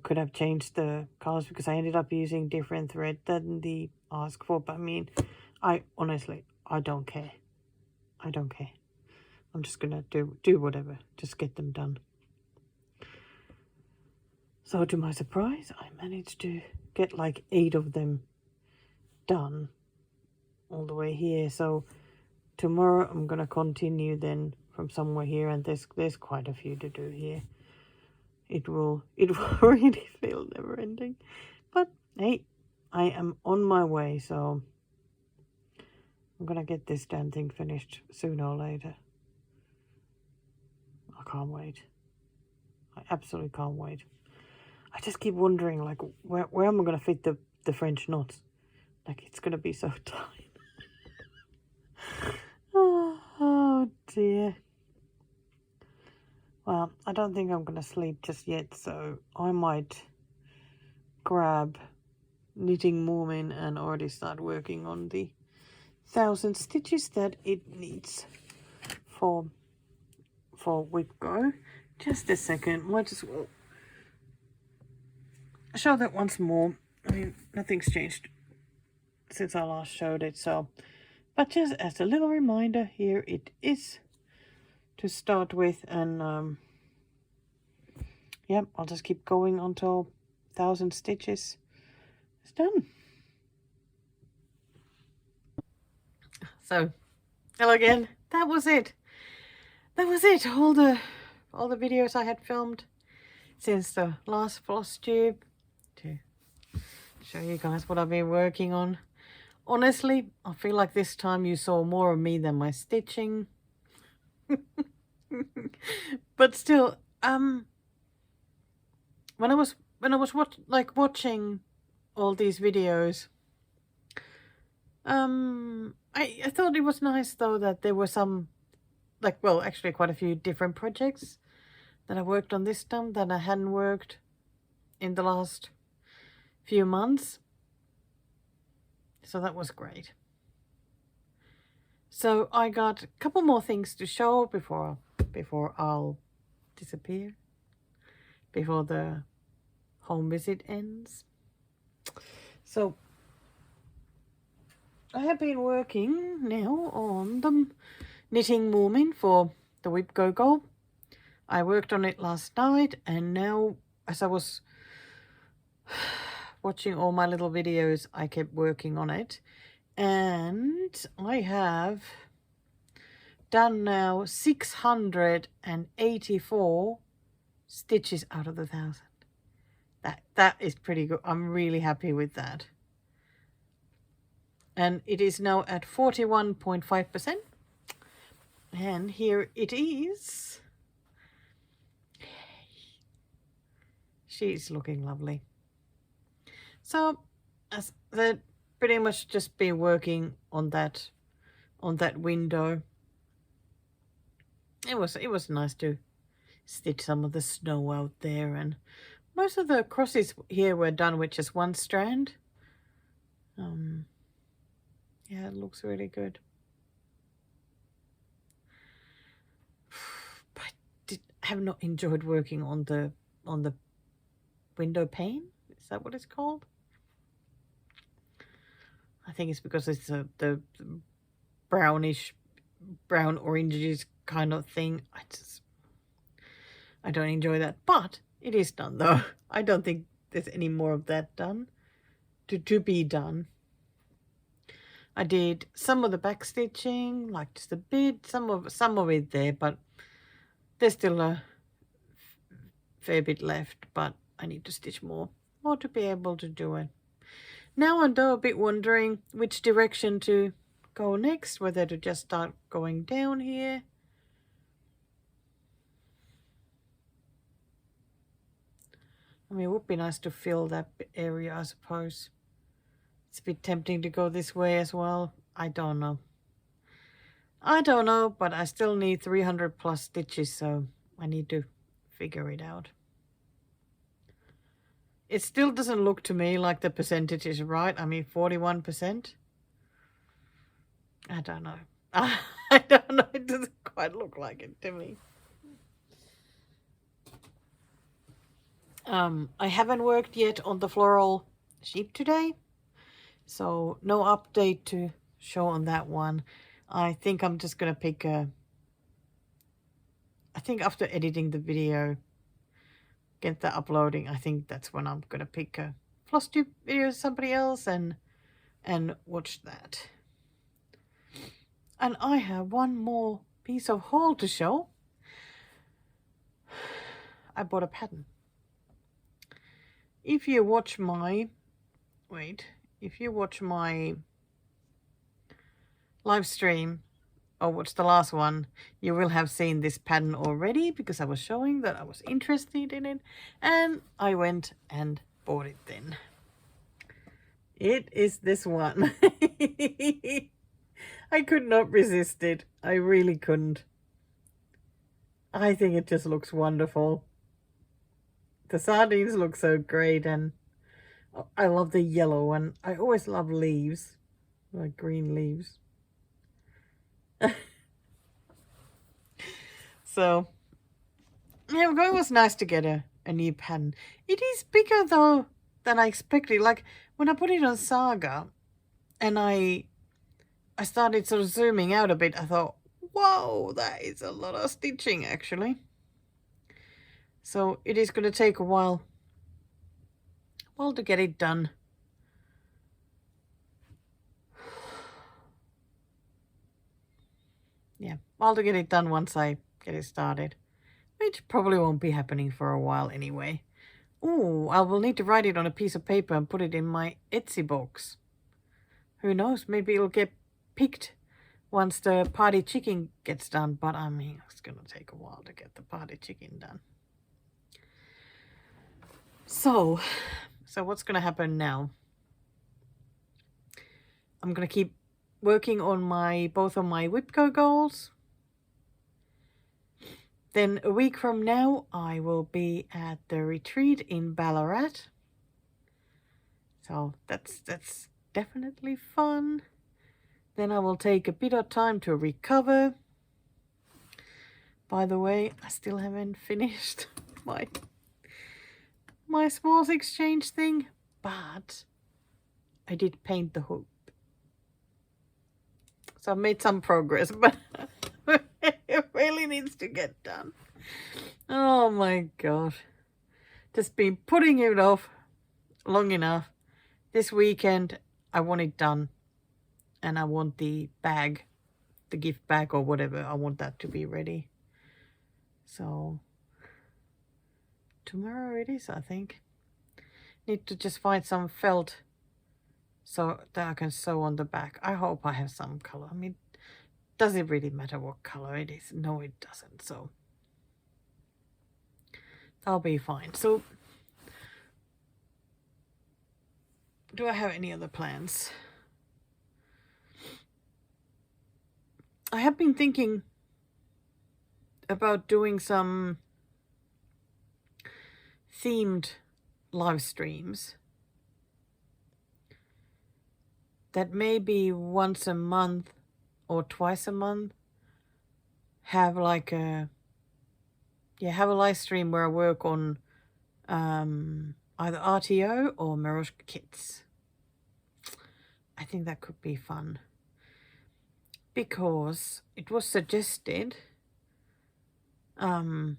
could have changed the colors, because I ended up using different thread than the ask for. But I mean, I honestly don't care. I don't care. I'm just gonna do whatever, just get them done. So to my surprise, I managed to get like 8 of them done all the way here. So tomorrow I'm gonna continue then from somewhere here, and there's quite a few to do here. It will really feel never ending, but hey, I am on my way, so I'm gonna get this damn thing finished sooner or later. I can't wait. I absolutely can't wait. I just keep wondering, like, where am I gonna fit the French knots? Like, it's gonna be so tight. Oh dear. Well, I don't think I'm gonna sleep just yet, so I might grab knitting Moomin and already start working on the 1,000 stitches that it needs for Whip-Go. Just a second, might as well show that once more. I mean, nothing's changed since I last showed it, so, but just as a little reminder, here it is to start with, and yep, I'll just keep going until 1,000 stitches is done. So, hello again. That was it. That was it. All the videos I had filmed since the last Flosstube to show you guys what I've been working on. Honestly, I feel like this time you saw more of me than my stitching. But still, when I was watching all these videos, I thought it was nice though that there were some, like, well, actually quite a few different projects that I worked on this time that I hadn't worked in the last few months. So that was great. So I got a couple more things to show before I'll disappear, before the home visit ends. So I have been working now on the knitting Moomin for the Whip-Go. I worked on it last night, and now as I was watching all my little videos, I kept working on it, and I have done now 684 stitches out of the 1,000. That is pretty good. I'm really happy with that. And it is now at 41.5%. And here it is. She's looking lovely. So, as that, pretty much just been working on that window. It was nice to stitch some of the snow out there, and most of the crosses here were done with just one strand. Yeah, it looks really good. But I have not enjoyed working on the window pane. Is that what it's called? I think it's because it's the brownish, brown oranges kind of thing. I don't enjoy that, but it is done though. I don't think there's any more of that done to be done. I did some of the back stitching, like just a bit, some of it there, but there's still a fair bit left, but I need to stitch more to be able to do it. Now I'm though a bit wondering which direction to go next, whether to just start going down here. I mean, it would be nice to fill that area, I suppose. It's a bit tempting to go this way as well. I don't know. But I still need 300 plus stitches, so I need to figure it out. It still doesn't look to me like the percentage is right. I mean, 41%. I don't know. I don't know. It doesn't quite look like it to me. I haven't worked yet on the floral sheep today, so no update to show on that one. I think I'm just gonna pick I think after editing the video, get that uploading, I think that's when I'm gonna pick a Flosstube video of somebody else and watch that. And I have one more piece of haul to show. I bought a pattern. If you watch my, if you watch my live stream, or watch the last one, you will have seen this pattern already because I was showing that I was interested in it, and I went and bought it then. It is this one. I could not resist it. I really couldn't. I think it just looks wonderful. The sardines look so great, and I love the yellow, and I always love leaves, like green leaves. So, yeah, it was nice to get a new pattern. It is bigger though than I expected. Like when I put it on Saga and I started sort of zooming out a bit, I thought, whoa, that is a lot of stitching actually. So it is going to take a while to get it done. Yeah, to get it done once I get it started. Which probably won't be happening for a while anyway. Ooh, I will need to write it on a piece of paper and put it in my Etsy box. Who knows, maybe it'll get picked once the party chicken gets done. But I mean, it's going to take a while to get the party chicken done. So what's going to happen now? I'm going to keep working on both of my WIPCO goals. Then a week from now, I will be at the retreat in Ballarat. So that's definitely fun. Then I will take a bit of time to recover. By the way, I still haven't finished my smalls exchange thing, but I did paint the hoop. So I've made some progress, but it really needs to get done. Oh my god. Just been putting it off long enough. This weekend I want it done. And I want the bag, the gift bag or whatever, I want that to be ready. So tomorrow it is, I think. Need to just find some felt so that I can sew on the back. I hope I have some color. I mean, does it really matter what color it is? No, it doesn't. So I'll be fine. So do I have any other plans? I have been thinking about doing some themed live streams that maybe once a month or twice a month have like a live stream where I work on either RTO or Maroshka kits. I think that could be fun because it was suggested that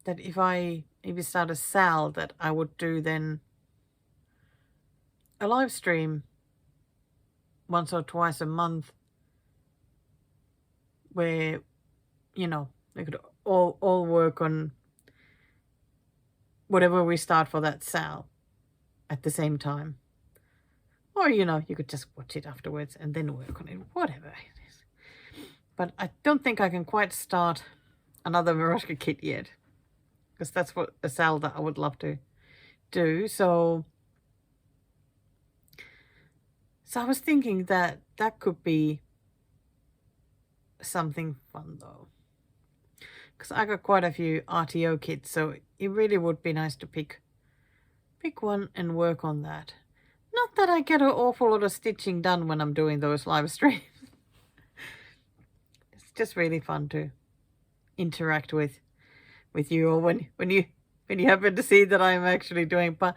if I maybe start a sale that I would do then a live stream once or twice a month where, you know, they could all work on whatever we start for that sale at the same time. Or, you know, you could just watch it afterwards and then work on it, whatever it is. But I don't think I can quite start another Maroshka kit yet, because that's what a sale that I would love to do. So I was thinking that could be something fun though, because I got quite a few RTO kits, so it really would be nice to pick one and work on that. Not that I get an awful lot of stitching done when I'm doing those live streams. It's just really fun to interact with you, or when you happen to see that I'm actually doing. But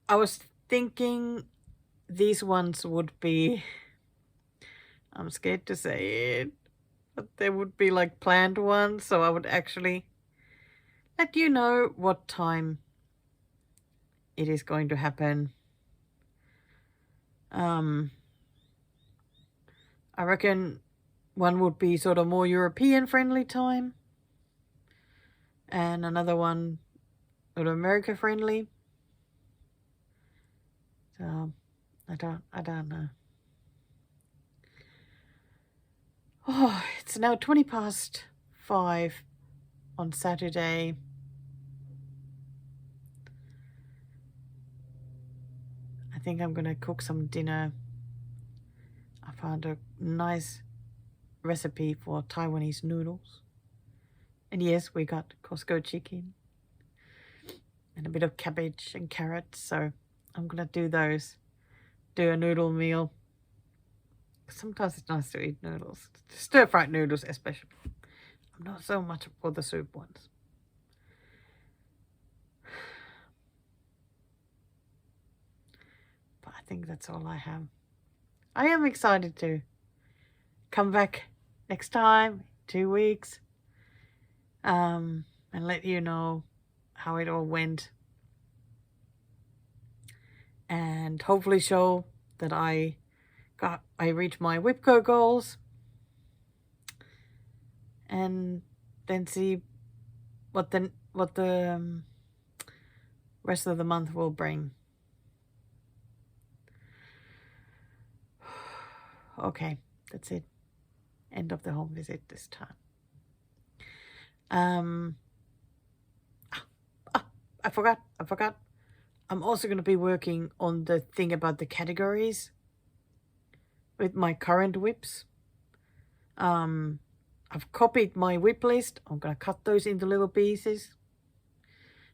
I was thinking these ones would be, I'm scared to say it, but they would be like planned ones, so I would actually let you know what time it is going to happen. I I reckon one would be sort of more European friendly time, and another one sort of America friendly. So I don't know. Oh, it's now 5:20 on Saturday. I think I'm gonna cook some dinner. I found a nice recipe for Taiwanese noodles. And yes, we got Costco chicken and a bit of cabbage and carrots. So I'm gonna do those. Do a noodle meal. Sometimes it's nice to eat noodles. Stir-fried noodles especially. I'm not so much for the soup ones. But I think that's all I have. I am excited to come back next time, 2 weeks, and let you know how it all went. And hopefully show that I reached my WIPCO goals. And then see what the rest of the month will bring. Okay, that's it. End of the home visit this time. I forgot. I'm also going to be working on the thing about the categories with my current whips. I've copied my whip list. I'm going to cut those into little pieces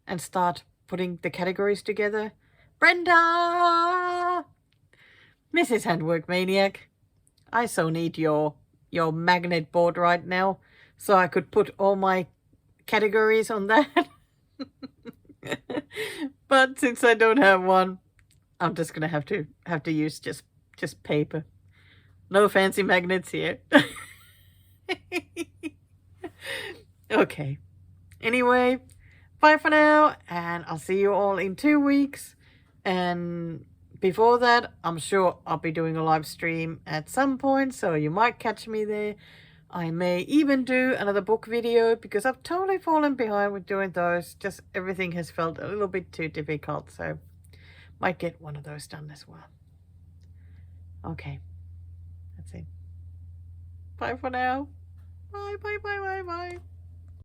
and start putting the categories together. Brenda! Mrs. Handwork Maniac, I so need your magnet board right now so I could put all my categories on that. But since I don't have one, I'm just going to have to use just paper. No fancy magnets here. Okay. Anyway, bye for now, and I'll see you all in 2 weeks. And before that, I'm sure I'll be doing a live stream at some point, so you might catch me there. I may even do another book video because I've totally fallen behind with doing those. Just everything has felt a little bit too difficult, so might get one of those done as well. Okay, that's it. Bye for now. Bye, bye, bye, bye, bye.